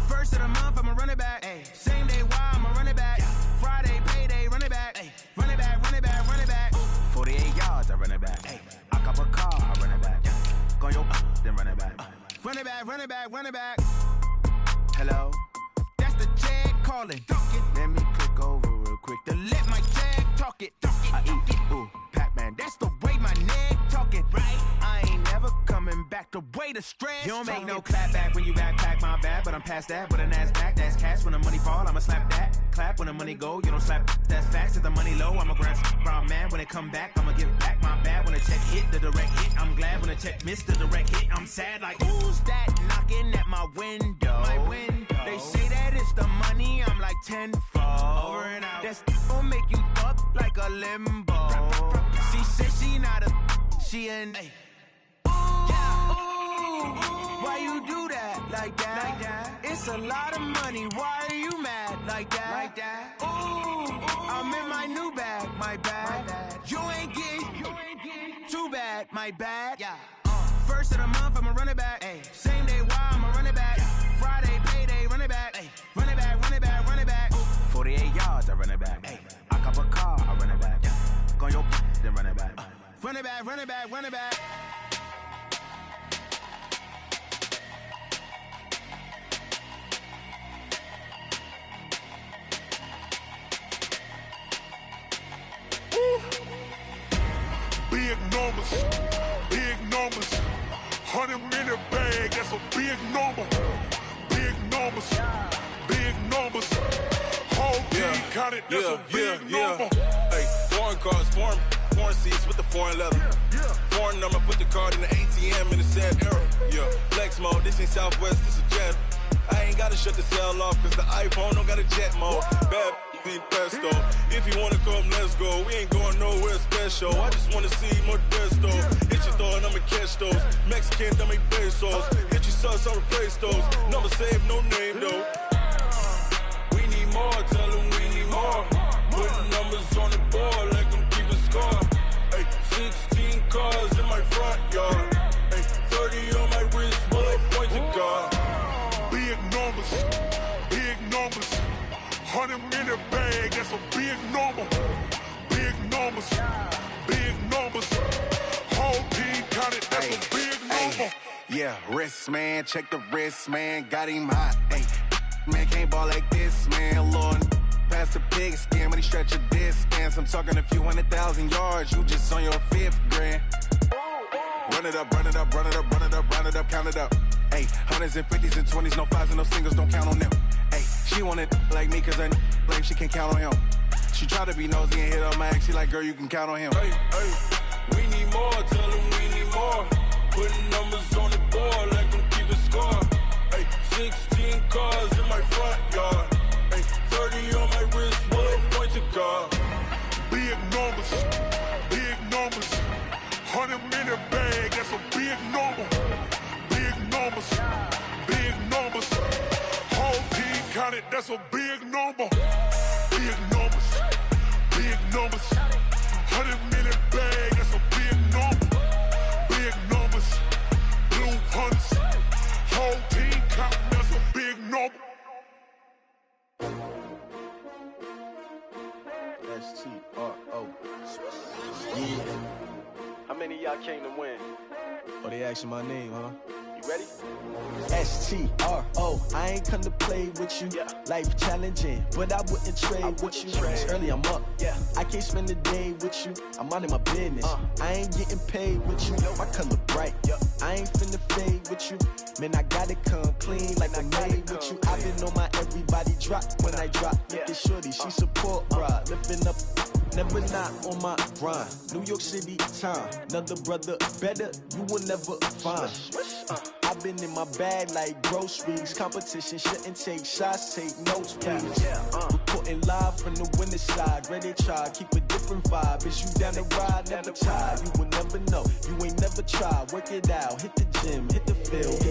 First of the month, I'ma run it back. Same day, why I'ma run it back. Friday, payday, run it back. Run it back, run it back, run it back. 48 yards, I run it back. I cop a car, I run it back. Go your then run it back. Run it back, run it back, run it back. Hello? That's the jag calling. Let me click over real quick. To let my jag talk it. I eat it, ooh, Pac-Man. That's the way my neck talking, right? I ain't never coming back the way the stress. You don't make no clap back when you backpack my bad, but I'm past that with a NASDAQ. That's cash when the money fall, I'ma slap that. Clap when the money go, you don't slap. That's facts. If the money low, I'ma grab brown man. When it come back, I'ma give back my bad. When the check hit, the direct hit. I'm glad when the check missed the direct hit. I'm sad like who's that knocking at my window? My window. They say that it's the money, I'm like tenfold. Over and out. That's gon' make you up like a limbo. She said she not a, she an. Why you do that like that? It's a lot of money. Why are you mad like that? Ooh, I'm in my new bag, my bad. You ain't get too bad, my bad. First of the month, I'ma run it back. Same day, why I'ma run it back. Friday, payday, run it back. Run it back, run it back, run it back. 48 yards, I run it back. I cop a car, I run it back. Go your then run it back. Run it back, run it back, run it back. 100 in the bag, that's a big number. Big numbers, big numbers. Whole team counted, that's a big number. Hey, foreign cars, foreign seats with the foreign leather. Foreign number, put the card in the ATM in the sad era. Yeah, flex mode, this ain't Southwest, this is jet. I ain't gotta shut the cell off, cause the iPhone don't got a jet mode. Bad be pesto. If you wanna come, let's go. We ain't going nowhere special. I just wanna see Modesto. Hit your thought, I'ma catch those. Mexican, dummy pesos. Hit your sauce, I'll replace those. Number saved, no name though. We need more, tell them we need more. Putting numbers on the board, like them keep a score. Hey, 16 cars in my front yard. Hey, 30 on my wrist, bullet point to God. Big numbers, big numbers. 100 in the bag, that's a big number. Big numbers, big numbers. Whole team counted, that's a big number. Yeah, wrist man, check the wrist man, got him hot. Ay, man can't ball like this, man. Lord, past the pig skin when he stretch a distance. I'm talking a few 100,000 yards, you just on your 5th grand. Run it up, run it up, run it up, run it up, run it up, count it up. Ay, hundreds and 50s and 20s, no 5s and no singles, don't count on them. Ay, she wanted like me cause I like she can count on him. She tried to be nosy and hit up my ex, she like, girl, you can count on him. Hey, hey, we need more, tell them we need more. Putting numbers on the board, like them keep a score. Hey, 16 cars in my front yard. Hey, 30 on my wrist, bullet point to God. Big numbers, big numbers. 100 in the bag, that's a big number. Big numbers, big numbers. Whole team counted, that's a big number. Big numbers, big numbers. 100 in the bag, that's a big number. Big numbers, blue hunts. Whole team counting, that's a big number. S-T-R-O. Yeah. How many of y'all came to win? Oh, they asking my name, huh? You ready? S-T-R-O. I ain't come to play with you. Yeah. Life challenging, but I wouldn't trade with you. It's early, I'm up. Yeah. I can't spend the day with you. I'm minding my business. I ain't getting paid with you. My color bright. I ain't finna fade with you. Man, I gotta come clean like I made with you. I've been on my everybody drop when I drop. Look at shorty, she support ride. Lifting up, never not on my grind. New York City time. Another brother better, you will never find. I've been in my bag like groceries. Competition shouldn't take shots, take notes, please. Reporting live from the winning side. Ready to try, keep a different vibe. Is you down the ride? Never tired. You will never know. You ain't never tried. Work it out. Hit the gym, hit the field.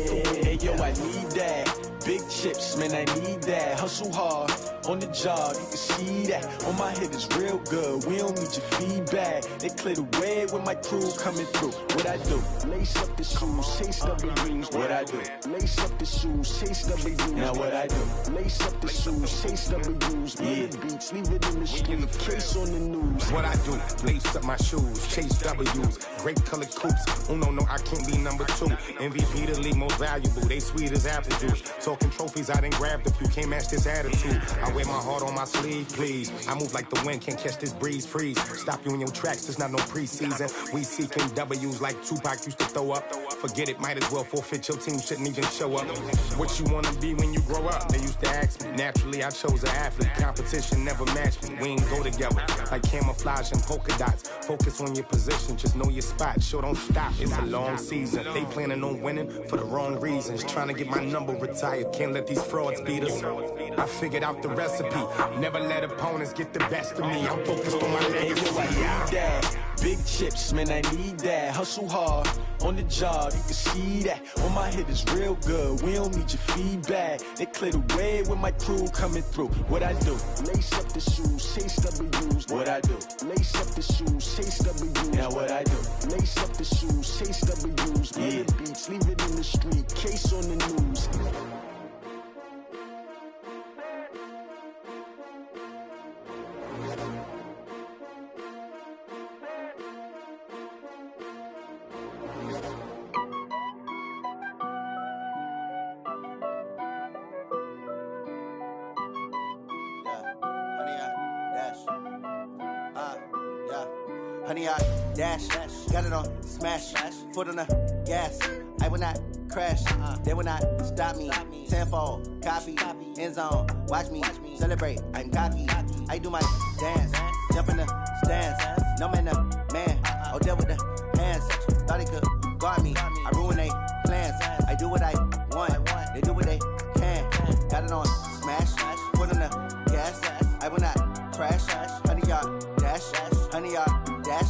Hey yo, I need that. Big chips, man, I need that. Hustle hard on the job, you can see that. On my head is real good. We don't need your feedback. They clear the way with my crew coming through. What I do? Lace up the shoes, chase W's. What I do? Lace up the shoes, chase W's. Now what I do? Lace up the shoes, chase W's. Yeah. Beats, leave it in the street, case on the news. What I do? Lace up my shoes, chase W's. Great colored coops. Oh no, I can't be number 2. MVP the league most valuable. They sweet as apple juice. Talking trophies, I didn't grab the few. Can't match this attitude. I wear my heart on my sleeve, please. I move like the wind, can't catch this breeze, freeze. Stop you in your tracks, there's not no preseason. We seeking W's like Tupac used to throw up. Forget it, might as well forfeit. Your team shouldn't even show up. What you wanna be when you grow up? They used to ask me. Naturally, I chose an athlete. Competition never matched me. We ain't go together like camouflage and polka dots. Focus on your position, just know your spot. Sure, don't stop. It's a long season. They planning on winning for the wrong reasons. Trying to get my number retired. Can't let these frauds beat us. I figured out the recipe. Never let opponents get the best of me. I'm focused on my legacy. Big chips, man, I need that. Hustle hard on the job, you can see that. On my head is real good. We don't need your feedback. They clear the way with my crew coming through. What I do? Lace up the shoes, chase W's. What I do? Lace up the shoes, chase W's. Now what I do? Lace up the shoes, chase W's. Yeah. Beats, leave it in the street, case on the news. honey, I dash. Got it on smash, foot on the gas. I will not crash, they will not stop me. Tenfold, copy, end zone, watch me celebrate. I'm cocky, I do my dance, jump in the stands. No man, the man, oh, deal with the hands. Thought he could guard me, I ruin they plans. I do what I want, they do what they can. Got it on smash, foot on the gas. I will not crash, honey, y'all dash, honey, y'all dash,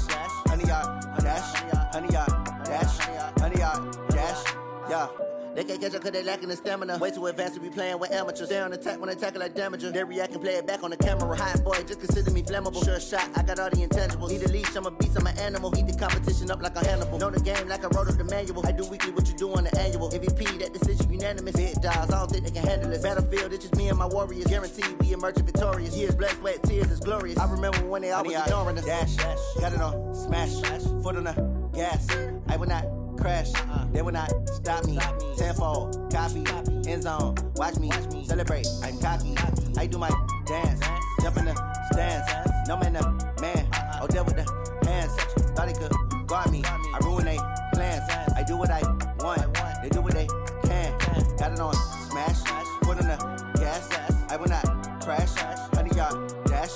honey, y'all dash, honey, y'all dash, honey, y'all dash, yeah. They can't catch up cause they lacking the stamina. Way too advanced to be playing with amateurs. Stay on attack when they tackle like damager. They react and play it back on the camera. Hot boy, just consider me flammable. Sure shot, I got all the intangibles. Need a leash, I'm a beast, I'm an animal. Heat the competition up like a Hannibal. Know the game like I wrote up the manual. I do weekly what you do on the annual. MVP, that decision unanimous. Big dials, I don't think they can handle it. Battlefield, it's just me and my warriors. Guaranteed we emerging victorious. Years, blood, sweat, tears, is glorious. I remember when they always ignoring us. Dash, got it on smash, foot on the gas. I will not crash, they will not stop me. Tenfold, copy, end zone, watch me celebrate. I'm cocky, I do my dance, jump in the stands. No man, the man, oh, deal with the hands. Thought he could guard me, I ruin they plans. I do what I want, they do what they can. Got it on smash, foot on the gas. I will not crash, honey, y'all dash,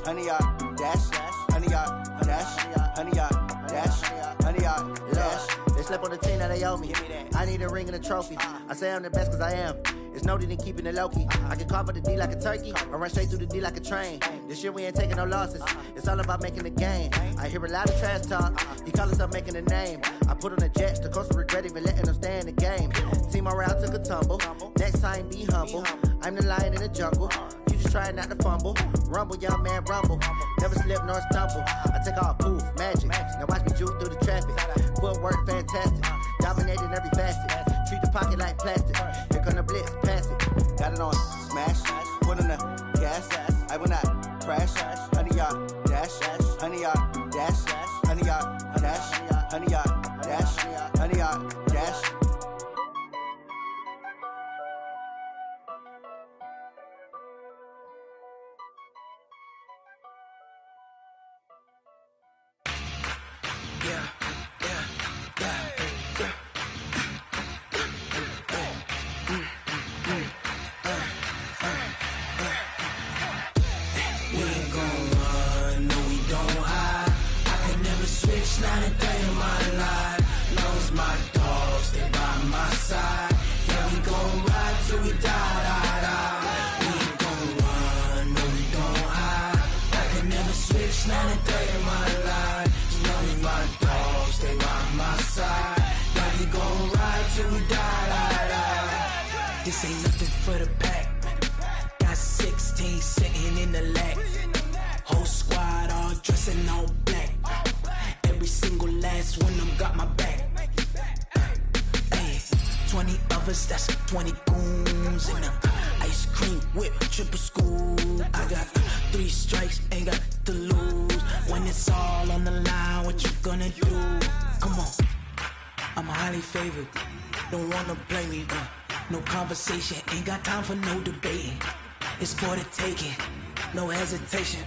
honey, y'all dash, honey, y'all dash, honey, y'all dash, honey, y'all dash. They slept on the team that they owe me. I need a ring and a trophy. I say I'm the best cause I am. It's no need in keeping it low-key. I can carve for the D like a turkey, or run straight through the D like a train. This year we ain't taking no losses. It's all about making the game. I hear a lot of trash talk. He call himself making a name. I put on the Jets, the coach regret even letting them stay in the game. Team morale took a tumble. Next time be humble. I'm the lion in the jungle. You just trying not to fumble. Rumble, young man, rumble. Never slip nor stumble. I take off, poof, magic. Now watch me juke through the traffic. Footwork fantastic. Dominating every facet. Treat the pocket like plastic. Here come the blitz, pass it. Got it on smash, foot on the gas. I will not crash, honey, y'all dash, honey, y'all dash, honey, y'all dash, honey, y'all dash, honey, y'all dash. Not a day in my life. Long as my dogs stay by my side. Yeah, we gon' ride till we die, die, die. We ain't gon' run, no, we don't hide. I can never switch, not a day in my life. As long as my dogs stay by my side. Yeah, we gon' ride till we die, die, die. This ain't nothing for the pack. Got 16 sitting in the lag. Whole squad all dressing all black. Every single last one of them got my back. Ay, 20 of us, that's 20 goons. And a ice cream whip, triple scoop. I got 3 strikes, ain't got to lose. When it's all on the line, what you gonna do? Come on, I'm highly favored. Don't wanna play me, no conversation, ain't got time for no debating. It's for the taking, no hesitation.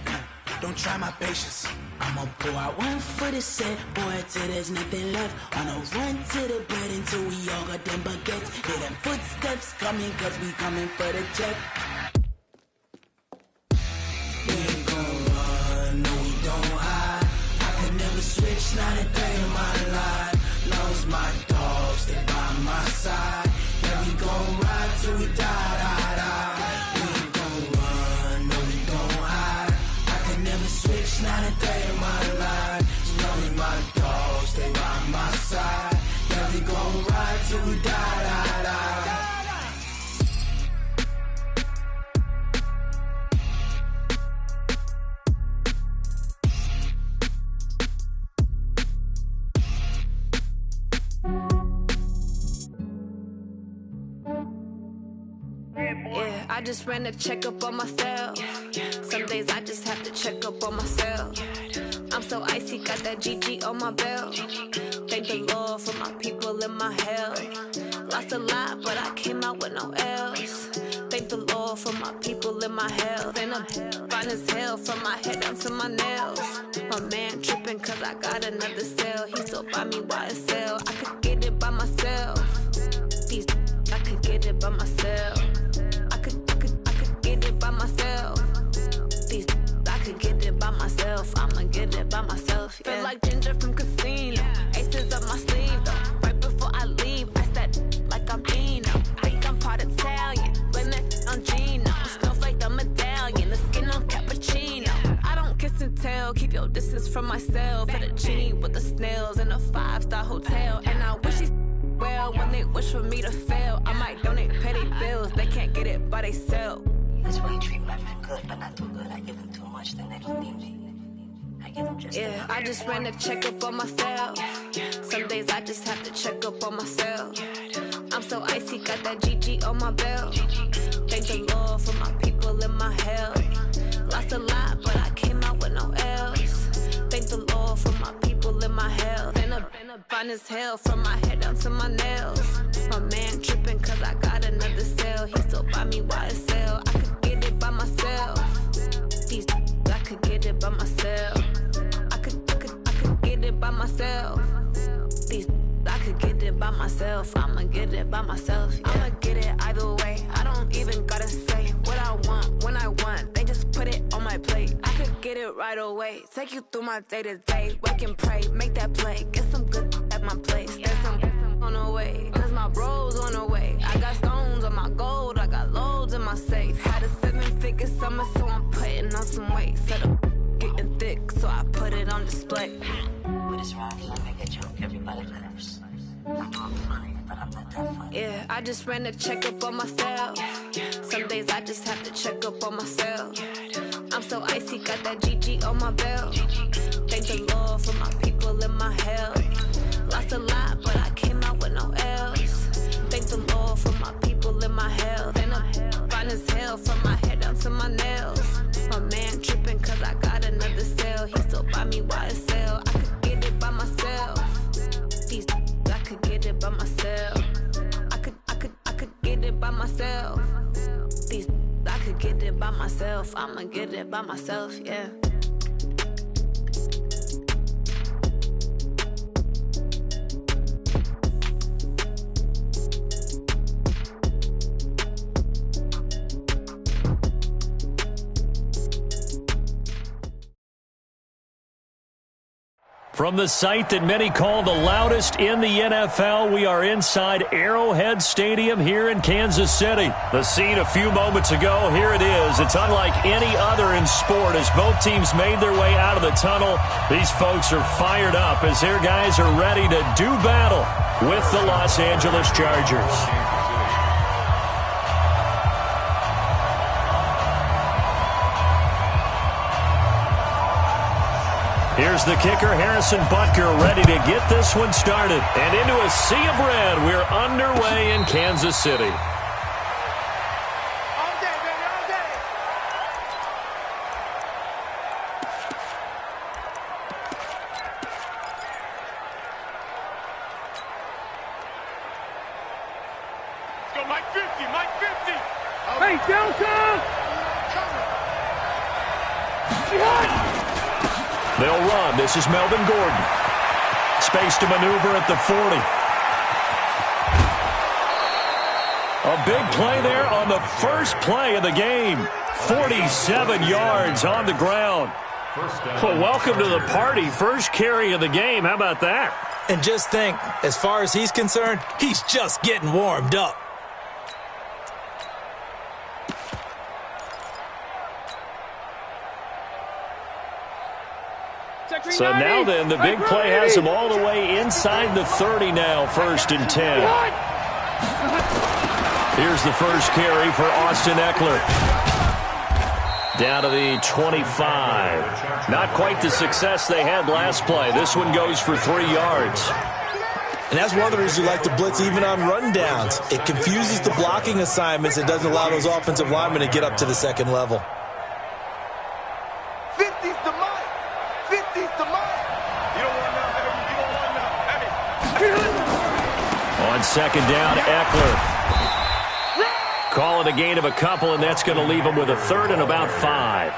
Don't try my patience. I'ma pour out one for the set, boy, till there's nothing left. Wanna run to the bed until we all got them baguettes. Hear them footsteps coming, cause we coming for the jet. We ain't gon' run, no, we don't hide. I can never switch, not a day in my life. Long as my dogs stay by my side. Yeah, we gon' ride till we die, die, die. Switch, not a day in my life. As long as my dogs stay by my side. Yeah, we gon' ride till we die, die, die. Yeah, I just ran a checkup on myself. Some days I just have to check up on myself. I'm so icy, got that GG on my belt. Thank the Lord for my people in my health. Lost a lot, but I came out with no else. Thank the Lord for my people in my health. And I'm fine as hell from my head down to my nails. My man tripping cause I got another cell. He still buy me YSL. I could get it by myself. These I could get it by myself. I could get it by myself. These I could get it by myself. I'ma get it by myself. Yeah. Feel like Ginger from Casino. Aces up my sleeve though. Right before I leave, I said like I'm Dino. Think I'm part Italian. Blame it on Gino. Smells like the medallion. The skin on cappuccino. I don't kiss and tell. Keep your distance from myself. Fettuccine with the snails in a 5-star hotel. And I wish he's well when they wish for me to fail. I might donate petty bills. They can't get it by they sell. That's why you treat my men good, but not too good. I give them too much, then they don't need me. I give them just enough. I just ran to check up on myself. Some days I just have to check up on myself. I'm so icy, got that GG on my belt. Thank the Lord for my people in my hell. Lost a lot, but I came out with no L's. Thank the Lord for my people in my hell. Been a fine as hell from my head down to my nails. My man tripping cause I got another cell. He still buy me YSL. I could get it by myself. These I could get it by myself. I could get it by myself. These I could get it by myself. I'ma get it by myself. Yeah. I'ma get it either way. I don't even gotta say what I want when I want. They just put it on my plate. I could get it right away. Take you through my day to day. Wake and pray, make that play. Get some good at my place. There's some on the way. Cause my bro's on the way. I got stones on my gold. I got loads in my safe. Had a 7-figure summer, so I'm putting on some weight. Set up getting thick, so I put it on display. With this rhyme, I make a joke. Everybody laughs. I know I'm funny, but I'm not that funny. Yeah, I just ran to check up on myself. Some days I just have to check up on myself. I'm so icy, got that GG on my belt. Thank the Lord for my people in my hell. Lost a lot, but I came out with no L's. Thank the Lord for my people in my hell. Then I'm fine as hell from my head down to my nails. My man tripping cause I got another cell. He still buy me YSL. I could get it by myself. These I could get it by myself. I could get it by myself. These I could get it by myself. I'ma get it by myself, yeah. From the site that many call the loudest in the NFL, we are inside Arrowhead Stadium here in Kansas City. The scene a few moments ago, here it is. It's unlike any other in sport as both teams made their way out of the tunnel. These folks are fired up as their guys are ready to do battle with the Los Angeles Chargers. Here's the kicker, Harrison Butker, ready to get this one started. And into a sea of red, we're underway in Kansas City. All day, baby, all day. Let's go, Mike 50, Mike 50. Hey, downtown. They'll run. This is Melvin Gordon. Space to maneuver at the 40. A big play there on the first play of the game. 47 yards on the ground. Well, welcome to the party. First carry of the game. How about that? And just think, as far as he's concerned, he's just getting warmed up. So now then, the big play has him all the way inside the 30 now, 1st and 10. Here's the first carry for Austin Eckler. Down to the 25. Not quite the success they had last play. This one goes for 3 yards. And that's one of the reasons you like to blitz even on rundowns. It confuses the blocking assignments. It doesn't allow those offensive linemen to get up to the second level. 50's the mark. 50's the mark. You don't want none, baby. You don't want none. On second down, Eckler. Calling a gain of a couple, and that's going to leave him with a 3rd and about 5.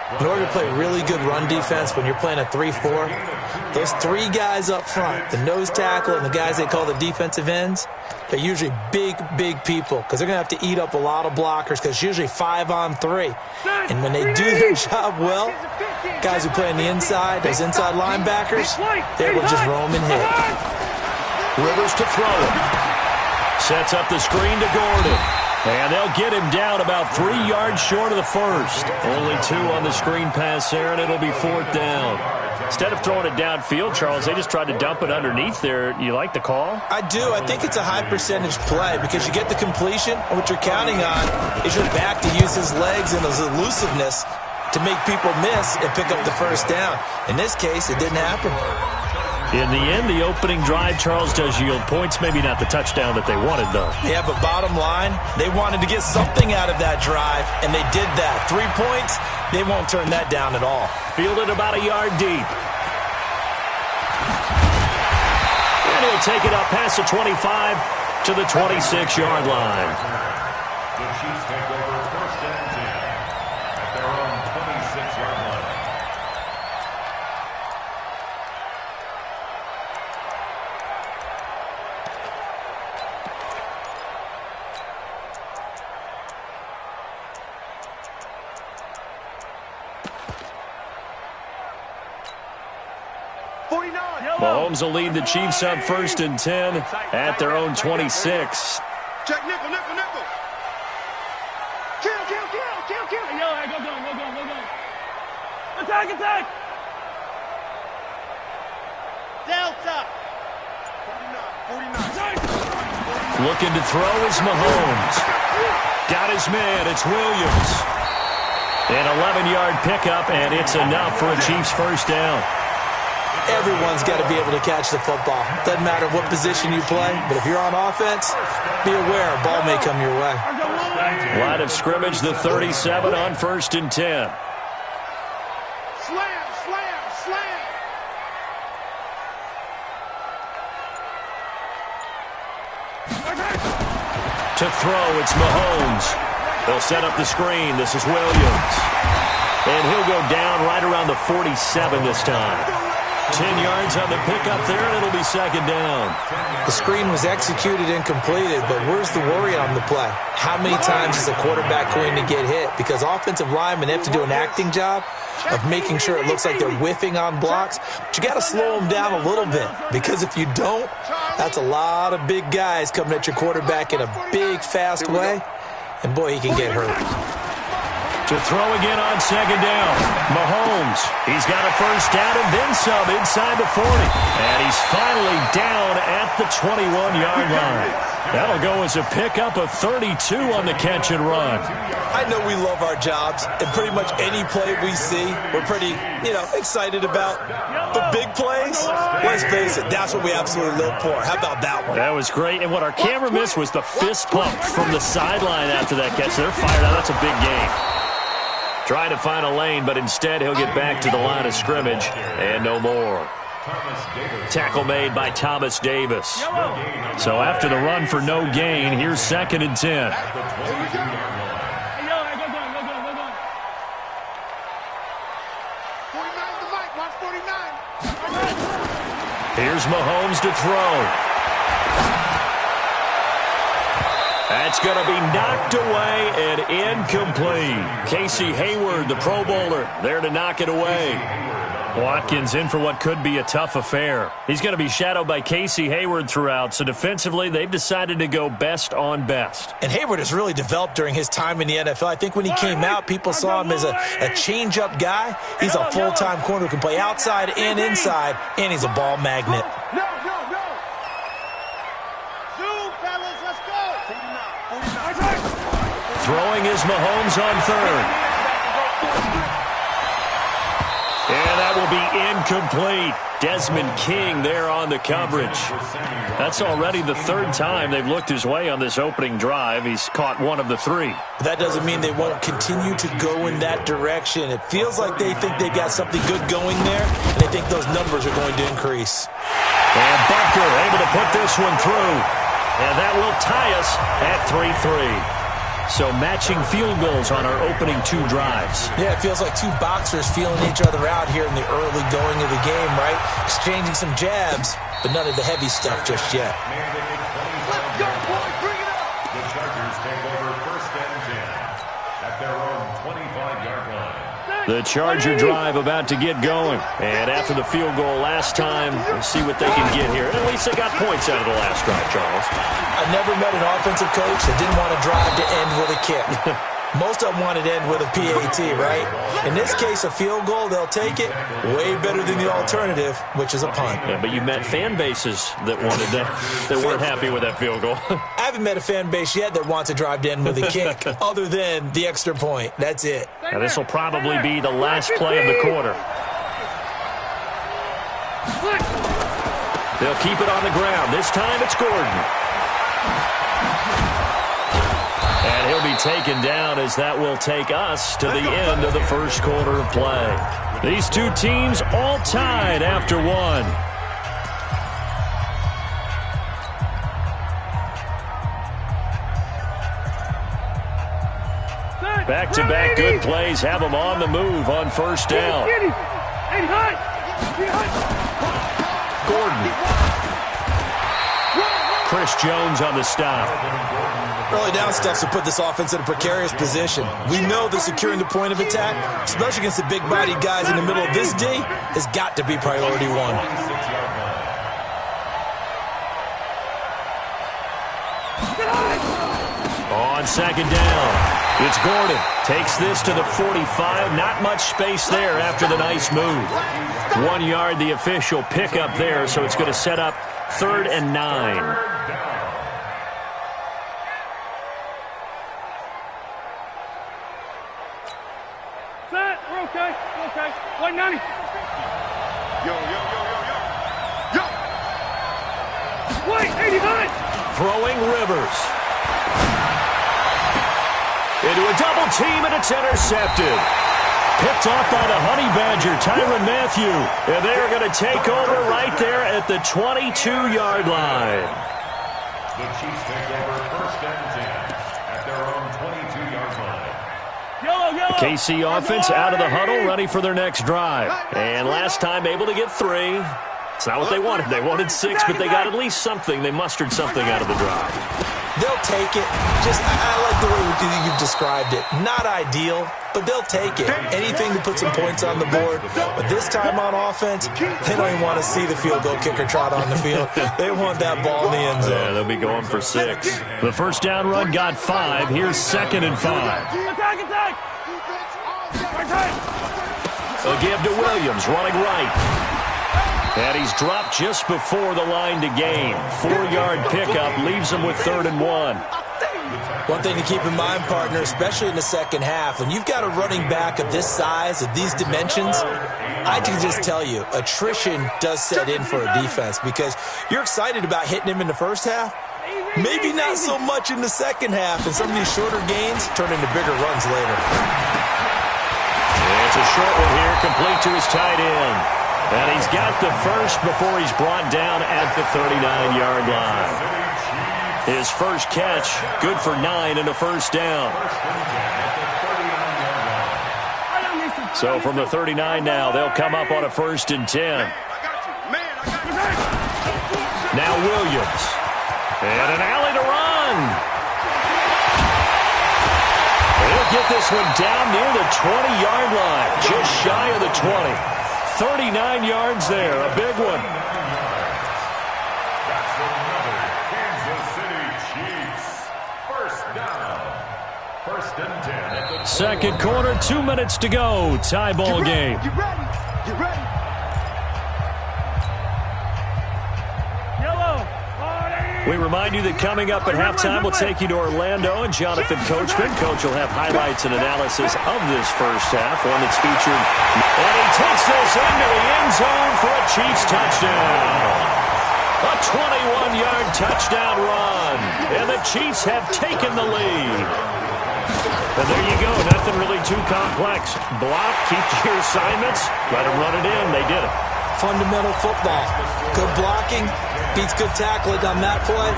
In order to play really good run defense when you're playing a 3-4, those three guys up front, the nose tackle and the guys they call the defensive ends, they're usually big, big people because they're going to have to eat up a lot of blockers because it's usually 5-on-3. And when they do their job well, guys who play on the inside, those inside linebackers, they're able to just roam and hit. Rivers to throw it. Sets up the screen to Gordon. And they'll get him down about 3 yards short of the first. Only 2 on the screen pass there, and it'll be 4th down. Instead of throwing it downfield, Charles, they just tried to dump it underneath there. You like the call? I do. I think it's a high-percentage play because you get the completion, and what you're counting on is your back to use his legs and his elusiveness to make people miss and pick up the first down. In this case, it didn't happen. In the end, the opening drive, Charles, does yield points. Maybe not the touchdown that they wanted, though. Yeah, but bottom line, they wanted to get something out of that drive, and they did that. 3 points, they won't turn that down at all. Fielded about a yard deep. And he'll take it up past the 25 to the 26-yard line. The Chiefs take over 1st and 10 at their own 26-yard line. Mahomes will lead the Chiefs up 1st and 10 at their own 26. Check nickel, nickel, nickel. Kill. Yo, hey, go. Attack. Delta. 49. Looking to throw is Mahomes. Got his man. It's Williams. An 11-yard pickup, and it's enough for a Chiefs first down. Everyone's got to be able to catch the football. Doesn't matter what position you play, but if you're on offense, be aware a ball may come your way. Line of scrimmage, the 37 on 1st and 10. Slam. To throw, it's Mahomes. They'll set up the screen. This is Williams. And he'll go down right around the 47 this time. 10 yards on the pickup there, and it'll be 2nd down. The screen was executed and completed, but where's the worry on the play? How many times is a quarterback going to get hit? Because offensive linemen have to do an acting job of making sure it looks like they're whiffing on blocks. But you got to slow them down a little bit, because if you don't, that's a lot of big guys coming at your quarterback in a big, fast way, and boy, he can get hurt. To throw again on 2nd down. Mahomes, he's got a first down and then some inside the 40. And he's finally down at the 21-yard line. That'll go as a pickup of 32 on the catch and run. I know we love our jobs, and pretty much any play we see, we're pretty, excited about. But big plays, let's face it, that's what we absolutely live for. How about that one? That was great. And what our camera missed was the fist pump from the sideline after that catch. They're fired out. That's a big game. Trying to find a lane, but instead he'll get back to the line of scrimmage and no more. Tackle made by Thomas Davis. So after the run for no gain, here's 2nd and 10. Here's Mahomes to throw. That's going to be knocked away and incomplete. Casey Hayward, the Pro Bowler, there to knock it away. Watkins in for what could be a tough affair. He's going to be shadowed by Casey Hayward throughout, so defensively they've decided to go best on best. And Hayward has really developed during his time in the NFL. I think when he came out, people saw him as a change-up guy. He's a full-time corner who can play outside and inside, and he's a ball magnet. Throwing is Mahomes on 3rd. And that will be incomplete. Desmond King there on the coverage. That's already the 3rd time they've looked his way on this opening drive. He's caught 1 of the 3. That doesn't mean they won't continue to go in that direction. It feels like they think they've got something good going there, and they think those numbers are going to increase. And Bucker able to put this one through. And that will tie us at 3-3. So matching field goals on our opening 2 drives. Yeah, it feels like 2 boxers feeling each other out here in the early going of the game, right? Exchanging some jabs, but none of the heavy stuff just yet. Let's go, boys. Bring it up. The Chargers take over 1st and 10 at their own 25-yard line. The Charger drive about to get going. And after the field goal last time, we'll see what they can get here. And at least they got points out of the last drive, Charles. I never met an offensive coach that didn't want to drive to end with a kick. Most of them wanted to end with a PAT, right? In this case, a field goal, they'll take it. Way better than the alternative, which is a punt. Yeah, but you met fan bases that wanted that weren't happy with that field goal. I haven't met a fan base yet that wants to drive to end with a kick, other than the extra point. That's it. Now, this will probably be the last play of the quarter. They'll keep it on the ground. This time it's Gordon. And he'll be taken down as that will take us to the end of the first quarter of play. These 2 teams all tied after 1. Back-to-back good plays have them on the move on 1st down. Gordon. Chris Jones on the stop. Early down stuff to put this offense in a precarious position. We know that securing the point of attack, especially against the big-bodied guys in the middle of this D, has got to be priority 1. On 2nd down, it's Gordon. Takes this to the 45. Not much space there after the nice move. 1 yard, the official pickup there, so it's going to set up 3rd and 9. We're okay. We're okay. 190. Yo. Wait, 89. Throwing Rivers. Into a double team, and it's intercepted. Picked off by the Honey Badger, Tyrann Mathieu. And they are going to take over right there at the 22-yard line. The Chiefs take over 1st and 10 at their own 22-yard line. KC offense out of the huddle, ready for their next drive. And last time able to get 3. It's not what they wanted. They wanted 6, but they got at least something. They mustered something out of the drive. They'll take it. I like the way you've described it. Not ideal, but they'll take it. Anything to put some points on the board. But this time on offense, they don't even want to see the field goal kicker trot on the field. They want that ball in the end zone. Yeah, they'll be going for 6. The 1st down run got 5. Here's 2nd and 5. A give to Williams, running right. And he's dropped just before the line to gain. 4-yard pickup leaves him with 3rd and 1. One thing to keep in mind, partner, especially in the second half, when you've got a running back of this size, of these dimensions, I can just tell you, attrition does set in for a defense because you're excited about hitting him in the first half. Maybe not so much in the second half, and some of these shorter gains turn into bigger runs later. It's a short one here, complete to his tight end. And he's got the first before he's brought down at the 39-yard line. His first catch, good for 9 and a 1st down. So from the 39 now, they'll come up on a 1st and 10. Now Williams. And an alley to run. He'll get this one down near the 20-yard line, just shy of the 20. 39 yards there, a big one. That's another Kansas City Chiefs. 1st down. 1st and 10 at the 2nd quarter, 2 minutes to go. Tie ball game. Get ready. Get ready. Yellow. We remind you that coming up at halftime, we'll take you to Orlando and Jonathan Coachman. Coach will have highlights and analysis of this first half, one that's featured. And he takes this into the end zone for a Chiefs touchdown. A 21-yard touchdown run. And the Chiefs have taken the lead. And there you go. Nothing really too complex. Block, keep to your assignments, let them run it in. They did it. Fundamental football. Good blocking beats good tackling on that play.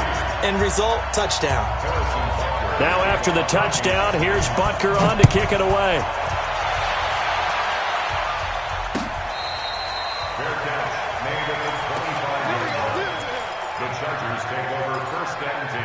End result, touchdown. Now after the touchdown, here's Butker on to kick it away. Fair catch made at the 25-yard line. The Chargers take over 1st and 10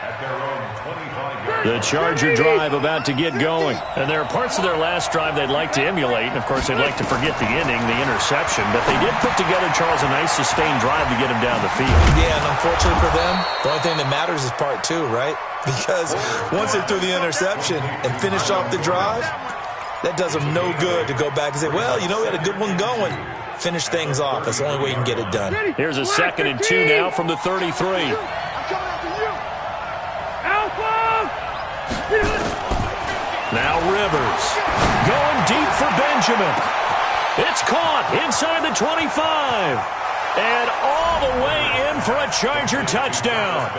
at their own 25-yard line. The Charger drive about to get going. And there are parts of their last drive they'd like to emulate. And, of course, they'd like to forget the inning, the interception. But they did put together, Charles, a nice sustained drive to get him down the field. Yeah, and unfortunately for them, the only thing that matters is part 2, right? Because once they threw the interception and finished off the drive, that does them no good to go back and say, well, you know, we had a good one going. Finish things off. That's the only way you can get it done. Here's a 2nd and 2 now from the 33. Now Rivers going deep for Benjamin. It's caught inside the 25. And all the way in for a Charger touchdown.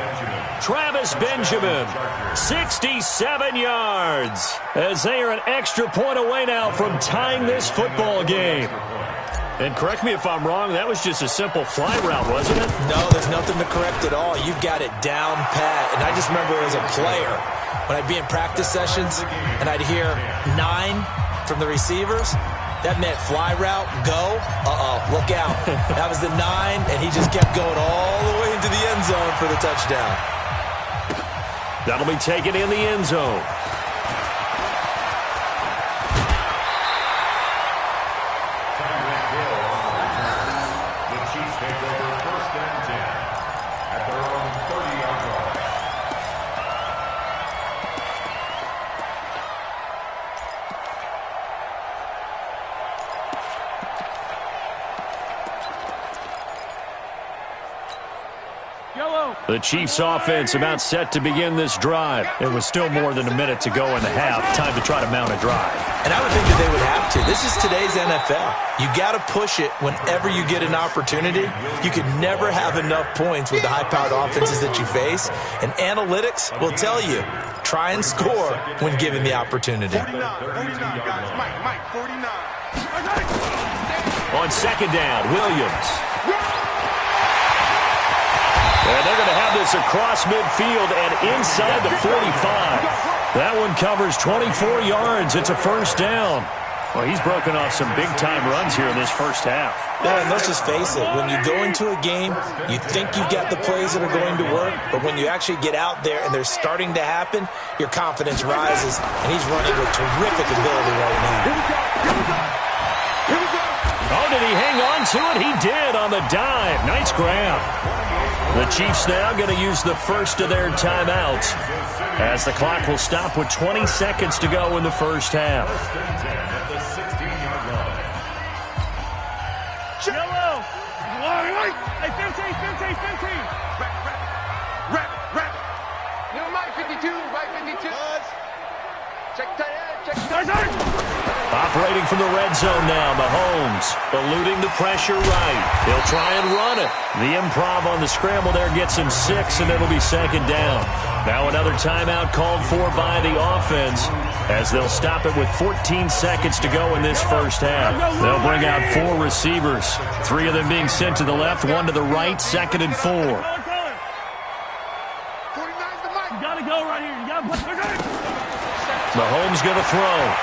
Travis Benjamin, 67 yards. As they are an extra point away now from tying this football game. And correct me if I'm wrong, that was just a simple fly route, wasn't it? No, there's nothing to correct at all. You've got it down pat. And I just remember as a player, when I'd be in practice sessions and I'd hear 9 from the receivers, that meant fly route, go, look out. That was the 9, and he just kept going all the way into the end zone for the touchdown. That'll be taken in the end zone. The Chiefs take over 1st and 10 at their own 30-yard line. The Chiefs offense about set to begin this drive. It was still more than a minute to go in the half. Time to try to mount a drive. And I would think that they would have to. This is today's NFL. You got to push it whenever you get an opportunity. You can never have enough points with the high-powered offenses that you face. And analytics will tell you, try and score when given the opportunity. 49, guys. Mike, 49. On 2nd down, Williams. And they're going to have this across midfield and inside the 45. That one covers 24 yards. It's a 1st down. Well, he's broken off some big-time runs here in this first half. Yeah, and let's just face it. When you go into a game, you think you've got the plays that are going to work, but when you actually get out there and they're starting to happen, your confidence rises, and he's running with terrific ability right now. Oh, did he hang on to it? He did on the dive. Nice grab. The Chiefs now going to use the first of their timeouts as the clock will stop with 20 seconds to go in the first half. Yellow. Hey, 15. Rep. No, Mike 52. Check tight end. Operating from the red zone now, Mahomes eluding the pressure right. He'll try and run it. The improv on the scramble there gets him 6, and it'll be 2nd down. Now another timeout called for by the offense as they'll stop it with 14 seconds to go in this first half. They'll bring out 4 receivers, 3 of them being sent to the left, 1 to the right, 2nd and 4. You gotta go right here. You gotta play. Mahomes going to throw.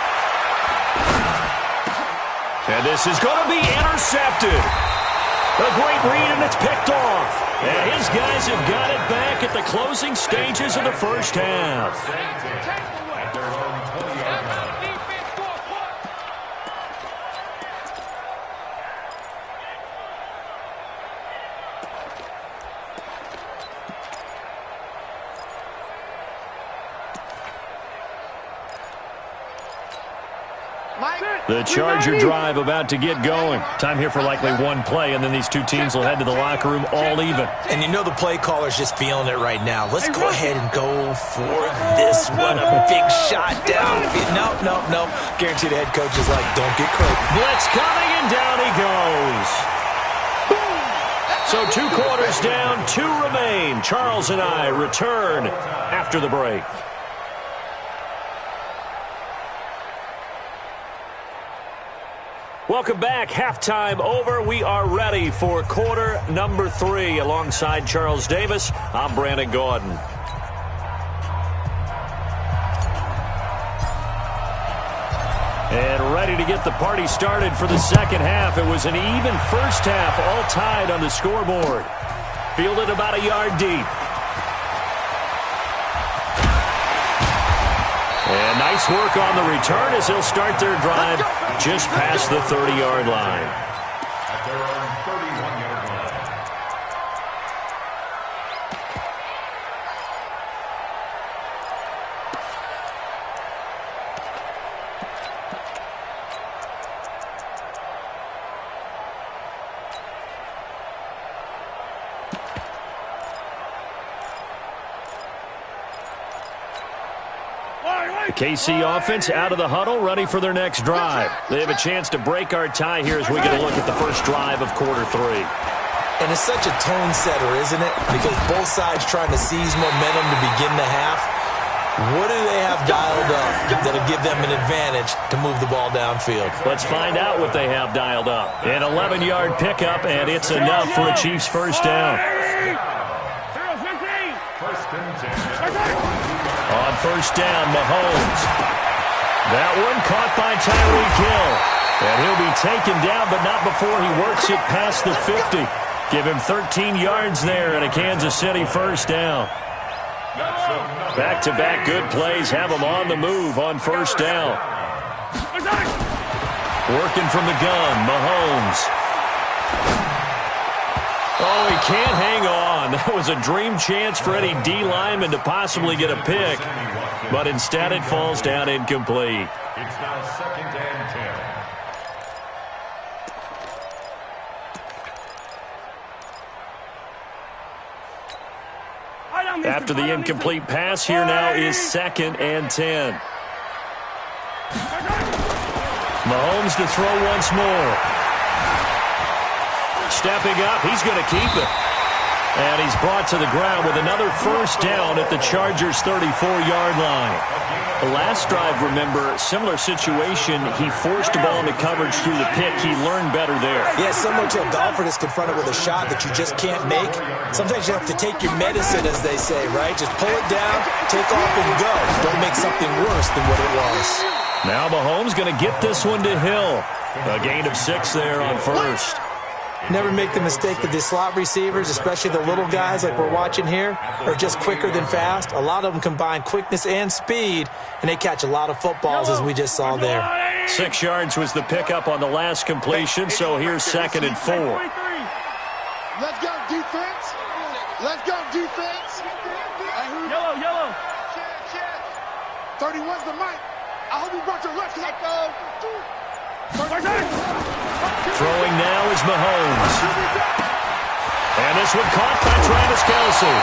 And this is going to be intercepted. A great read, and it's picked off. And his guys have got it back at the closing stages of the first half. At their own 20-yard line. The Charger drive about to get going. Time here for likely one play, and then these two teams will head to the locker room all even. And you know the play caller's just feeling it right now. Let's go ahead and go for this one. A big shot down. No. Guarantee the head coach is like, don't get crazy. Blitz coming, and down he goes. So 2 quarters down, 2 remain. Charles and I return after the break. Welcome back. Halftime over. We are ready for quarter number 3. Alongside Charles Davis, I'm Brandon Gordon. And ready to get the party started for the second half. It was an even first half, all tied on the scoreboard. Fielded about a yard deep. And nice work on the return as they'll start their drive just past the 30-yard line. At their own 31-yard line. The KC offense out of the huddle, ready for their next drive. They have a chance to break our tie here as we get a look at the first drive of quarter 3. And it's such a tone setter, isn't it? Because both sides trying to seize momentum to begin the half. What do they have dialed up that'll give them an advantage to move the ball downfield? Let's find out what they have dialed up. An 11-yard pickup, and it's enough for a Chiefs first down. First and 10. On first down, Mahomes. That one caught by Tyreek Hill. And he'll be taken down, but not before he works it past the 50. Give him 13 yards there and a Kansas City first down. Back-to-back good plays have him on the move on first down. Working from the gun, Mahomes. Oh, he can't hang on. That was a dream chance for any D lineman to possibly get a pick. But instead it falls down incomplete. It's now second and 10. After the incomplete pass, here now is second and 10. Mahomes to throw once more. Stepping up, he's going to keep it. And he's brought to the ground with another first down at the Chargers' 34-yard line. The last drive, remember, similar situation. He forced the ball into coverage through the pick. He learned better there. Yeah, similar to a golfer that's confronted with a shot that you just can't make. Sometimes you have to take your medicine, as they say, right? Just pull it down, take off, and go. Don't make something worse than what it was. Now Mahomes going to get this one to Hill. A gain of 6 there on first. Never make the mistake that the slot receivers, especially the little guys like we're watching here, are just quicker than fast. A lot of them combine quickness and speed, and they catch a lot of footballs, as we just saw there. 6 yards was the pickup on the last completion, so here's second and 4. Let's go, defense. Let's go, defense. Yellow, yellow. 31's the mic. I hope you brought your left. Throwing now is Mahomes. And this one caught by Travis Kelce.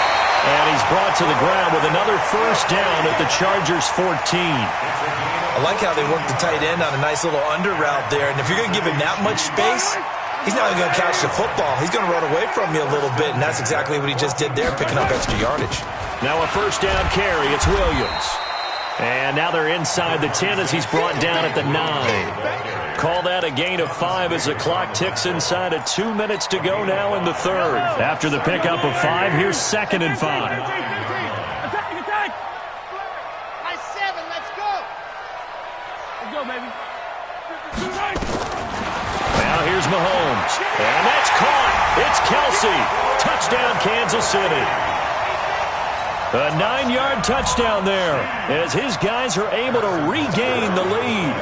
And he's brought to the ground with another first down at the Chargers' 14. I like how they work the tight end on a nice little under route there. And if you're going to give him that much space, he's not even going to catch the football. He's going to run away from you a little bit, and that's exactly what he just did there, picking up extra yardage. Now a first down carry. It's Williams. And now they're inside the 10 as he's brought down at the 9. Call that a gain of 5 as the clock ticks inside of 2 minutes to go now in the third. After the pickup of 5, here's second and 5. Attack, attack. Nice 7, let's go. Let's go, baby. Now here's Mahomes. And that's caught. It's Kelce. Touchdown, Kansas City. A 9-yard touchdown there as his guys are able to regain the lead.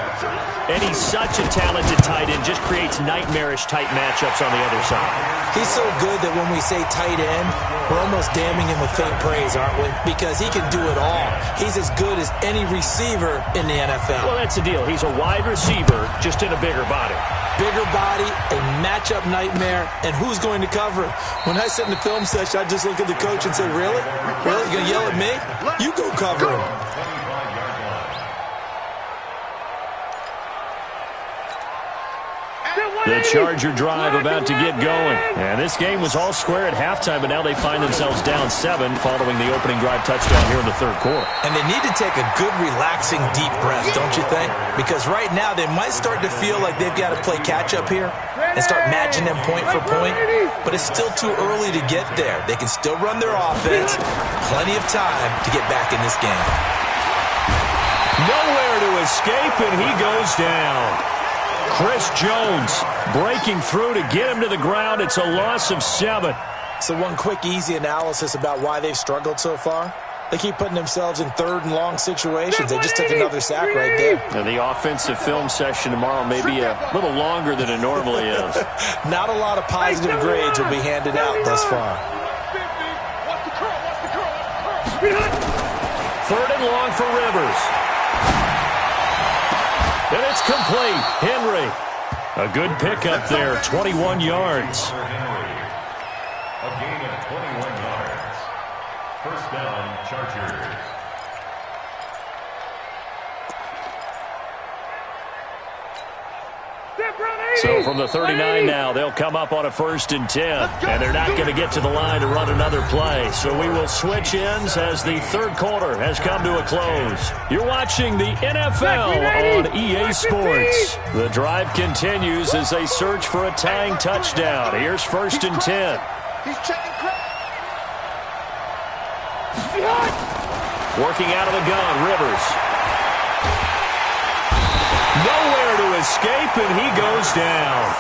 And he's such a talented tight end, just creates nightmarish-type matchups on the other side. He's so good that when we say tight end, we're almost damning him with faint praise, aren't we? Because he can do it all. He's as good as any receiver in the NFL. Well, that's the deal. He's a wide receiver, just in a bigger body. Bigger body, a matchup nightmare, and who's going to cover him? When I sit in the film session, I just look at the coach and say, really? Really? You going to yell at me? You go cover him. The Charger drive about to get going. And this game was all square at halftime, but now they find themselves down 7 following the opening drive touchdown here in the third quarter. And they need to take a good, relaxing, deep breath, don't you think? Because right now they might start to feel like they've got to play catch-up here and start matching them point for point. But it's still too early to get there. They can still run their offense. Plenty of time to get back in this game. Nowhere to escape, and he goes down. Chris Jones breaking through to get him to the ground. It's a loss of 7. So one quick, easy analysis about why they've struggled so far. They keep putting themselves in third and long situations. They just took another sack right there. Now, the offensive film session tomorrow may be a little longer than it normally is. Not a lot of positive grades will be handed out thus far. Third and long for Rivers. And it's complete. Henry. A good pickup there, 21 yards. A gain of 21 yards. First down, Chargers. So from the 39 now, they'll come up on a 1st and 10. And they're not going to get to the line to run another play. So we will switch ends as the third quarter has come to a close. You're watching the NFL on EA Sports. The drive continues as they search for a tying touchdown. Here's 1st and 10. He's checking crap. Working out of the gun, Rivers. Nowhere to escape, and he goes down.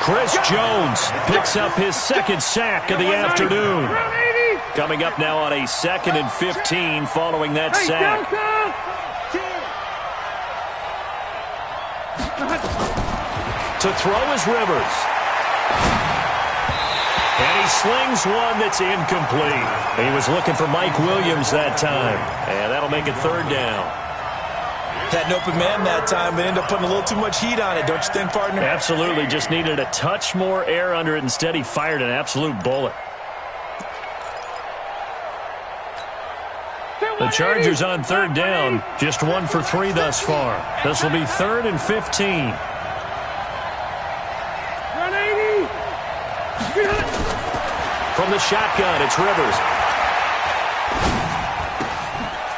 Chris Jones picks up his 2nd sack of the afternoon. Coming up now on a 2nd and 15 following that sack. To throw is Rivers. And he slings one that's incomplete. He was looking for Mike Williams that time. And that'll make it 3rd down. Had an open man that time, but ended up putting a little too much heat on it, don't you think, partner? Absolutely. Just needed a touch more air under it. Instead, he fired an absolute bullet. The Chargers on 3rd down. Just 1 for 3 thus far. This will be 3rd and 15. From the shotgun, it's Rivers.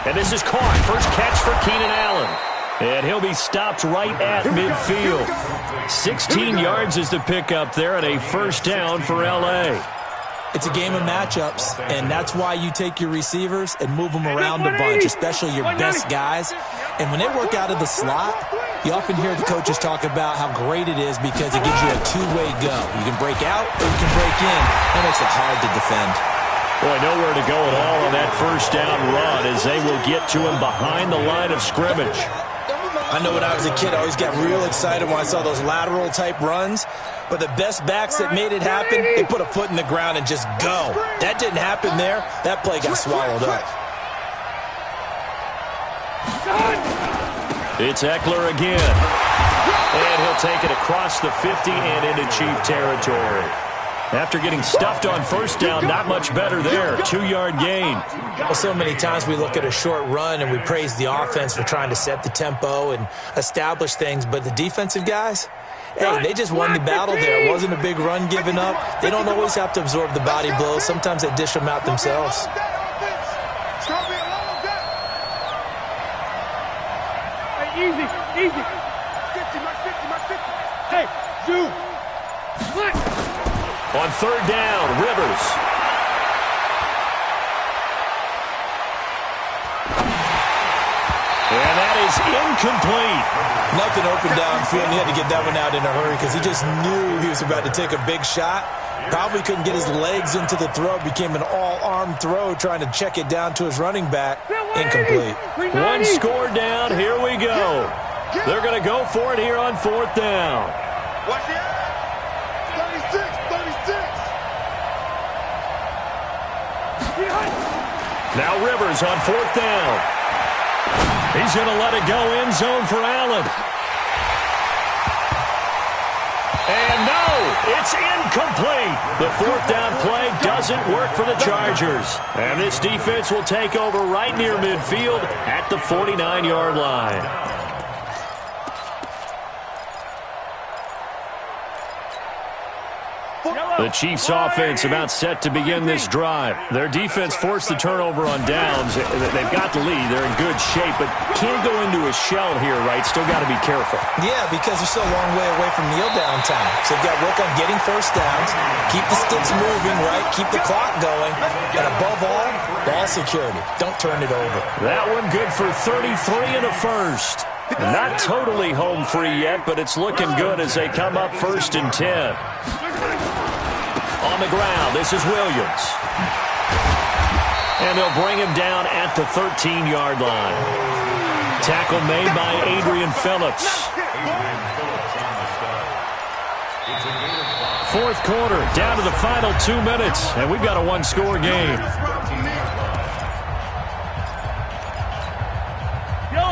And this is caught. First catch for Keenan Allen. And he'll be stopped right at midfield. 16 yards is the pickup there, and a 1st down for L.A. It's a game of matchups, and that's why you take your receivers and move them around a bunch, especially your best guys. And when they work out of the slot, you often hear the coaches talk about how great it is because it gives you a two-way go. You can break out or you can break in. That makes it hard to defend. Boy, nowhere to go at all on that 1st down run as they will get to him behind the line of scrimmage. I know when I was a kid, I always got real excited when I saw those lateral-type runs. But the best backs that made it happen, they put a foot in the ground and just go. That didn't happen there. That play got swallowed up. It's Eckler again. And he'll take it across the 50 and into Chief territory. After getting stuffed on 1st down, not much better there. 2-yard gain. Well, so many times we look at a short run and we praise the offense for trying to set the tempo and establish things. But the defensive guys, hey, they just won the battle there. It wasn't a big run given up. They don't always have to absorb the body blows. Sometimes they dish them out themselves. Hey, easy, easy. 50, Hey, Zoo. What? On 3rd down, Rivers. And that is incomplete. Nothing open downfield, and he had to get that one out in a hurry because he just knew he was about to take a big shot. Probably couldn't get his legs into the throw. Became an all-arm throw trying to check it down to his running back. Incomplete. 1 score down. Here we go. They're going to go for it here on 4th down. Watch it. 36. Now Rivers on 4th down. He's going to let it go end zone for Allen. And no, it's incomplete. The 4th down play doesn't work for the Chargers. And this defense will take over right near midfield at the 49-yard line. The Chiefs offense about set to begin this drive. Their defense forced the turnover on downs. They've got the lead. They're in good shape, but can't go into a shell here, right? Still got to be careful. Yeah, because they're still a long way away from kneel down time. So they've got to work on getting first downs, keep the sticks moving, right? Keep the clock going. And above all, ball security. Don't turn it over. That one good for 33 and a first. Not totally home free yet, but it's looking good as they come up 1st and 10. On the ground, this is Williams. And they'll bring him down at the 13-yard line. Tackle made by Adrian Phillips. Fourth quarter, down to the final 2 minutes, and we've got a one-score game.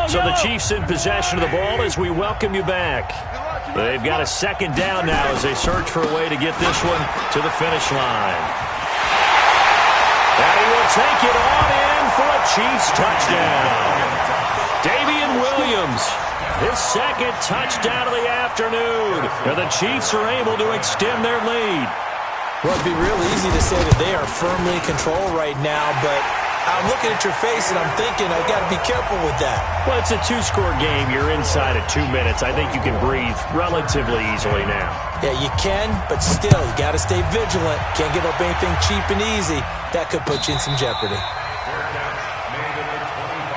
So the Chiefs in possession of the ball as we welcome you back. They've got a second down now as they search for a way to get this one to the finish line. And he will take it on in for a Chiefs touchdown. Damian Williams, his second touchdown of the afternoon. And the Chiefs are able to extend their lead. Well, it'd be real easy to say that they are firmly in control right now, but I'm looking at your face and I'm thinking I've got to be careful with that. Well, it's a two-score game. You're inside of 2 minutes. I think you can breathe relatively easily now. Yeah, you can, but still, you got to stay vigilant. Can't give up anything cheap and easy. That could put you in some jeopardy.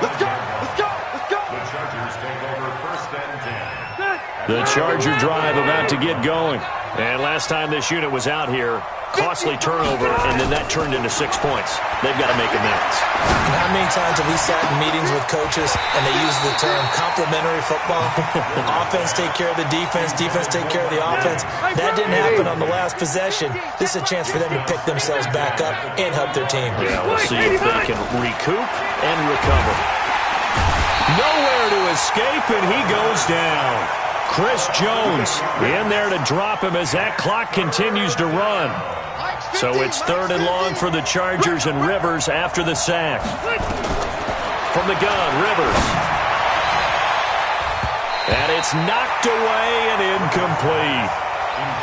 Let's go! Let's go! Let's go! The Chargers take over 1st and 10. The Charger drive about to get going. And last time this unit was out here, costly turnover, and then that turned into 6 points. They've got to make amends. And how many times have we sat in meetings with coaches and they use the term complementary football? Offense take care of the defense, defense take care of the offense. That didn't happen on the last possession. This is a chance for them to pick themselves back up and help their team. Yeah, we'll see if they can recoup and recover. Nowhere to escape, and he goes down. Chris Jones in there to drop him as that clock continues to run. So it's 3rd and long for the Chargers and Rivers after the sack. From the gun, Rivers. And it's knocked away and incomplete.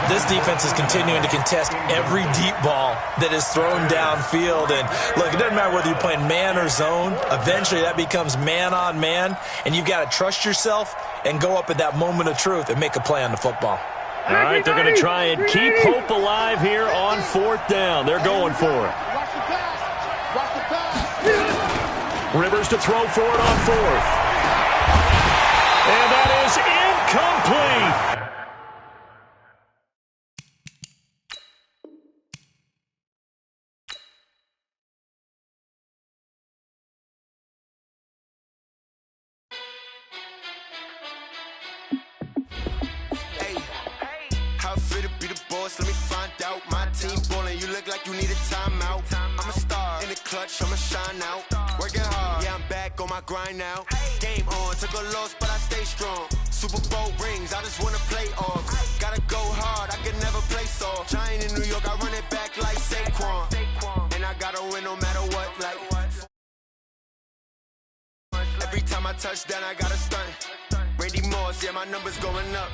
This defense is continuing to contest every deep ball that is thrown downfield. And look, it doesn't matter whether you're playing man or zone. Eventually that becomes man on man, and you've got to trust yourself and go up at that moment of truth and make a play on the football. All right, they're going to try and keep hope alive here on 4th down. They're going for it. Rivers to throw for it on 4th. And that is incomplete. Let me find out. My team ballin', you look like you need a timeout. I'm a star in the clutch, I'ma shine out. Working hard, yeah, I'm back on my grind now. Game on, took a loss, but I stay strong. Super Bowl rings, I just wanna play off. Gotta go hard, I can never play soft. Giant in New York, I run it back like Saquon. And I gotta win no matter what, like. Every time I touch down, I gotta stunt. Randy Moss, yeah, my numbers going up.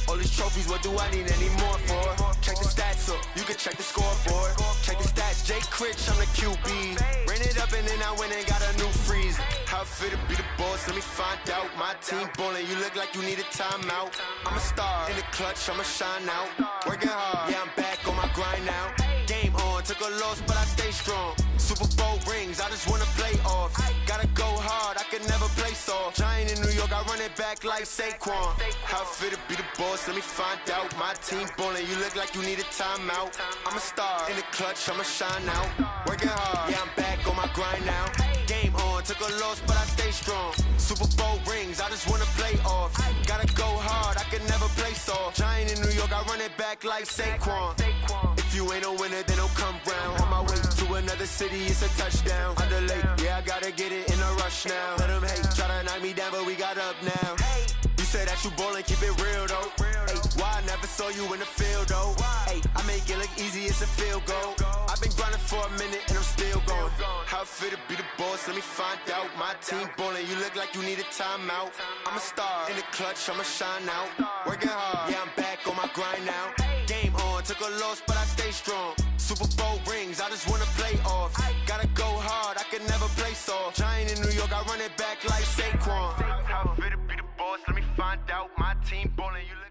All these trophies, what do I need any more for? Check the stats up, you can check the scoreboard. Check the stats, Jay Critch, I'm the QB. Ran it up and then I went and got a new freeze. How it feel to be the boss, let me find out. My team ballin', you look like you need a timeout. I'm a star in the clutch, I'ma shine out. Working hard, yeah, I'm back on my grind now. Game on, took a loss, but I stay strong. Super Bowl rings, I just wanna play off. Gotta go hard, I can never play soft. Giant in New York, I run it back like Saquon. How it feel to be the boss, let me find out. My team ballin', you look like you need a timeout. I'm a star in the clutch, I'ma shine out. Working hard, yeah, I'm back on my grind now. Game on, took a loss, but I stay strong. Super Bowl rings, I just wanna play off. Gotta go hard, I can never play soft. Giant in New York, I run it back like Saquon. If you ain't a winner, then don't come round. On my way to another city, it's a touchdown. Under late, yeah, I gotta get it in a rush now. Let them hate, try to knock me down, but we got up now. You said that you ballin', keep it real though. Ay, why I never saw you in the field though? Ay, I make it look easy, it's a field goal. I've been grinding for a minute and I'm still going. How it feel to be the boss, let me find out. My team ballin', you look like you need a timeout. I'm a star in the clutch, I'ma shine out. Working hard, yeah, I'm back on my grind now. Game on, took a loss, but I strong. Super Bowl rings, I just wanna play off. Gotta go hard, I can never play soft. Giant in New York, I run it back like Saquon. How fit to be the boss, let me find out. My team bowling, you look like...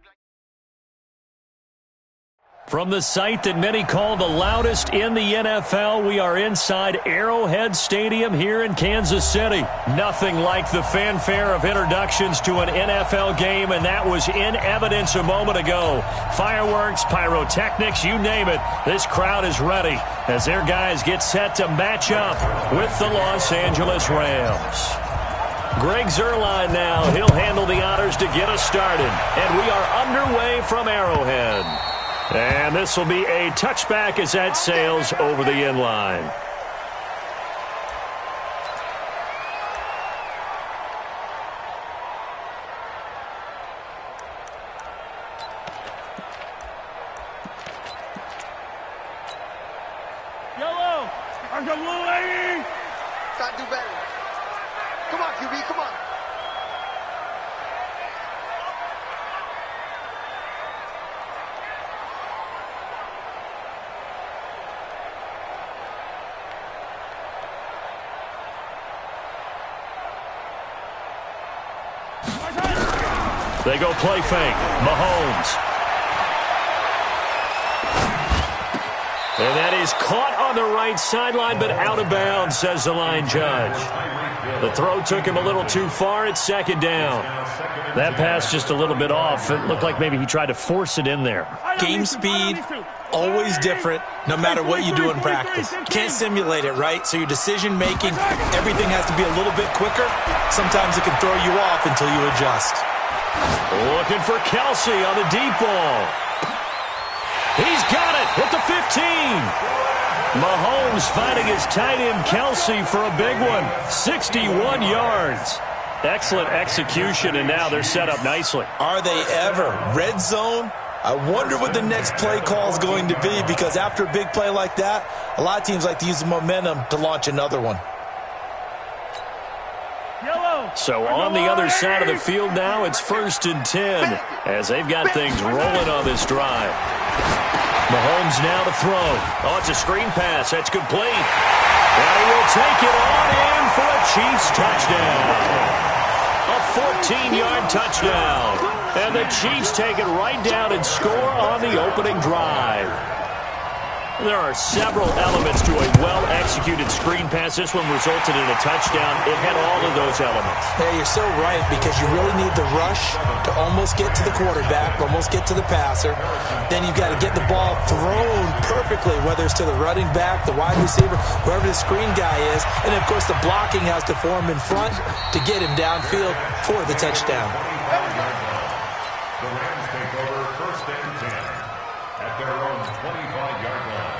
From the site that many call the loudest in the NFL, we are inside Arrowhead Stadium here in Kansas City. Nothing like the fanfare of introductions to an NFL game, and that was in evidence a moment ago. Fireworks, pyrotechnics, you name it. This crowd is ready as their guys get set to match up with the Los Angeles Rams. Greg Zuerlein now. He'll handle the honors to get us started. And we are underway from Arrowhead. And this will be a touchback as that sails over the inline. Yellow! I got blue lady! Gotta do better. Come on, QB, come on. They go play fake. Mahomes. And that is caught on the right sideline, but out of bounds, says the line judge. The throw took him a little too far. It's second down. That pass just a little bit off. It looked like maybe he tried to force it in there. Game speed, always different, no matter what you do in practice. You can't simulate it, right? So your decision-making, everything has to be a little bit quicker. Sometimes it can throw you off until you adjust. Looking for Kelsey on the deep ball. He's got it at the 15. Mahomes finding his tight end Kelsey for a big one. 61 yards. Excellent execution, and now they're set up nicely. Are they ever? Red zone? I wonder what the next play call is going to be, because after a big play like that, a lot of teams like to use the momentum to launch another one. So on the other side of the field now, it's 1st and 10 as they've got things rolling on this drive. Mahomes now to throw. Oh, it's a screen pass. That's complete. And he will take it on in for a Chiefs touchdown. A 14-yard touchdown. And the Chiefs take it right down and score on the opening drive. There are several elements to a well-executed screen pass. This one resulted in a touchdown. It had all of those elements. Yeah, you're so right, because you really need the rush to almost get to the quarterback, almost get to the passer. Then you've got to get the ball thrown perfectly, whether it's to the running back, the wide receiver, whoever the screen guy is. And, of course, the blocking has to form in front to get him downfield for the touchdown. The Rams take over 1st and 10 at their own 25-yard line.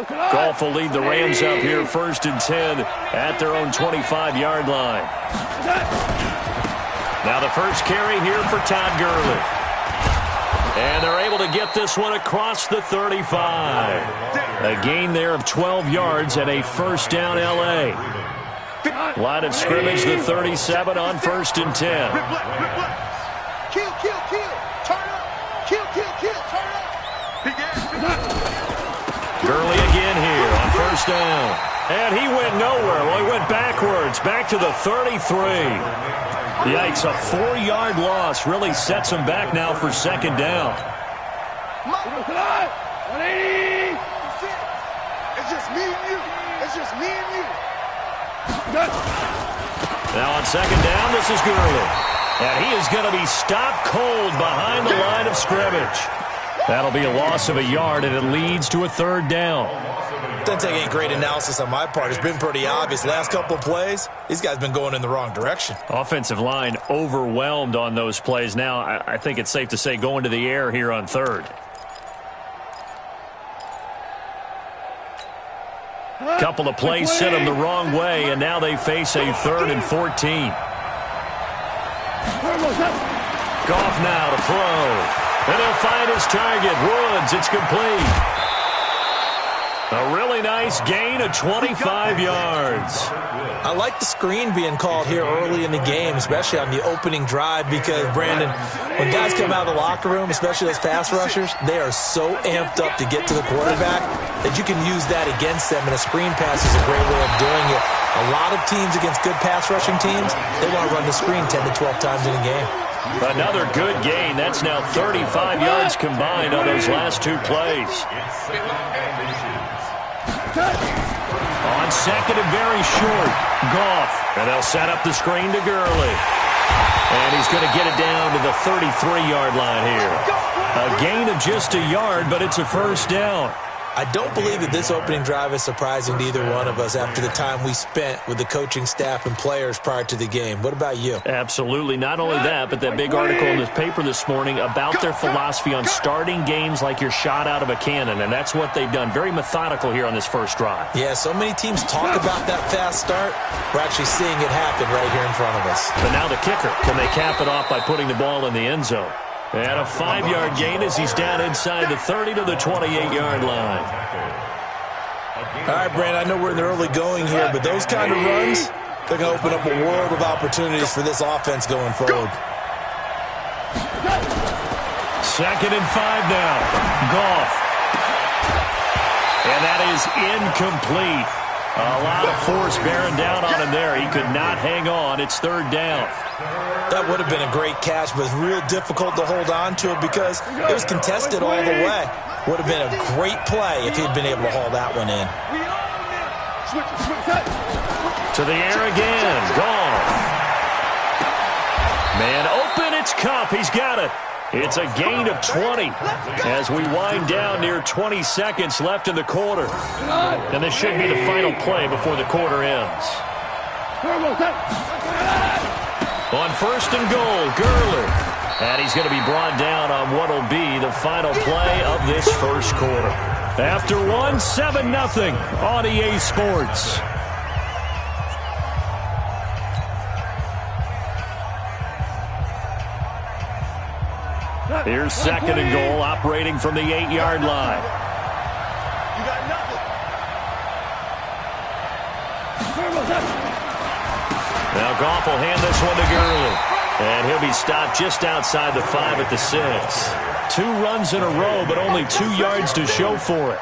Goff will lead the Rams up here 1st and 10 at their own 25-yard line. Now the first carry here for Todd Gurley. And they're able to get this one across the 35. A gain there of 12 yards and a first down L.A. Line of scrimmage, the 37 on 1st and 10. Kill, kill, kill. Turn up. Kill, kill, kill. Turn up. Gurley again here on 1st down. And he went nowhere. Well, he went backwards, back to the 33. Yikes, a 4-yard loss really sets him back now for 2nd down. 180. It's just me and you. It's just me and you. Now on 2nd down, this is Gurley. And he is going to be stopped cold behind the line of scrimmage. That'll be a loss of a yard, and it leads to a 3rd down. Doesn't take any great analysis on my part. It's been pretty obvious. Last couple of plays, these guys have been going in the wrong direction. Offensive line overwhelmed on those plays. Now, I think it's safe to say going to the air here on 3rd. Couple of plays sent them the wrong way, and now they face a 3rd and 14. Goff now to throw. And he'll find his target. Woods, it's complete. A really nice gain of 25 yards. I like the screen being called here early in the game, especially on the opening drive, because, Brandon, when guys come out of the locker room, especially those pass rushers, they are so amped up to get to the quarterback that you can use that against them, and a screen pass is a great way of doing it. A lot of teams against good pass rushing teams, they want to run the screen 10 to 12 times in a game. Another good gain. That's now 35 yards combined on those last two plays. On second and very short, Goff. And they'll set up the screen to Gurley. And he's going to get it down to the 33-yard line here. A gain of just a yard, but it's a first down. I don't believe that this opening drive is surprising to either one of us after the time we spent with the coaching staff and players prior to the game. What about you? Absolutely. Not only that, but that big article in the paper this morning about their philosophy on starting games like you're shot out of a cannon, and that's what they've done. Very methodical here on this first drive. Yeah, so many teams talk about that fast start. We're actually seeing it happen right here in front of us. But now the kicker. Can they cap it off by putting the ball in the end zone? And a 5-yard gain as he's down inside the 30 to the 28-yard line. All right, Brandon, I know we're in the early going here, but those kind of runs, they're going to open up a world of opportunities for this offense going forward. Second and 5 now. Goff. And that is incomplete. A lot of force bearing down on him there. He could not hang on. It's third down. That would have been a great catch, but it's real difficult to hold on to it because it was contested all the way. Would have been a great play if he'd been able to haul that one in. To the air again. Goff. Man open. It's Kupp. He's got it. It's a gain of 20 as we wind down near 20 seconds left in the quarter. And this should be the final play before the quarter ends. On first and goal, Gurley. And he's going to be brought down on what will be the final play of this first quarter. After one, 7-0 on EA Sports. Here's second and goal, operating from the 8-yard line. You got nothing. Now Goff will hand this one to Gurley. And he'll be stopped just outside the 5 at the 6. 2 runs in a row, but only 2 yards to show for it.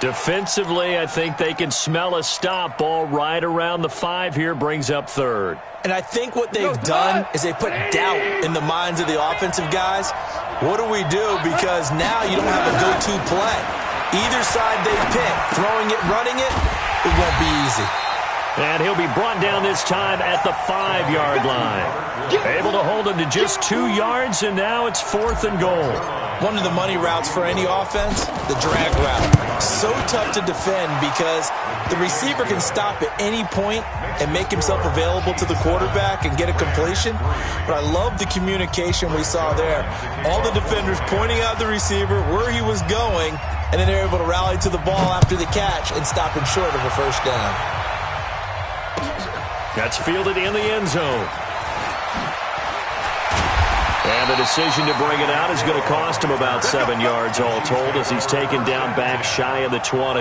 Defensively, I think they can smell a stop. Ball right around the 5 here, brings up third. And I think what they've done is they put doubt in the minds of the offensive guys. What do we do? Because now you don't have a go-to play. Either side they pick, throwing it, running it, it won't be easy. And he'll be brought down this time at the 5-yard line. Able to hold him to just 2 yards, and now it's fourth and goal. One of the money routes for any offense, the drag route. So tough to defend because the receiver can stop at any point and make himself available to the quarterback and get a completion. But I love the communication we saw there. All the defenders pointing out the receiver, where he was going, and then they're able to rally to the ball after the catch and stop him short of a first down. That's fielded in the end zone. And the decision to bring it out is going to cost him about 7 yards all told as he's taken down back shy of the 20.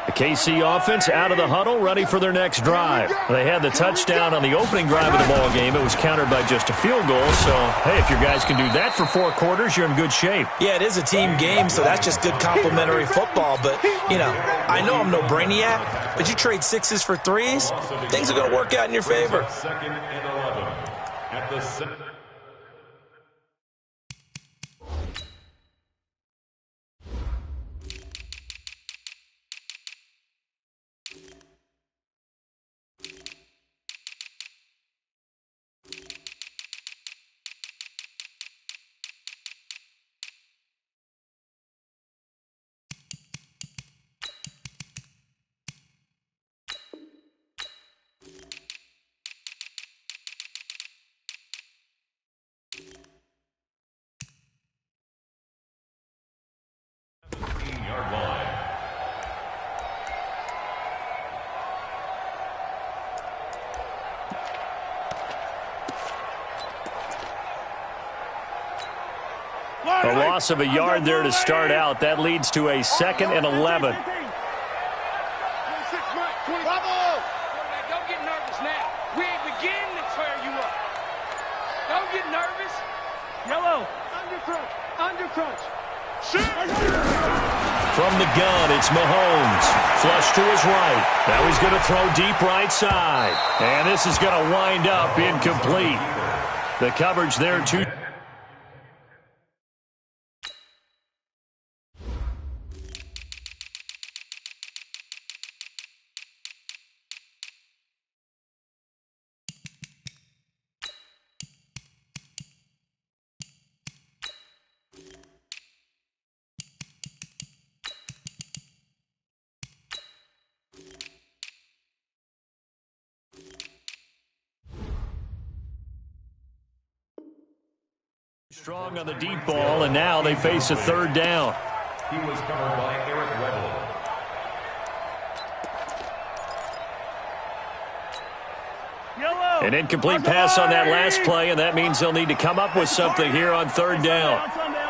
The KC offense out of the huddle, ready for their next drive. They had the touchdown on the opening drive of the ball game. It was countered by just a field goal. So, hey, if your guys can do that for 4 quarters, you're in good shape. Yeah, it is a team game, so that's just good complimentary football. But, you know, I know I'm no brainiac, but you trade 6s for 3s, things are going to work out in your favor. Second and 11 at the A loss of a yard there to start out. That leads to a 2nd and 11. Don't get nervous now. We ain't beginning to tear you up. Don't get nervous. Yellow. Under crunch. From the gun, it's Mahomes. Flush to his right. Now he's going to throw deep right side. And this is going to wind up incomplete. The coverage there, too. Strong on the deep ball, and now they face a 3rd down. He was covered by Eric Weddle. An incomplete pass on that last play, and that means they'll need to come up with something here on 3rd down. On Sunday.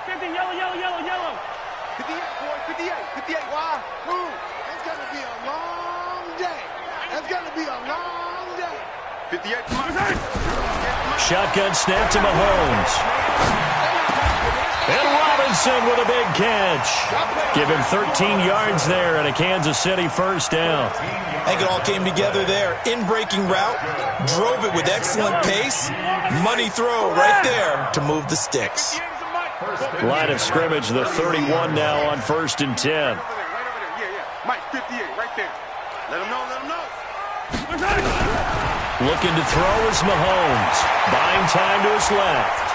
50, yellow. 58, boy, 58. Why? Move. It's going to be a long day. It's going to be a long day. 58. Shotgun snap to Mahomes. And Robinson with a big catch. Give him 13 yards there and a Kansas City 1st down. I think it all came together there. In-breaking route, drove it with excellent pace. Money throw right there to move the sticks. Line of scrimmage, the 31 now on 1st and 10. Mike, 58, right there. Let him know. Looking to throw is Mahomes. Buying time to his left.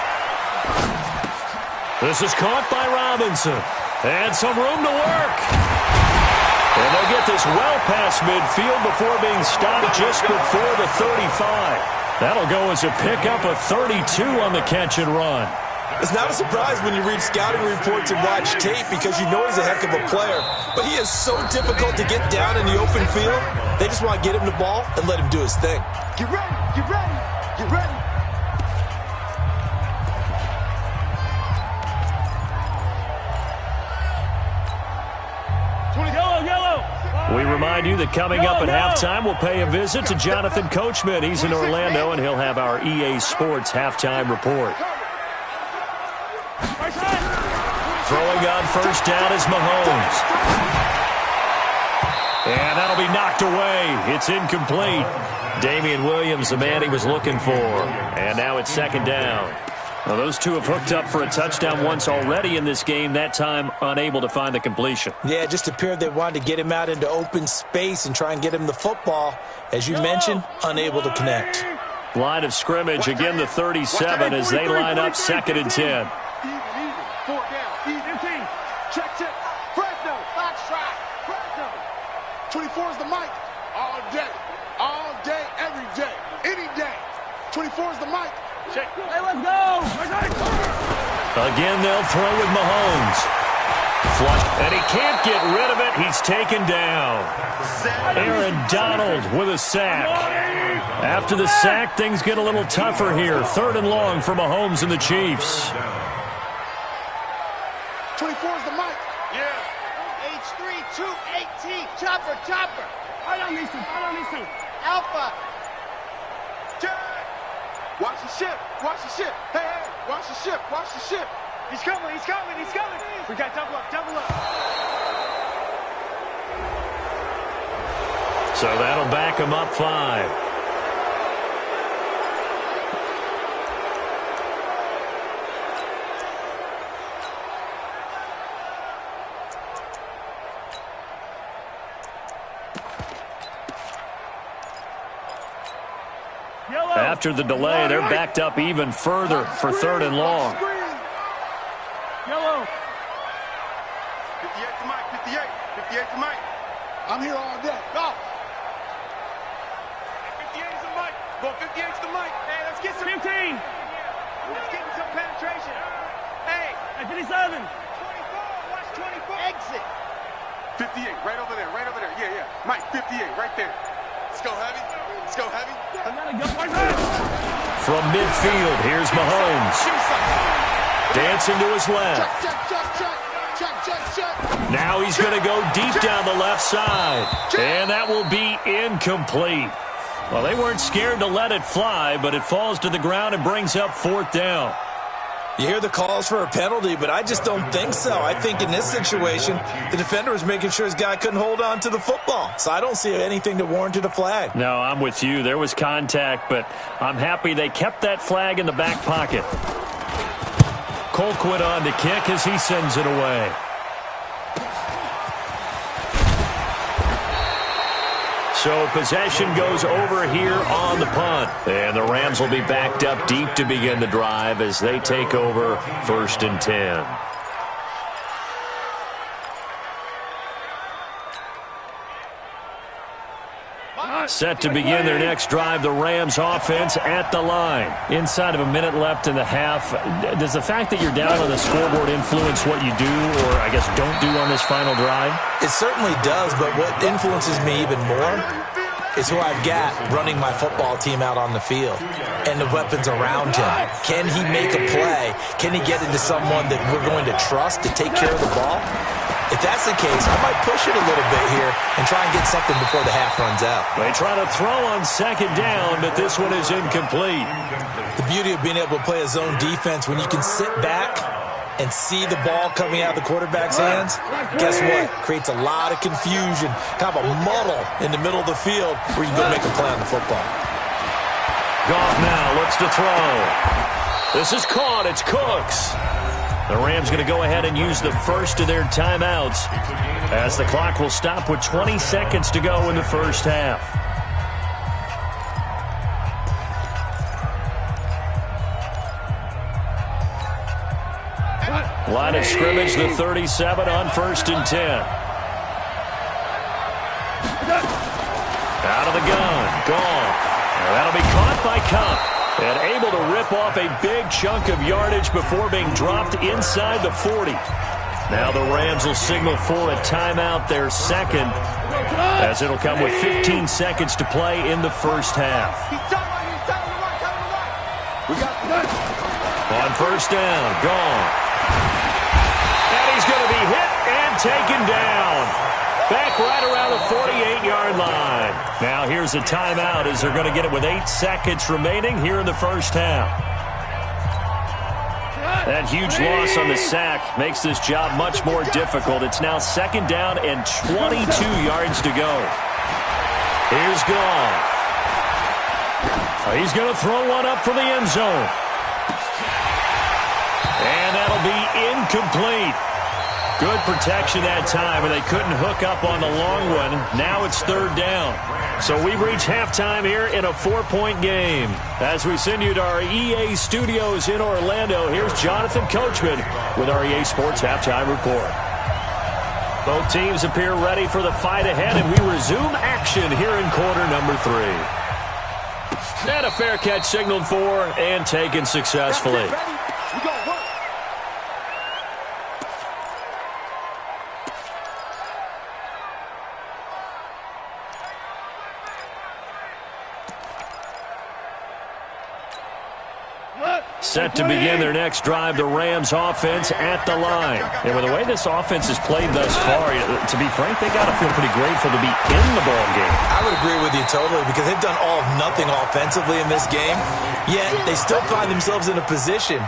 This is caught by Robinson. And some room to work. And they'll get this well past midfield before being stopped just before the 35. That'll go as a pickup of 32 on the catch and run. It's not a surprise when you read scouting reports and watch tape because you know he's a heck of a player. But he is so difficult to get down in the open field. They just want to get him the ball and let him do his thing. Get ready. 20, yellow. We remind you that coming up at halftime, we'll pay a visit to Jonathan Coachman. He's in Orlando, and he'll have our EA Sports halftime report. Throwing on 1st down is Mahomes. And that'll be knocked away. It's incomplete. Damian Williams, the man he was looking for. And now it's 2nd down. Well, those two have hooked up for a touchdown once already in this game, that time unable to find the completion. Yeah, it just appeared they wanted to get him out into open space and try and get him the football. As you mentioned, unable to connect. Line of scrimmage, again the 37 as they line up 2nd and 10. 4 down. 15. Check. Fresno. Box try. Fresno. 24 is the mic. All day, every day, any day. 24 is the mic. Check. Hey, let's go. Again, they'll throw with Mahomes. Flush, and he can't get rid of it. He's taken down. Aaron Donald with a sack. After the sack, things get a little tougher here. 3rd and long for Mahomes and the Chiefs. 24 is the mic. Yeah. H3, 218. Chopper. Right on these two. Alpha. Watch the ship. Hey, watch the ship. He's coming. We got double up. So that'll back him up 5. After the delay, they're backed up even further for 3rd and long. Yellow. 58 to Mike. 58 to Mike. I'm here all day. Go. 58 is the mic. Go 58 is the mic. Hey, let's get some. 15. Let's get some penetration. Hey. 57. 24. Watch 24. Exit. 58. Right over there. Yeah. Mike, 58. Right there. Let's go heavy. I gotta go. from midfield. Here's Mahomes. Dancing to his left. Now he's going to go deep down the left side. And that will be incomplete. Well, they weren't scared to let it fly, but it falls to the ground and brings up 4th down. You hear the calls for a penalty, but I just don't think so. I think in this situation, the defender was making sure his guy couldn't hold on to the football. So I don't see anything that warranted a flag. No, I'm with you. There was contact, but I'm happy they kept that flag in the back pocket. Colquitt on to kick as he sends it away. So possession goes over here on the punt. And the Rams will be backed up deep to begin the drive as they take over 1st and 10. Set to begin their next drive, the Rams offense at the line. Inside of a minute left in the half, does the fact that you're down on the scoreboard influence what you do or, I guess, don't do on this final drive? It certainly does, but what influences me even more is who I've got running my football team out on the field and the weapons around him. Can he make a play? Can he get into someone that we're going to trust to take care of the ball? If that's the case, I might push it a little bit here and try and get something before the half runs out. They try to throw on 2nd down, but this one is incomplete. The beauty of being able to play a zone defense when you can sit back and see the ball coming out of the quarterback's hands, guess what? Creates a lot of confusion, kind of a muddle in the middle of the field where you can go make a play on the football. Goff now looks to throw. This is caught. It's Cooks. The Rams going to go ahead and use the first of their timeouts as the clock will stop with 20 seconds to go in the first half. Line of scrimmage, the 37 on 1st and 10. Out of the gun, Goff. That'll be caught by Kupp. And able to rip off a big chunk of yardage before being dropped inside the 40. Now the Rams will signal for a timeout, their second, as it'll come with 15 seconds to play in the first half. On 1st down, Goff. And he's going to be hit and taken down. Back right around the 48-yard line. Now here's a timeout as they're going to get it with 8 seconds remaining here in the first half. That huge loss on the sack makes this job much more difficult. It's now 2nd down and 22 yards to go. Here's Goff. He's going to throw one up from the end zone. And that'll be incomplete. Good protection that time, and they couldn't hook up on the long one. Now it's 3rd down. So we've reached halftime here in a 4-point game. As we send you to our EA studios in Orlando, here's Jonathan Coachman with our EA Sports Halftime Report. Both teams appear ready for the fight ahead, and we resume action here in quarter number 3. And a fair catch signaled for and taken successfully. Set to begin their next drive, the Rams offense at the line. And with the way this offense has played thus far, to be frank, they got to feel pretty grateful to be in the ball game. I would agree with you totally because they've done all of nothing offensively in this game, yet they still find themselves in a position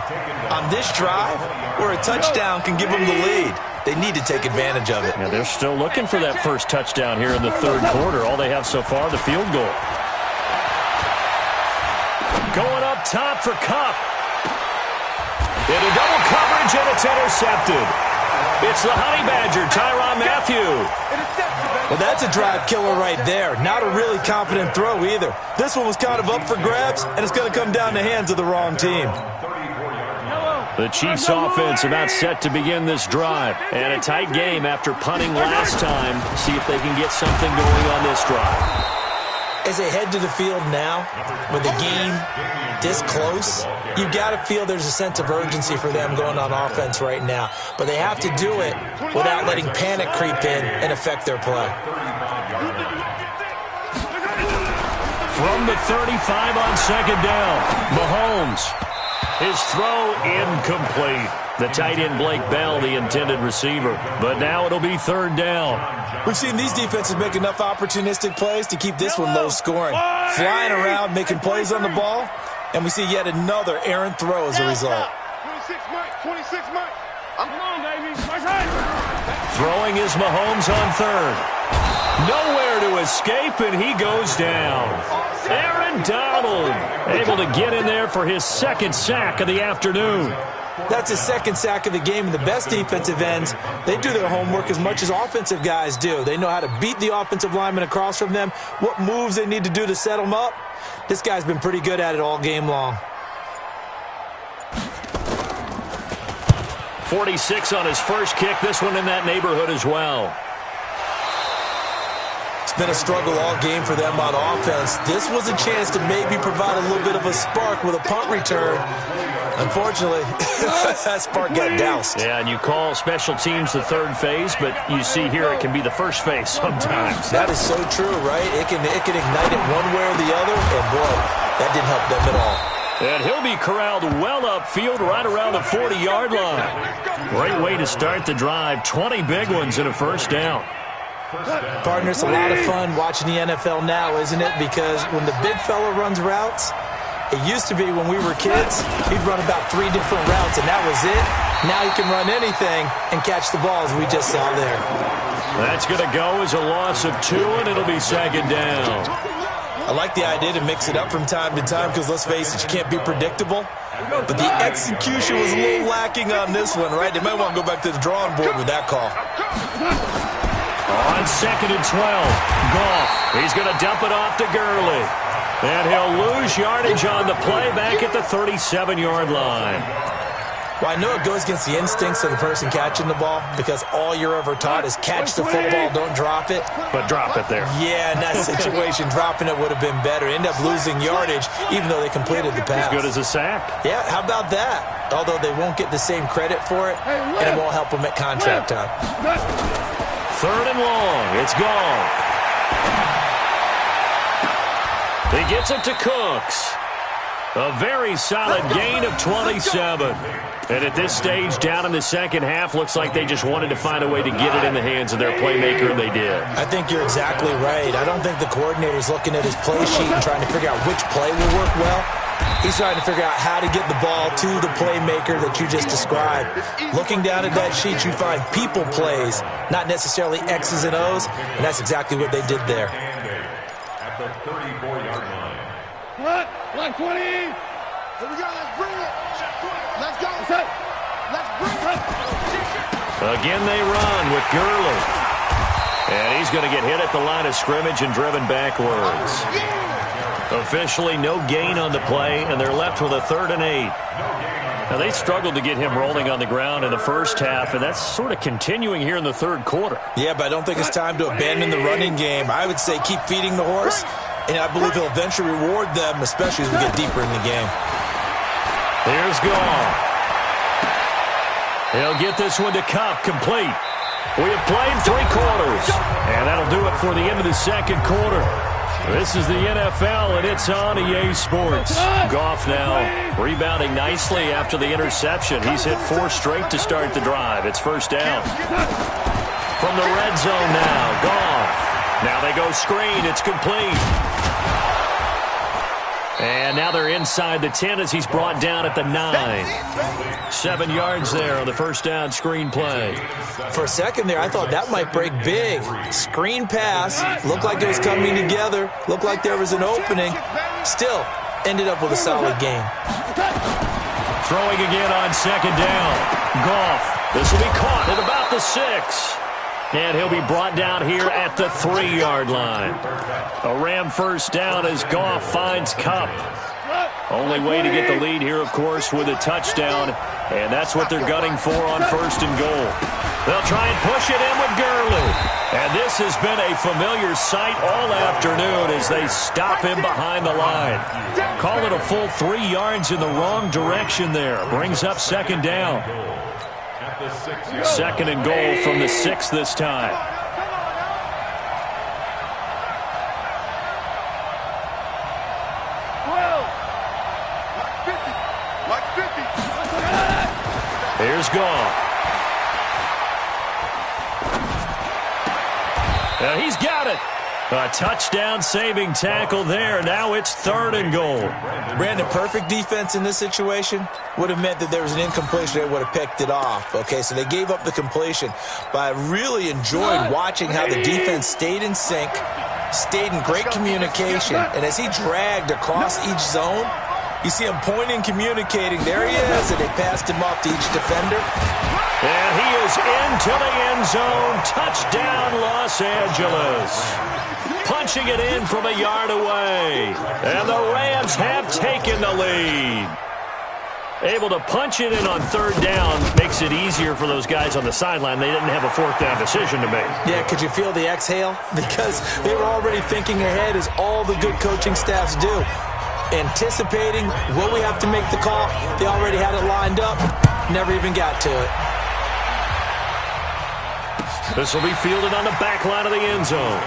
on this drive where a touchdown can give them the lead. They need to take advantage of it. Yeah, they're still looking for that first touchdown here in the 3rd quarter. All they have so far, the field goal. Going up top for Kupp. Into double coverage, and it's intercepted. It's the Honey Badger, Tyrann Mathieu. Well, that's a drive killer right there. Not a really confident throw either. This one was kind of up for grabs, and it's going to come down the hands of the wrong team. The Chiefs offense about set to begin this drive. And a tight game after punting last time. See if they can get something going on this drive. As they head to the field now, with the game this close, you've got to feel there's a sense of urgency for them going on offense right now. But they have to do it without letting panic creep in and affect their play. From the 35 on second down, Mahomes. His throw incomplete. The tight end Blake Bell, the intended receiver. But now it'll be third down. We've seen these defenses make enough opportunistic plays to keep this one low scoring. Flying around, making plays on the ball, and we see yet another errant throw as a result. 26 Mike. I'm on, baby. Throwing is Mahomes on third. Nowhere to escape, and he goes down. Aaron Donald able to get in there for his second sack of the afternoon. That's his second sack of the game, and the best defensive ends, they do their homework as much as offensive guys do. They know how to beat the offensive lineman across from them, what moves they need to do to set them up. This guy's been pretty good at it all game long. 46 on his first kick. This one in that neighborhood as well. It's been a struggle all game for them on offense. This was a chance to maybe provide a little bit of a spark with a punt return. Unfortunately, that spark got doused. Yeah, and you call special teams the third phase, but you see here it can be the first phase sometimes. That is so true, right? It can ignite it one way or the other, and boy, that didn't help them at all. And he'll be corralled well upfield right around the 40-yard line. Great way to start the drive. 20 big ones and a first down. Partner, it's a lot of fun watching the NFL now, isn't it? Because when the big fella runs routes, it used to be when we were kids, he'd run about 3 different routes, and that was it. Now he can run anything and catch the ball, as we just saw there. That's going to go as a loss of 2, and it'll be second down. I like the idea to mix it up from time to time because, let's face it, you can't be predictable. But the execution was a little lacking on this one, right? They might want to go back to the drawing board with that call. On second and 12, Goff. He's going to dump it off to Gurley. And he'll lose yardage on the play back at the 37-yard line. Well, I know it goes against the instincts of the person catching the ball because all you're ever taught is catch the football, don't drop it. But drop it there. Yeah, in that situation, dropping it would have been better. End up losing yardage even though they completed the pass. As good as a sack. Yeah, how about that? Although they won't get the same credit for it, and it won't help them at contract time. Third and long. It's Goff. He gets it to Cooks. A very solid gain of 27. And at this stage, down in the second half, looks like they just wanted to find a way to get it in the hands of their playmaker, and they did. I think you're exactly right. I don't think the coordinator's looking at his play sheet and trying to figure out which play will work well. He's trying to figure out how to get the ball to the playmaker that you just described. Looking down at that sheet, you find people plays, not necessarily X's and O's, and that's exactly what they did there. At the 34-yard line. What? 120. Here we go. Let's bring it. Let's go. Let's bring it. Again, they run with Gurley. And he's going to get hit at the line of scrimmage and driven backwards. Officially, no gain on the play, and they're left with a 3rd and 8. Now, they struggled to get him rolling on the ground in the first half, and that's sort of continuing here in the third quarter. Yeah, but I don't think it's time to abandon the running game. I would say keep feeding the horse, and I believe he'll eventually reward them, especially as we get deeper in the game. Here's Goff. He'll get this one to Kupp, complete. We have played 3 quarters, and that'll do it for the end of the second quarter. This is the NFL, and it's on EA Sports. Goff now rebounding nicely after the interception. He's hit 4 straight to start the drive. It's first down. From the red zone now, Goff. Now they go screen. It's complete. And now they're inside the 10 as he's brought down at the 9. 7 yards there on the first down screen play. For a second there, I thought that might break big. Screen pass. Looked like it was coming together. Looked like there was an opening. Still, ended up with a solid game. Throwing again on second down. Goff. This will be caught at about the 6. And he'll be brought down here at the 3-yard line. A Ram first down as Goff finds Kupp. Only way to get the lead here, of course, with a touchdown. And that's what they're gunning for on first and goal. They'll try and push it in with Gurley. And this has been a familiar sight all afternoon as they stop him behind the line. Call it a full 3 yards in the wrong direction there. Brings up second down. Second and goal from the 6 this time. is gone. He's got it. A touchdown-saving tackle there. Now it's 3rd and goal. Brandon, perfect defense in this situation would have meant that there was an incompletion. They would have picked it off. Okay, so they gave up the completion. But I really enjoyed watching how the defense stayed in sync, stayed in great communication. And as he dragged across each zone, you see him pointing, communicating. There he is, and they passed him off to each defender. And he is into the end zone. Touchdown, Los Angeles. Punching it in from a yard away. And the Rams have taken the lead. Able to punch it in on 3rd down makes it easier for those guys on the sideline. They didn't have a 4th down decision to make. Yeah, could you feel the exhale? Because they were already thinking ahead, as all the good coaching staffs do. Anticipating, will we have to make the call? They already had it lined up. Never even got to it. This will be fielded on the back line of the end zone.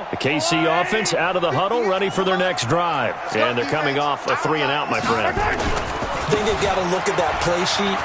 The KC offense out of the huddle, ready for their next drive. And they're coming off a 3-and-out, my friend. I think they've got to look at that play sheet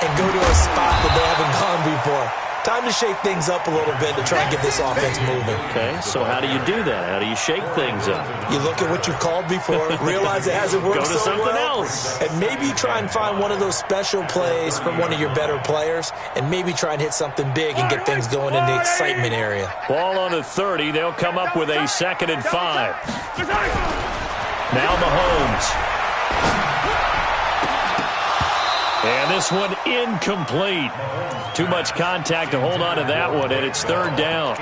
and go to a spot that they haven't gone before. Time to shake things up a little bit to try and get this offense moving. Okay, so how do you do that? How do you shake things up? You look at what you called before, realize it hasn't worked Go to so something well, else. and maybe try and find one of those special plays from one of your better players, and maybe try and hit something big and get things going in the excitement area. Ball on the 30. They'll come up with a 2nd and 5. Now Mahomes. And this one incomplete. Too much contact to hold on to that one, and it's 3rd down.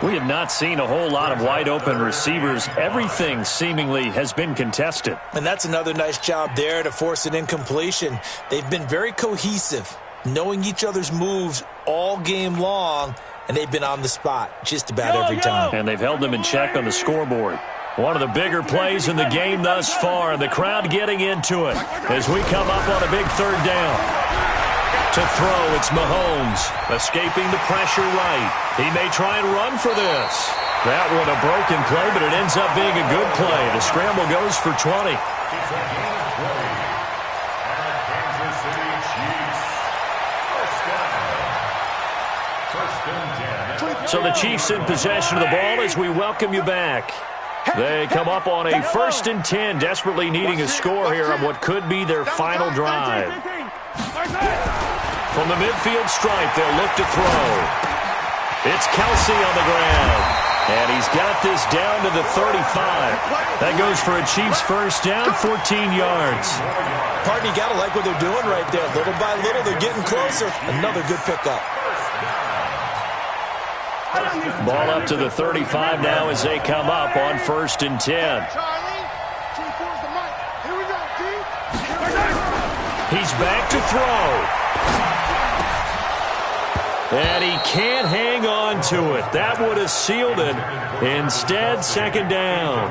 We have not seen a whole lot of wide-open receivers. Everything seemingly has been contested. And that's another nice job there to force an incompletion. They've been very cohesive, knowing each other's moves all game long, and they've been on the spot just about every time. And they've held them in check on the scoreboard. One of the bigger plays in the game thus far. The crowd getting into it as we come up on a big 3rd down. To throw, it's Mahomes, escaping the pressure right. He may try and run for this. That one a broken play, but it ends up being a good play. The scramble goes for 20. So the Chiefs in possession of the ball as we welcome you back. They come up on a 1st and 10, desperately needing a score here on what could be their final drive. From the midfield stripe, they'll look to throw. It's Kelsey on the ground. And he's got this down to the 35. That goes for a Chiefs 1st down, 14 yards. Partner, you got to like what they're doing right there. Little by little, they're getting closer. Another good pickup. Ball up to the 35 now as they come up on 1st and 10. He's back to throw. And he can't hang on to it. That would have sealed it. Instead, 2nd down.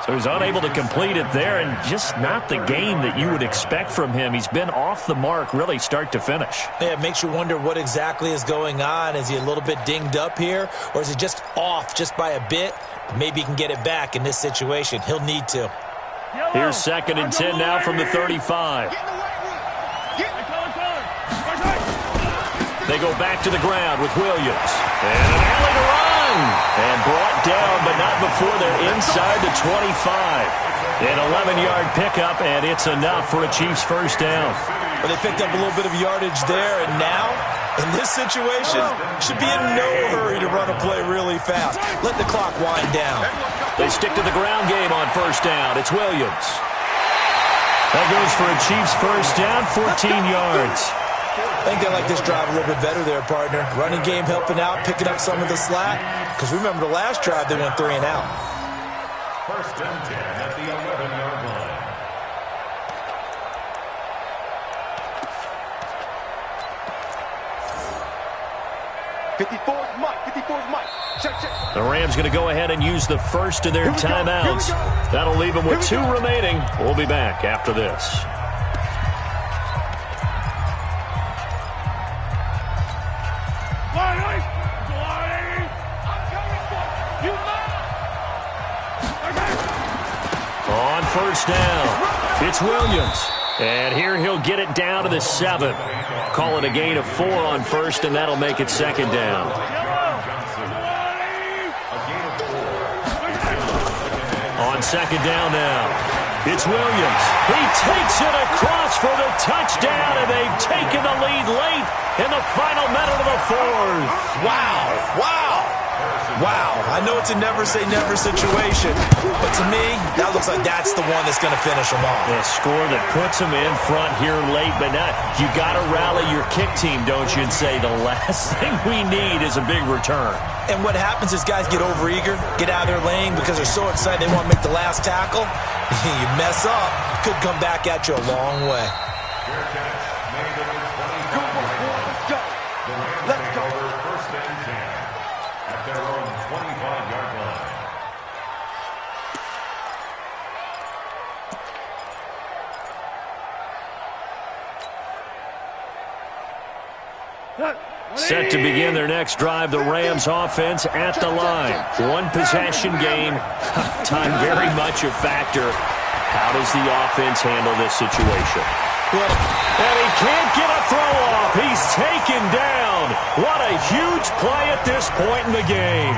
So he's unable to complete it there, and just not the game that you would expect from him. He's been off the mark really start to finish. Yeah, it makes you wonder what exactly is going on. Is he a little bit dinged up here, or is it just off just by a bit? Maybe he can get it back in this situation. He'll need to. Here's 2nd and 10 now from the 35. They go back to the ground with Williams. And an alley to run. And brought down, but not before they're inside the 25. An 11-yard pickup, and it's enough for a Chiefs 1st down. Well, they picked up a little bit of yardage there, and now, in this situation, should be in no hurry to run a play really fast. Let the clock wind down. They stick to the ground game on 1st down. It's Williams. That goes for a Chiefs 1st down, 14 yards. I think they like this drive a little bit better there, partner. Running game helping out, picking up some of the slack. Because remember, the last drive, they went 3 and out. 1st and 10 at the 11-yard line. 54's Mike. 54's Mike. Check, check. The Rams going to go ahead and use the first of their timeouts. That'll leave them with 2 remaining. We'll be back after this. On first down, it's Williams. And here he'll get it down to the 7. Call it a gain of 4 on first, and that'll make it second down. On second down now, it's Williams. He takes it across for the touchdown, and they've taken the lead late in the final minute of the 4th. Wow, wow. Wow, I know it's a never-say-never situation, but to me, that looks like that's the one that's going to finish them off. A score that puts them in front here late, but not. You got to rally your kick team, don't you, and say the last thing we need is a big return. And what happens is guys get overeager, get out of their lane because they're so excited they want to make the last tackle. You mess up, could come back at you a long way. Let's go. First and 10 at their own 25-yard line. Set to begin their next drive, the Rams offense at the line. 1 possession game. Time very much a factor. How does the offense handle this situation? And he can't get a throw off. He's taken down. What a huge play at this point in the game.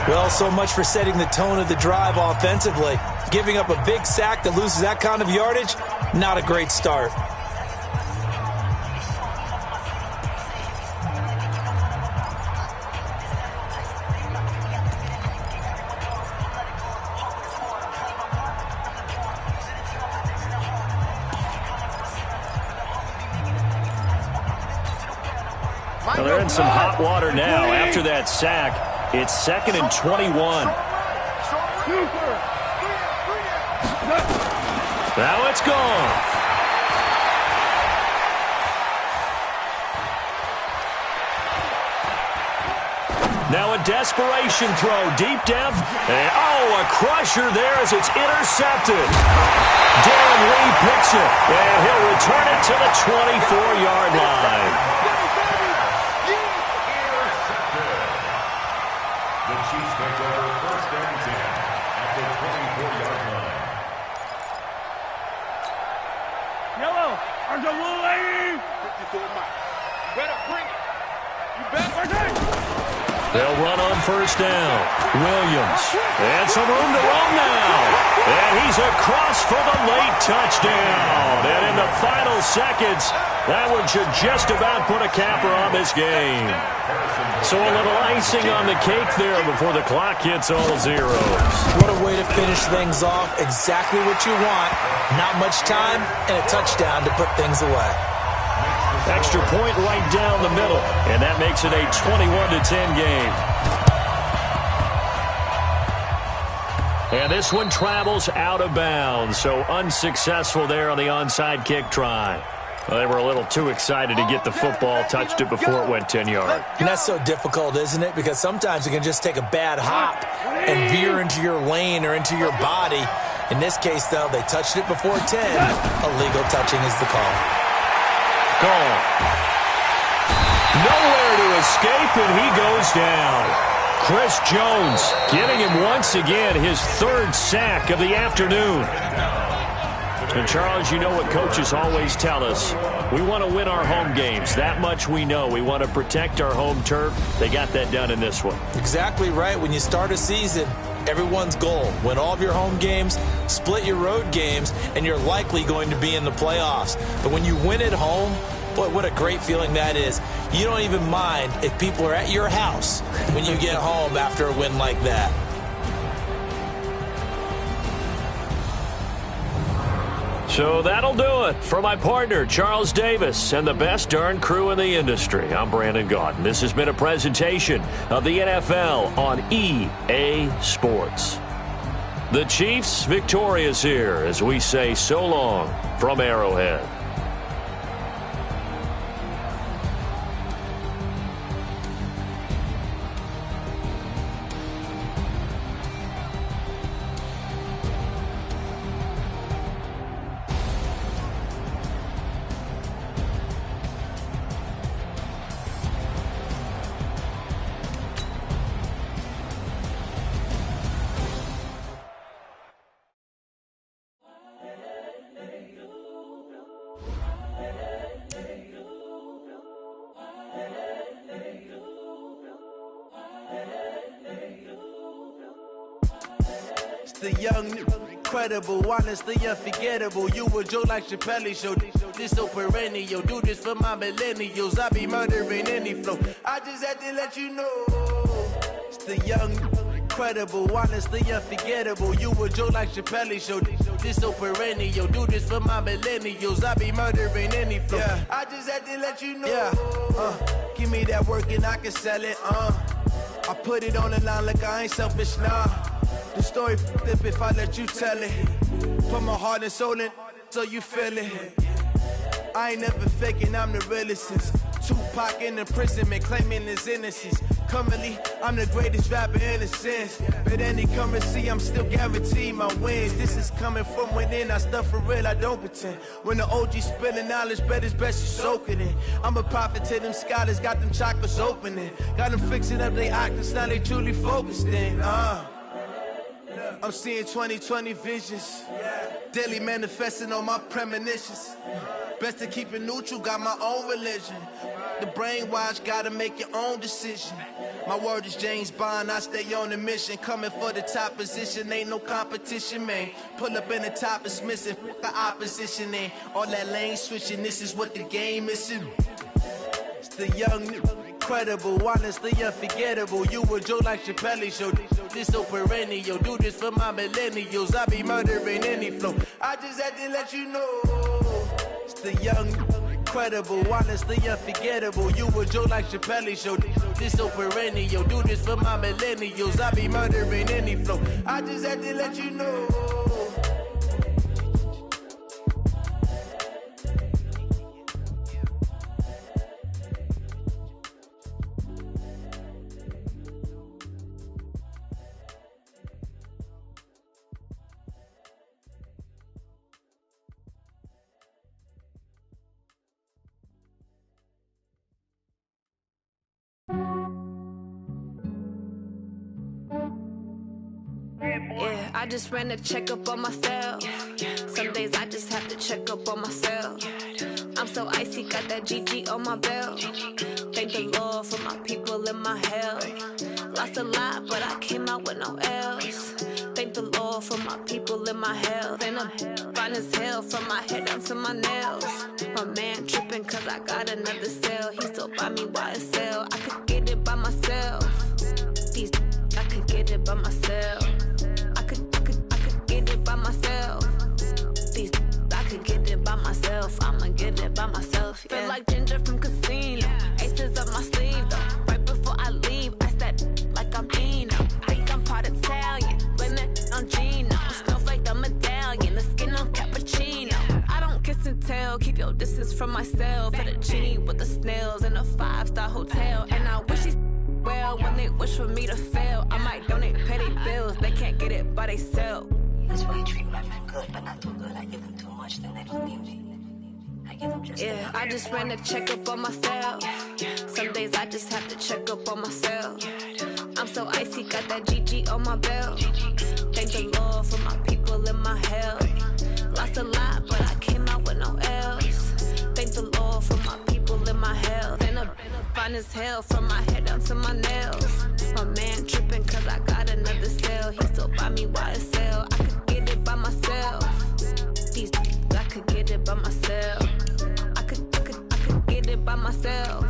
Well, so much for setting the tone of the drive offensively. Giving up a big sack that loses that kind of yardage, not a great start. Well, they're in some hot water now after that sack. It's 2nd and 21. Now it's gone. Now a desperation throw deep down. And, a crusher there as it's intercepted. Darren Lee picks it, and he'll return it to the 24-yard line. The Chiefs take over first and 10 at the 24-yard line. Yellow, there's a little lady. 54 Mike. You better bring it. You better. They'll run on first down. Williams. And some room to run now. And he's across for the late touchdown. And in the final seconds, that one should just about put a capper on this game. So a little icing on the cake there before the clock hits all zeros. What a way to finish things off. Exactly what you want. Not much time and a touchdown to put things away. Extra point right down the middle, and that makes it a 21-10 game. And this one travels out of bounds, so unsuccessful there on the onside kick try. Well, they were a little too excited to get the football, touched it before it went 10 yards. And that's so difficult, isn't it? Because sometimes it can just take a bad hop and veer into your lane or into your body. In this case, though, they touched it before 10. Illegal touching is the call. Gone. Nowhere to escape, and he goes down. Chris Jones getting him once again his 3rd sack of the afternoon. And Charles, you know what coaches always tell us. We want to win our home games. That much we know. We want to protect our home turf. They got that done in this one. Exactly right. When you start a season, everyone's goal, win all of your home games, split your road games, and you're likely going to be in the playoffs. But when you win at home, boy, what a great feeling that is. You don't even mind if people are at your house when you get home after a win like that. So that'll do it for my partner, Charles Davis, and the best darn crew in the industry. I'm Brandon Gaudin. This has been a presentation of the NFL on EA Sports. The Chiefs victorious here as we say so long from Arrowhead. the young, incredible, honestly unforgettable. You a joke like Chappelle Show. This so perennial. Do this for my millennials. I be murdering any flow. I just had to let you know. It's the young, incredible, honestly unforgettable. You a joke like Chappelle Show. This so perennial. Do this for my millennials. I be murdering any flow. Yeah. I just had to let you know. Yeah. Give me that work and I can sell it. I put it on the line like I ain't selfish, nah. The story flip if I let you tell it. Put my heart and soul in so you feel it. I ain't never faking, I'm the realest since Tupac in imprisonment, claiming his innocence. Currently, I'm the greatest rapper in a sense. But any currency, I'm still guaranteed my wins. This is coming from within, I stuff for real, I don't pretend. When the OG spilling knowledge, bet it's best you soak it in. I'm a prophet to them scholars, got them chakras opening. Got them fixing up their octaves, now they truly focused in. I'm seeing 2020 visions. Daily manifesting on my premonitions. Best to keep it neutral, got my own religion. The brainwash, gotta make your own decision. My word is James Bond, I stay on the mission. Coming for the top position, ain't no competition, man. Pull up in the top, it's missing, the opposition ain't. All that lane switching, this is what the game is. It's the young, incredible, honestly unforgettable. You a joke like Chappelle Show. This so perennial. Do this for my millennials. I be murdering any flow. I just had to let you know. It's the young, incredible, honestly unforgettable. You a joke like Chappelle Show. This so perennial. Do this for my millennials. I be murdering any flow. I just had to let you know. Yeah, I just ran a checkup on myself. Some days I just have to check up on myself. I'm so icy, got that GG on my belt. Thank the Lord for my people in my health. Lost a lot, but I came out with no L's. Thank the Lord for my people in my health. And I'm fine as hell from my head down to my nails. My man tripping cause I got another cell. He still buy me YSL. I could get it by myself. These I could get it by myself. I could get it by myself. These I could get it by myself. I'ma get it by myself. Yeah. Feel like Ginger from Casino. Aces up my sleeve though. Right before I leave, I said like I'm Dino. Think I'm part Italian. Blame it on Gino. Snowflake the medallion. The skin on cappuccino. I don't kiss and tell. Keep your distance from myself. Fettuccine with the snails in a 5-star hotel. And I wish he's well when they wish for me to fail. I might donate, pay their bills. They can't get it by they self. That's why you treat women good, but not too good. I give them too much, then they don't need me. I give them just yeah, I just ran a checkup on myself. Some days I just have to check up on myself. I'm so icy, got that GG on my belt. Thank the Lord for my people in my health. Lost a lot, but I came out with no L's. Thank the Lord for my people in my health. And I'm fine as hell from my head down to my nails. My man tripping cause I got another cell. He still buy me YSL. I could get it by myself. These I could get it by myself. I could get it by myself.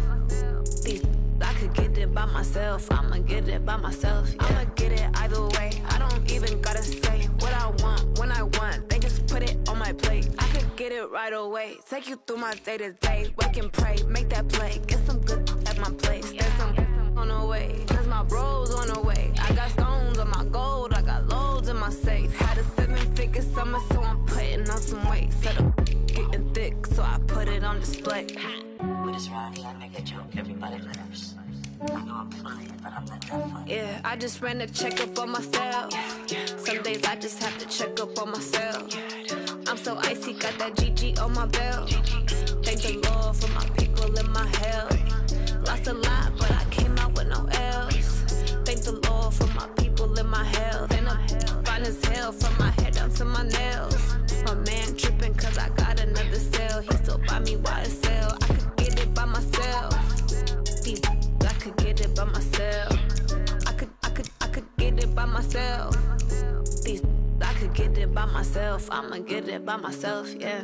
These I could get it by myself. I'ma get it by myself. Yeah. I'ma get it either way. I don't even gotta say what I want when I want. They just put it on my plate. I could get it right away. Take you through my day to day. Wake and pray, make that play. Get some good at my place. There's some on the way. Cause my bros on the way. I got stones on my gold. I got loads in my safe. Had a 7-figure summer, so I'm putting on some weight. Set up getting thick, so I put it on display. With this round here, I make a joke. Everybody laughs. I know I'm funny, but I'm not that funny. Yeah, I just ran a checkup on myself. Some days I just have to check up on myself. I'm so icy, got that GG on my belt. Thank the Lord for my people in my health. Lost a lot, but I came out with no L's. Thank the Lord for my people in my health. And I'm fine as hell from my head down to my nails. My man tripping cause I got another cell. He still buy me YSL. I could get it by myself. These I could get it by myself. I could get it by myself. These get it by myself. I'ma get it by myself, yeah.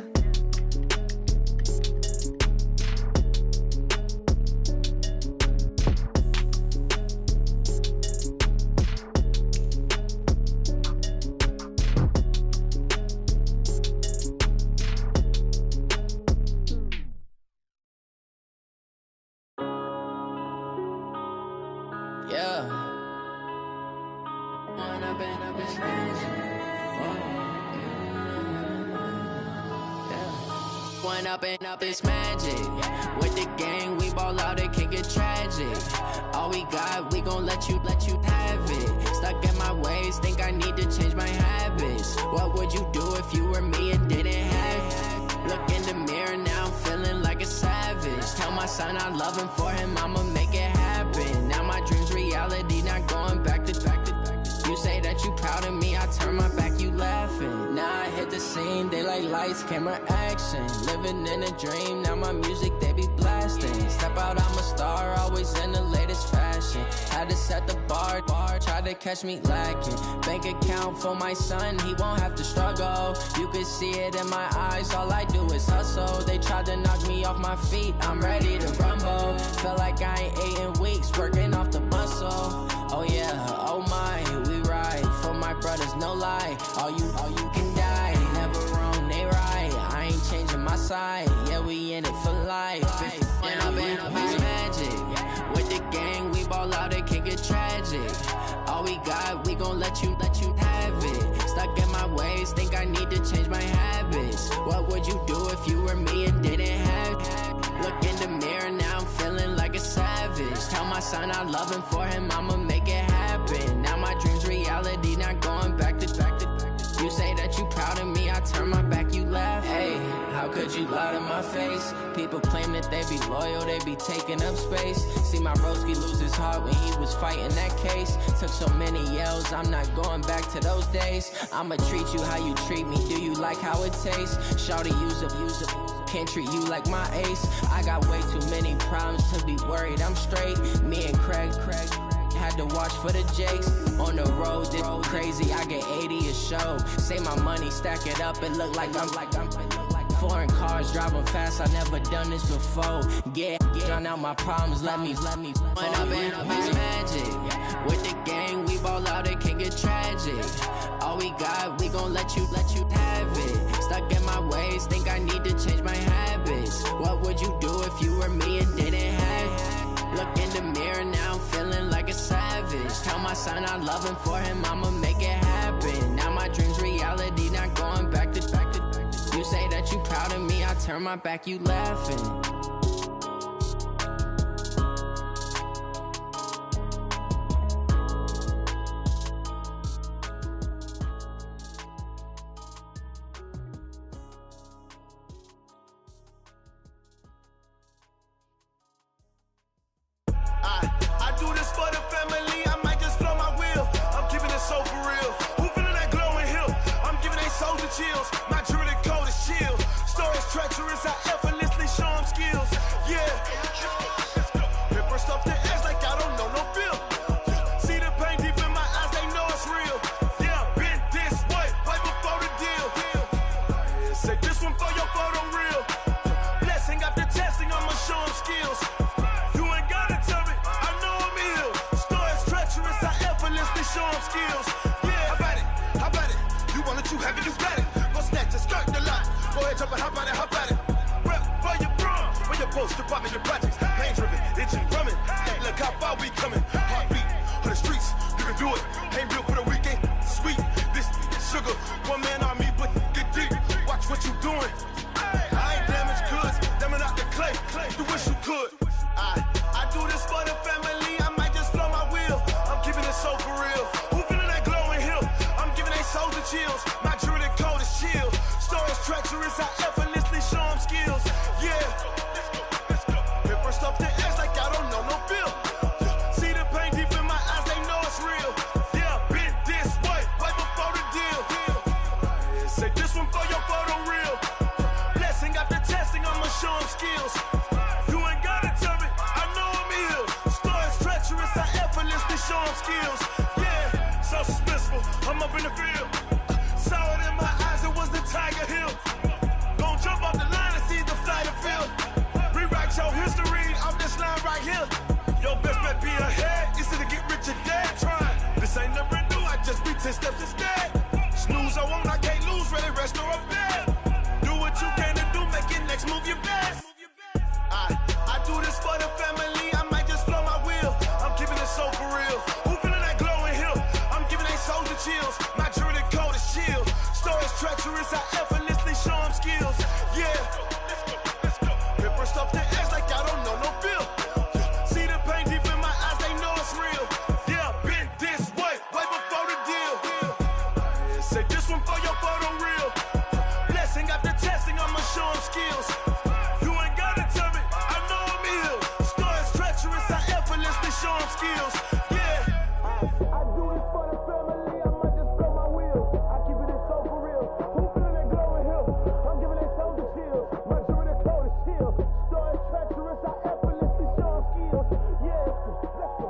Up this magic. With the gang, we ball out, it can get tragic. All we got, we gon' let you have it. Stuck in my ways, think I need to change my habits. What would you do if you were me and didn't have it? Look in the mirror, now I'm feeling like a savage. Tell my son I love him, for him I'ma make it happen. Now my dream's reality, not going back to. You say that you proud of me, I turn my back, you laughing. Now I hit the scene, they like lights, camera, action. Living in a dream, now my music, they be blasting. Step out, I'm a star, always in the latest fashion. Had to set the bar, try to catch me lacking. Bank account for my son, he won't have to struggle. You can see it in my eyes, all I do is hustle. They tried to knock me off my feet, I'm ready to rumble. Feel like I ain't ate in weeks, working off the muscle. Oh yeah, oh my, we ride for my brothers, no lie. All you can die, never wrong, they right. I ain't changing my side, yeah, we in it for life. When I've been up, it's magic. With the gang, we ball out, it can get tragic. All we got, we gon' let you have it. Stuck in my ways, think I need to change my habits. What would you do if you were me and didn't have it? Look in the mirror, now I'm feeling like a savage. Tell my son I love him, for him I'ma make it happen. Now my dream's reality, not going back to. You say that you proud of me, I turn my back, you laugh. Hey, how could you lie to my face? People claim that they be loyal, they be taking up space. See my broski lose his heart when he was fighting that case. Took so many yells, I'm not going back to those days. I'ma treat you how you treat me, do you like how it tastes? Shawty, use up, can't treat you like my ace. I got way too many problems to be worried, I'm straight. Me and Craig had to watch for the Jakes. On the road, this crazy, I get 80 a show. Say my money, stack it up, it look like I'm foreign cars, driving fast, I never done this before. Get drown out my problems, let me. When I've been up, it's magic. With the gang, we ball out, it can get tragic. All we got, we gon' let you have it. Stuck in my ways, think I need to change my habits. What would you do if you were me and didn't have it? Look in the mirror, now I'm feeling like a savage. Tell my son I love him, for him I'ma make it happen. Now my dream's reality, not going back to. You say that you proud of me, I turn my back, you laughing. I do this for the family, I might just blow my wheel. I'm keeping it so for real. Who feeling that glowing hill? I'm giving they souls the chills. My jewelry code is chill. Stories treacherous, I effortlessly show them skills. Yeah. Paper stuff the edge like I don't know no feel. See the pain deep in my eyes, they know it's real. Yeah, been this way, right before the deal. Say this one for your photo real. Blessing after testing, I'ma show them skills. You ain't gotta tell me, I know I'm ill. Stories treacherous, I effortlessly show them skills. Yeah, how about it? You want it, you have it, you got it. Go snatch a skirt the lot. Go ahead, jump and hop on it. Rep where you from? Where you post, department, your projects. Pain driven, itching, drumming. Hey, look how far we coming. Heartbeat on the streets, you can do it. Ain't built for the weekend. Sweet, this sugar. One man army, but get deep. Watch what you doing. I ain't damaged goods, damn out the clay. You wish you could. I do this for the family, I might just blow my wheel. I'm keeping it so for real. Who feeling that glowing hill? I'm giving they souls the chills. My jewelry code is chill. Stories treacherous, I effortlessly show them skills. Yeah. Paper stuff the edge like I don't know no feel. See the pain deep in my eyes, they know it's real. Yeah, been this way, right before the deal. Say this one for your photo real. Blessing after testing, I'ma show them skills. You ain't gotta tell me, I know I'm ill. Stories treacherous, I effortlessly show them skills. Yeah, so suspenseful, I'm up in the field. So Yeah, your best bet be ahead. Instead of get rich or dead trying. This ain't never new, I just be 10 steps instead. Snooze, I won't, I can't lose, ready, rest or a bed. Do what you can to do, make your next move your best. I do this for the family, I might just flow my wheel. I'm keeping it so for real. Who feeling that glowing hill? I'm giving they souls the chills. My jewelry cold is chill. Stories treacherous, I effortlessly show them skills. Yeah. Paper stuff the edge like I don't know no feel. See the pain deep in my eyes, they know it's real. Yeah, been this way before the deal. Say this one for your photo real. Blessing after testing, I'ma show them skills. You ain't gotta tell me, I know I'm ill. Stories treacherous, I effortlessly show them skills. Yeah. I do this for the family, I might just blow my wheel. I keep it so for real. Who feeling that glowing hill? I'm giving they souls the chills. My jewelry cold is chill. Stories treacherous, I effortlessly show them skills. Yeah, let's go.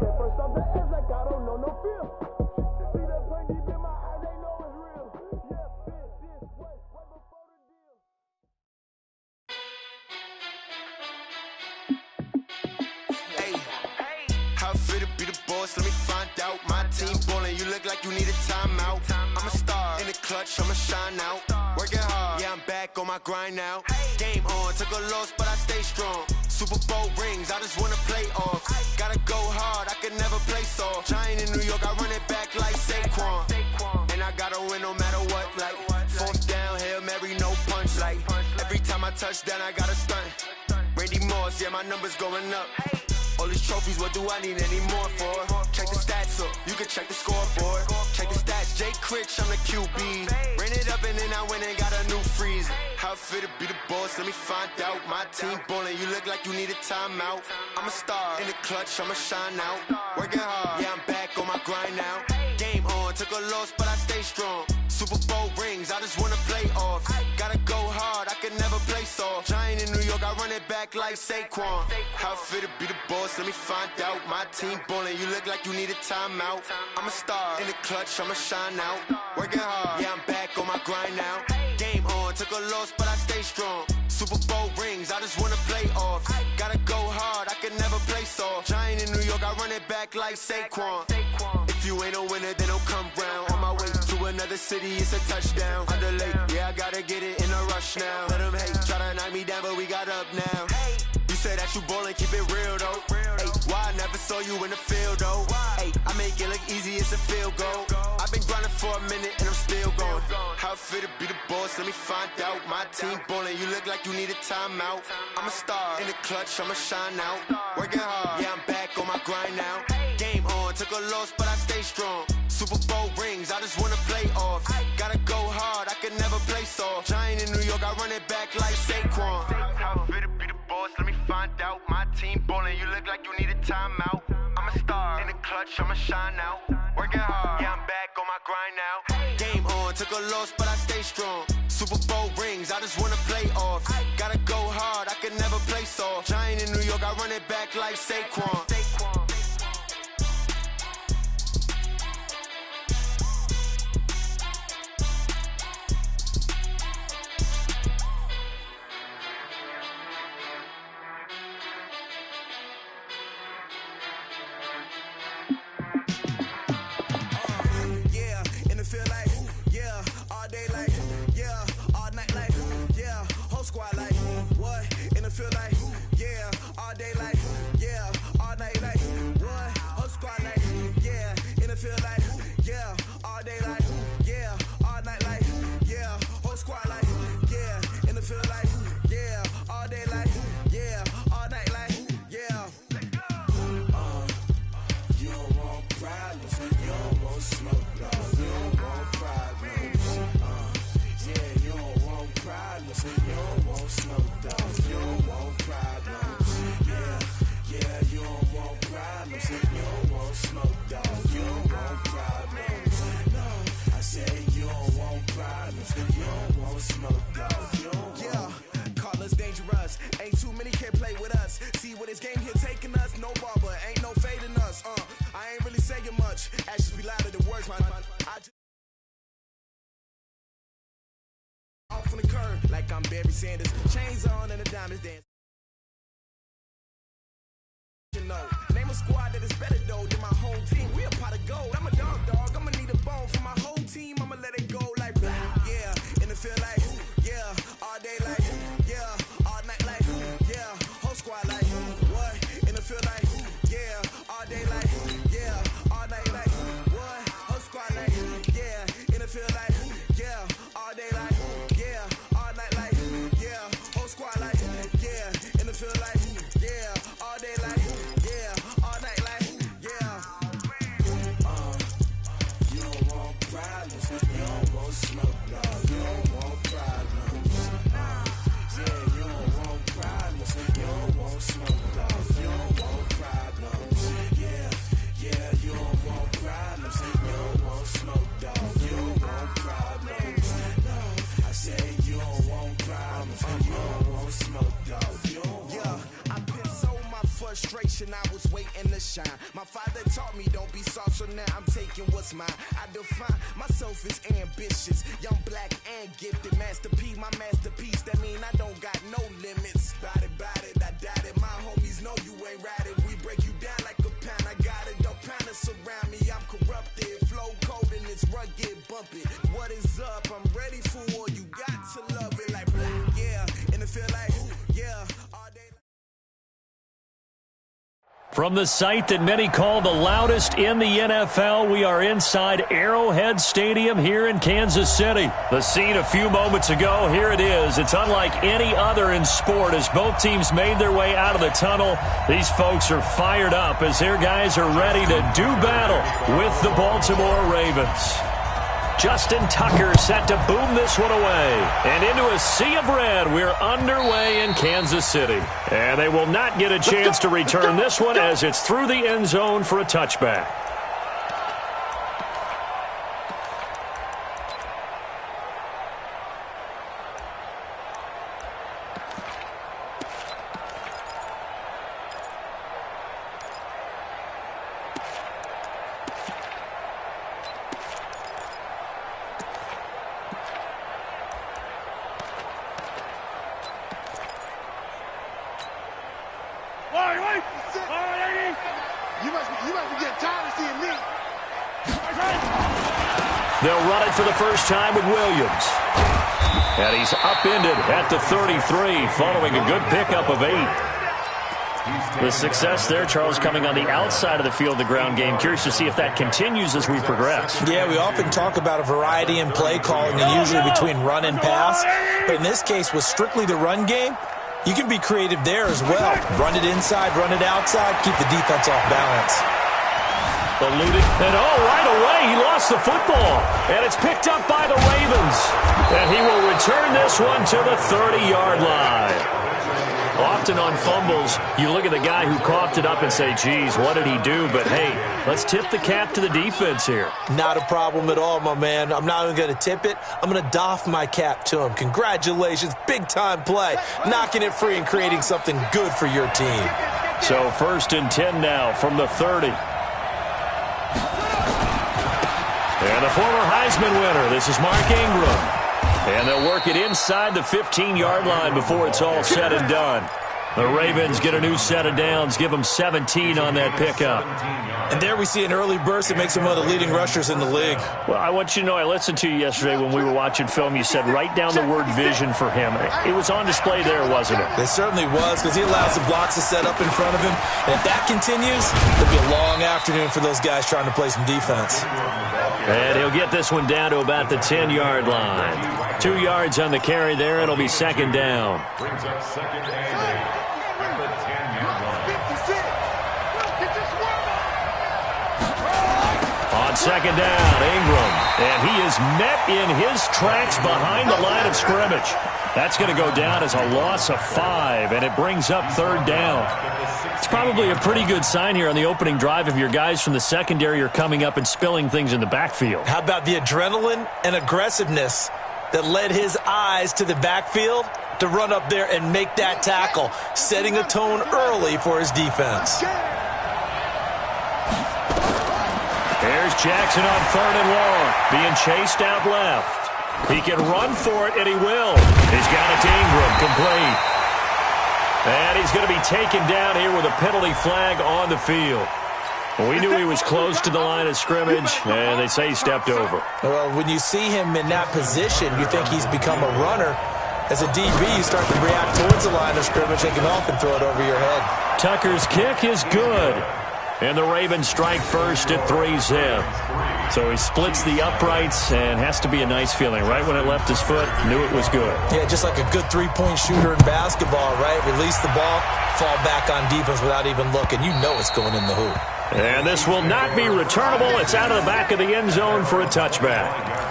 At first off the edge like I don't know no feel. See that pain deep in my eyes, they know it's real. Yeah, been this way before the deal. Hey, how fit to be the boss? Let me find out. My team ballin', you look like you need a timeout. I'm a star in the clutch, I'ma shine out. Working hard, yeah, I'm back on my grind now. Game on, took a loss, but I stay strong. Super Bowl rings, I just wanna play off. Gotta go hard, I can never play soft. Giant in New York, I run it back like Saquon. And I gotta win no matter what, like fourth down, Hail Mary, no punch. Like every time I touch down, I gotta stunt. Randy Moss, yeah, my numbers going up. All these trophies, what do I need any more for? Check the stats up, you can check the scoreboard. Check the stats, Jay Critch, I'm the QB. Ran it up and then I went and got a new freeze. How fit to be the boss, let me find out. My team ballin', you look like you need a timeout. I'm a star in the clutch, I'ma shine out. Working hard, yeah, I'm back on my grind now. Game on, took a loss, but I stay strong. Super Bowl rings, I just wanna play off. Gotta go hard, I can never play soft. Giant in New York, I run it back like Saquon. How fit to be the boss, let me find out. My team ballin', you look like you need a timeout. I'm a star in the clutch, I'ma shine out. Working hard, yeah, I'm back on my grind now. Game on, took a loss, but I stay strong. Super Bowl rings, I just wanna play off. Gotta go hard, I can never play soft. Giant in New York, I run it back like Saquon. If you ain't a winner, then don't come round. On my way to another city, it's a touchdown. Underlay, yeah, I gotta get it in a rush now. Let them hate, try to knock me down, but we got up now. You say that you ballin', keep it real though. Hey, why I never saw you in the field though? Hey, I make it look easy, it's a field goal. I've been grinding for a minute and I'm still going. How fit to be the boss, let me find out. My team ballin', you look like you need a timeout. I'm a star in the clutch, I'ma shine out. Working hard, yeah, I'm back on my grind now. Game on, took a loss, but I stay strong. Super Bowl rings, I just wanna play off. Gotta go hard, I can never play soft. Giant in New York, I run it back like Saquon. How fit to be the boss, let me find out. My team ballin', you look like you need a timeout. I'm a star in the clutch, I'ma shine out. Working hard, yeah, I'm back on my grind now. Game on, took a loss, but I stay strong. Super Bowl rings, I just wanna play off. Gotta go hard, I can never play soft. Giant in New York, I run it back like Saquon. Squad like, what? In the field like, yeah, all day like, yeah, all night like, what? Whole squad like, yeah, in the field like, yeah, all day like, yeah, all night like, yeah, whole squad like, yeah, in the field like, yeah, all day like, yeah, all night like, yeah. You don't want problems, you don't want smoke, you don't want problems. Yeah, you don't want problems, you don't want smoke, dog. You don't want problems. Yeah, you don't want problems, you don't want smoke, dog. You don't want problems. No, I said you don't want problems, you don't want smoke, dog. You don't yeah, call us dangerous. Ain't too many can play with us. See where this game here taking us. No barber, ain't no fading us. I ain't really saying much. Actions be louder than words, man. I just off on the curb like I'm Barry Sanders. Chains on and the diamonds dance. squad that is better though than my home team. We a pot of gold. I'm a dog. I'ma need a bone for my whole team. I'ma let it go like yeah. In the field like yeah. All day like yeah. All night like yeah. Whole squad like what? In the field like yeah. All day like yeah. All night like what? Whole squad like yeah. In the field like yeah. All day like yeah. All night like yeah. Whole squad like yeah. In the field like yeah. All day like yeah. All night like yeah. You don't want problems, you don't want smoke, no. You don't want problems. Yeah, you don't want problems, you don't want smoke, no. You don't want problems. Yeah, you don't want problems, you don't want smoke, dog. You don't want problems. No, I say you don't want problems, you don't want smoke, dog. You don't want. I've been so my frustration, I was waiting to shine. My father taught me don't be soft, so now I'm taking what's mine. I define myself as ambitious, young, black, and gifted. Master P, my masterpiece. That mean I don't got no limits. Bout it, I doubt it. My homies know you ain't ratted. We break you down like a pound. I got it, don't panic surround me. I'm corrupted, flow cold and it's rugged, bumpy. What is up? I'm ready for war. You got to love it like black, yeah. In the field like yeah. All day. From the site that many call the loudest in the NFL, we are inside Arrowhead Stadium here in Kansas City. The scene a few moments ago, here it is. It's unlike any other in sport as both teams made their way out of the tunnel. These folks are fired up as their guys are ready to do battle with the Baltimore Ravens. Justin Tucker set to boom this one away. And into a sea of red, we're underway in Kansas City. And they will not get a chance to return this one as it's through the end zone for a touchback. They'll run it for the first time with Williams. And he's upended at the 33 following a good pickup of 8. The success there, Charles, coming on the outside of the field, the ground game. Curious to see if that continues as we progress. Yeah, we often talk about a variety in play calling and usually between run and pass. But in this case, with strictly the run game, you can be creative there as well. Run it inside, run it outside, keep the defense off balance. Eluded, and right away, he lost the football. And it's picked up by the Ravens. And he will return this one to the 30-yard line. Often on fumbles, you look at the guy who coughed it up and say, geez, what did he do? But, hey, let's tip the cap to the defense here. Not a problem at all, my man. I'm not even going to tip it. I'm going to doff my cap to him. Congratulations, big-time play. Knocking it free and creating something good for your team. So 1st and 10 now from the 30. And the former Heisman winner, this is Mark Ingram. And they'll work it inside the 15-yard line before it's all said and done. The Ravens get a new set of downs, give them 17 on that pickup. And there we see an early burst that makes him one of the leading rushers in the league. Well, I want you to know, I listened to you yesterday when we were watching film. You said write down the word vision for him. It was on display there, wasn't it? It certainly was, because he allows the blocks to set up in front of him. And if that continues, it'll be a long afternoon for those guys trying to play some defense. And he'll get this one down to about the 10-yard line. 2 yards on the carry there. It'll be 2nd down. Brings up 2nd and 8 at the 10-yard line. On 2nd down, Ingram. And he is met in his tracks behind the line of scrimmage. That's going to go down as a loss of 5, and it brings up 3rd down. It's probably a pretty good sign here on the opening drive if your guys from the secondary are coming up and spilling things in the backfield. How about the adrenaline and aggressiveness that led his eyes to the backfield to run up there and make that tackle, setting a tone early for his defense. Here's Jackson on 3rd and long, being chased out left. He can run for it, and he will. He's got it to Ingram, complete. And he's going to be taken down here with a penalty flag on the field. We knew he was close to the line of scrimmage, and they say he stepped over. Well, when you see him in that position, you think he's become a runner. As a DB, you start to react towards the line of scrimmage. They can often throw it over your head. Tucker's kick is good. And the Ravens strike first at 3-zip. So he splits the uprights and has to be a nice feeling. Right when it left his foot, knew it was good. Yeah, just like a good three-point shooter in basketball, right? Release the ball, fall back on defense without even looking. You know it's going in the hoop. And this will not be returnable. It's out of the back of the end zone for a touchback.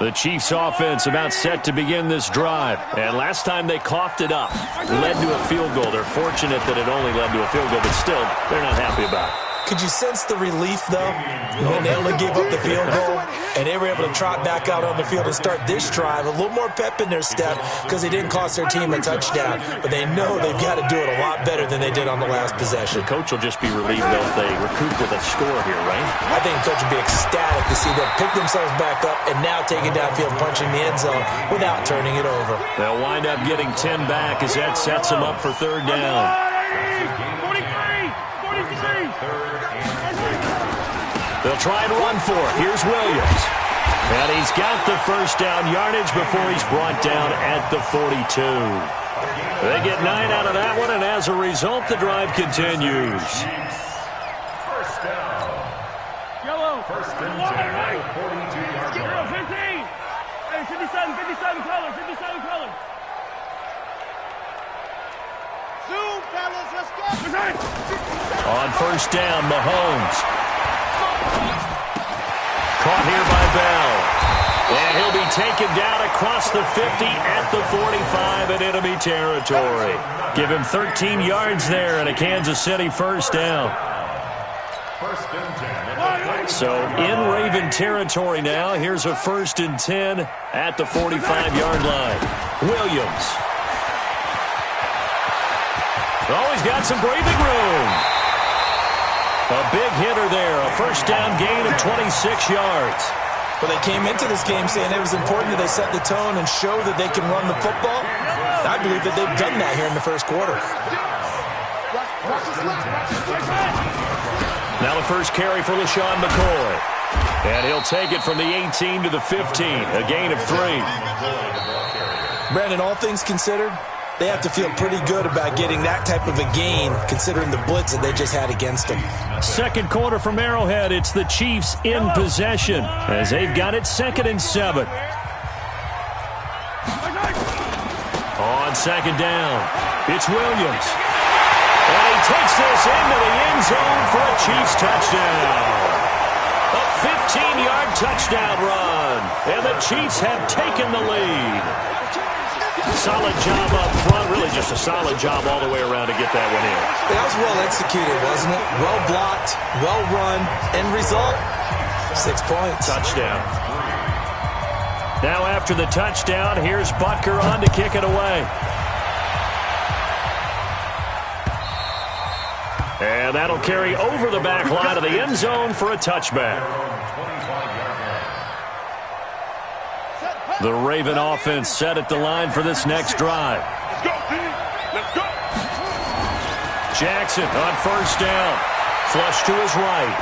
The Chiefs offense about set to begin this drive. And last time they coughed it up, led to a field goal. They're fortunate that it only led to a field goal, but still, they're not happy about it. Could you sense the relief, though, when they only gave up the field goal and they were able to trot back out on the field and start this drive? A little more pep in their step because they didn't cost their team a touchdown, but they know they've got to do it a lot better than they did on the last possession. The coach will just be relieved, though, if they recoup with a score here, right? I think the coach will be ecstatic to see them pick themselves back up and now take it downfield, punching the end zone without turning it over. They'll wind up getting 10 back as that sets them up for third down. They'll try and run for it. Here's Williams. And he's got the first down yardage before he's brought down at the 42. They get 9 out of that one, and as a result, the drive continues. First down. Yellow. First and 10 at the 42-yard line. 15. Hey, 57 color. Zoom, fellas, let's go. On first down, Mahomes. Caught here by Bell. And he'll be taken down across the 50 at the 45 in enemy territory. Give him 13 yards there and a Kansas City first down. First and 10. So in Raven territory now. Here's a first and 10 at the 45-yard line. Williams. Oh, he's got some breathing room. A big hitter there, a first down gain of 26 yards. Well, they came into this game saying it was important that they set the tone and show that they can run the football. I believe that they've done that here in the first quarter. Now the first carry for LaShawn McCoy. And he'll take it from the 18 to the 15, a gain of 3. Brandon, all things considered, they have to feel pretty good about getting that type of a gain, considering the blitz that they just had against them. Second quarter from Arrowhead. It's the Chiefs in possession as they've got it 2nd and 7. On second down, it's Williams. And he takes this into the end zone for a Chiefs touchdown. A 15-yard touchdown run. And the Chiefs have taken the lead. Solid job up front. Really just a solid job all the way around to get that one in. That was well executed, wasn't it? Well blocked, well run. End result, 6 points. Touchdown. Now after the touchdown, here's Butker on to kick it away. And that'll carry over the back line of the end zone for a touchback. The Raven offense set at the line for this next drive. Let's go, team. Let's go. Jackson on first down. Flush to his right.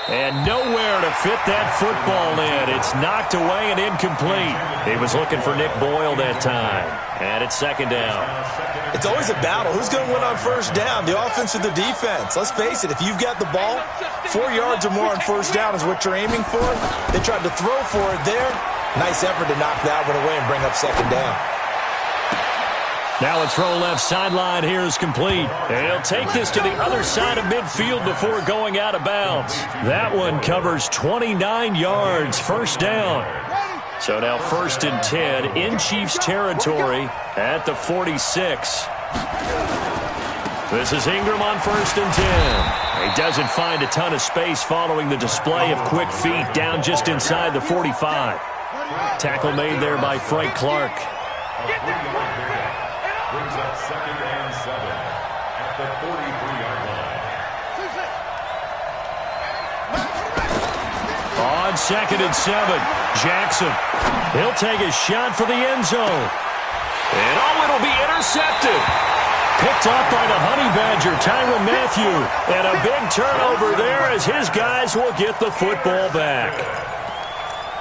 And nowhere to fit that football in. It's knocked away and incomplete. He was looking for Nick Boyle that time. And it's second down. It's always a battle. Who's going to win on first down, the offense or the defense? Let's face it, if you've got the ball, 4 yards or more on first down is what you're aiming for. They tried to throw for it there. Nice effort to knock that one away and bring up second down. Now a throw left sideline here is complete. And he'll take this to the other side of midfield before going out of bounds. That one covers 29 yards, first down. So now first and 10 in Chiefs territory at the 46. This is Ingram on first and 10. He doesn't find a ton of space following the display of quick feet down just inside the 45. Tackle made there by Frank Clark. Brings up second and 7 at the 43-yard line. on 2nd and 7. Jackson, he'll take a shot for the end zone. And it'll be intercepted. Picked off by the Honey Badger, Tyrann Mathieu. And a big turnover there as his guys will get the football back.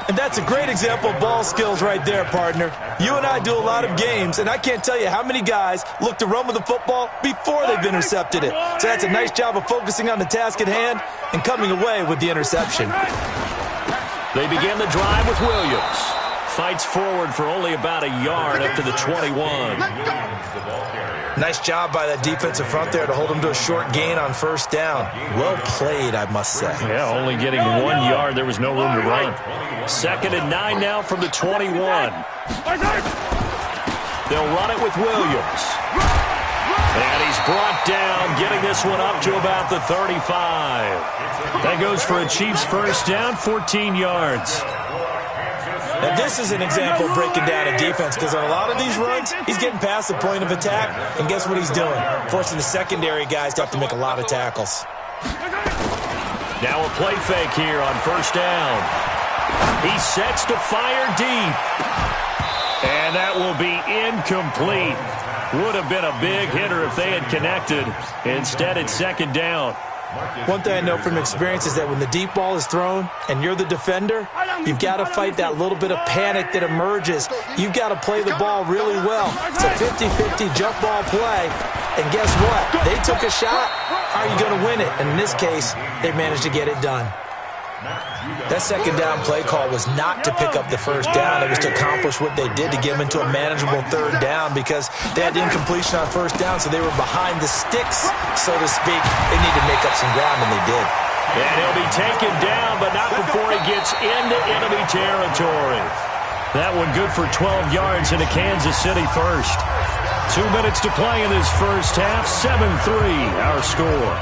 And that's a great example of ball skills right there, partner. You and I do a lot of games, and I can't tell you how many guys look to run with the football before they've intercepted it. So that's a nice job of focusing on the task at hand and coming away with the interception. They begin the drive with Williams. Fights forward for only about a yard up to the 21. Nice job by that defensive front there to hold him to a short gain on 1st down. Well played, I must say. Yeah, only getting 1 yard. There was no room to run. 2nd and 9 now from the 21. They'll run it with Williams. And he's brought down, getting this one up to about the 35. That goes for a Chiefs 1st down, 14 yards. Now, this is an example of breaking down a defense because on a lot of these runs, he's getting past the point of attack, and guess what he's doing? Forcing the secondary guys to have to make a lot of tackles. Now a play fake here on 1st down. He sets to fire deep. And that will be incomplete. Would have been a big hitter if they had connected. Instead, it's 2nd down. One thing I know from experience is that when the deep ball is thrown and you're the defender, you've got to fight that little bit of panic that emerges. You've got to play the ball really well. It's a 50-50 jump ball play. And guess what? They took a shot. How are you going to win it? And in this case, they managed to get it done. That 2nd down play call was not to pick up the 1st down. It was to accomplish what they did to get them into a manageable 3rd down because they had incompletion on 1st down, so they were behind the sticks, so to speak. They need to make up some ground, and they did. And he'll be taken down, but not before he gets into enemy territory. That one good for 12 yards into Kansas City 1st. 2 minutes to play in this 1st half. 7-3 our score.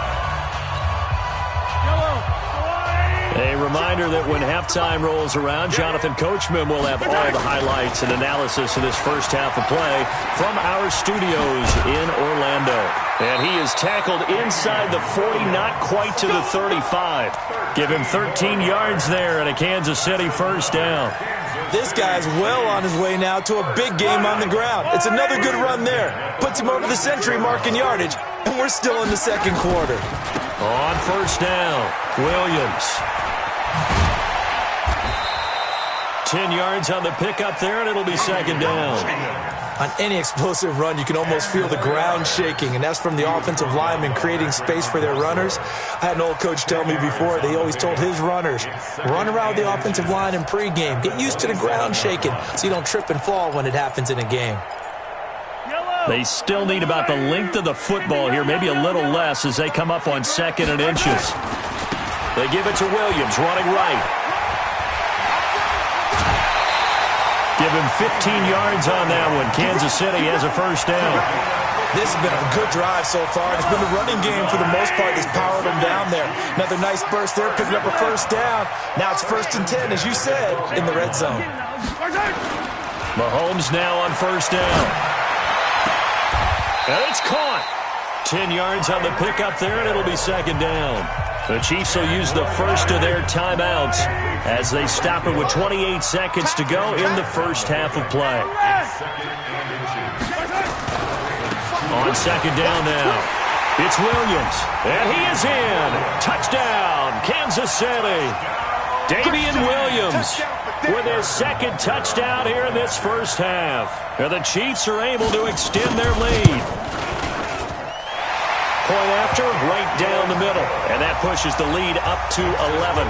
A reminder that when halftime rolls around, Jonathan Coachman will have all the highlights and analysis of this 1st half of play from our studios in Orlando. And he is tackled inside the 40, not quite to the 35. Give him 13 yards there and a Kansas City 1st down. This guy's well on his way now to a big game on the ground. It's another good run there. Puts him over the century mark in yardage, and we're still in the 2nd quarter. On 1st down, Williams. 10 yards on the pickup there, and it'll be 2nd down. On any explosive run, you can almost feel the ground shaking, and that's from the offensive linemen creating space for their runners. I had an old coach tell me before, he always told his runners, run around the offensive line in pregame. Get used to the ground shaking so you don't trip and fall when it happens in a game. They still need about the length of the football here, maybe a little less as they come up on 2nd and inches. They give it to Williams, running right. Give him 15 yards on that one. Kansas City has a 1st down. This has been a good drive so far. It's been the running game for the most part that's powered them down there. Another nice burst there, picking up a 1st down. Now it's 1st and 10, as you said, in the red zone. Mahomes now on 1st down. And it's caught. 10 yards on the pickup there, and it'll be 2nd down. The Chiefs will use the first of their timeouts as they stop it with 28 seconds to go in the 1st half of play. On 2nd down now, it's Williams, and he is in. Touchdown, Kansas City. Damian Williams with his 2nd touchdown here in this 1st half. And the Chiefs are able to extend their lead. Point after, right down the middle. And that pushes the lead up to 11.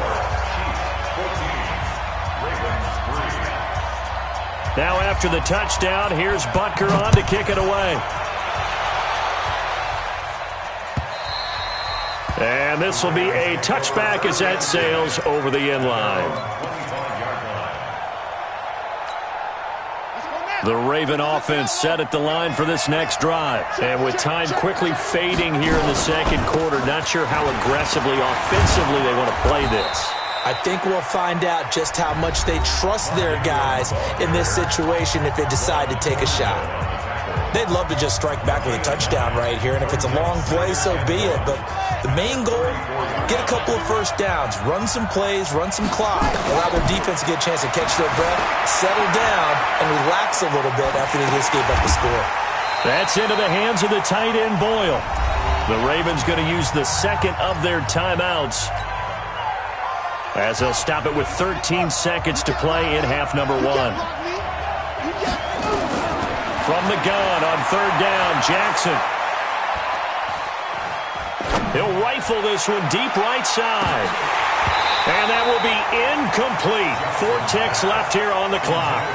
Now after the touchdown, here's Butker on to kick it away. And this will be a touchback as that sails over the end line. The Raven offense set at the line for this next drive. And with time quickly fading here in the 2nd quarter, not sure how aggressively, offensively they want to play this. I think we'll find out just how much they trust their guys in this situation if they decide to take a shot. They'd love to just strike back with a touchdown right here, and if it's a long play, so be it. But the main goal get a couple of first downs, run some plays, run some clock, allow their defense to get a chance to catch their breath, settle down, and relax a little bit after they just gave up the score. That's into the hands of the tight end, Boyle. The Ravens going to use the second of their timeouts, as they'll stop it with 13 seconds to play in half number 1. From the gun on third down, Jackson. He'll rifle this one deep right side. And that will be incomplete. 4 ticks left here on the clock.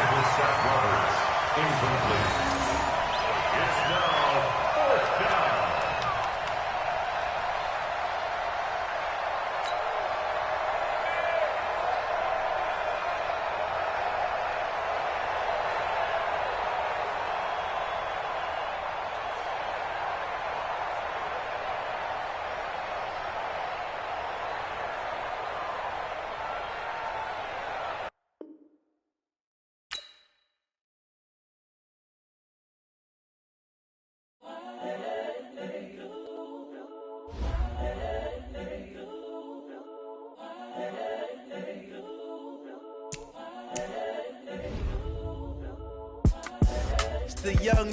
The young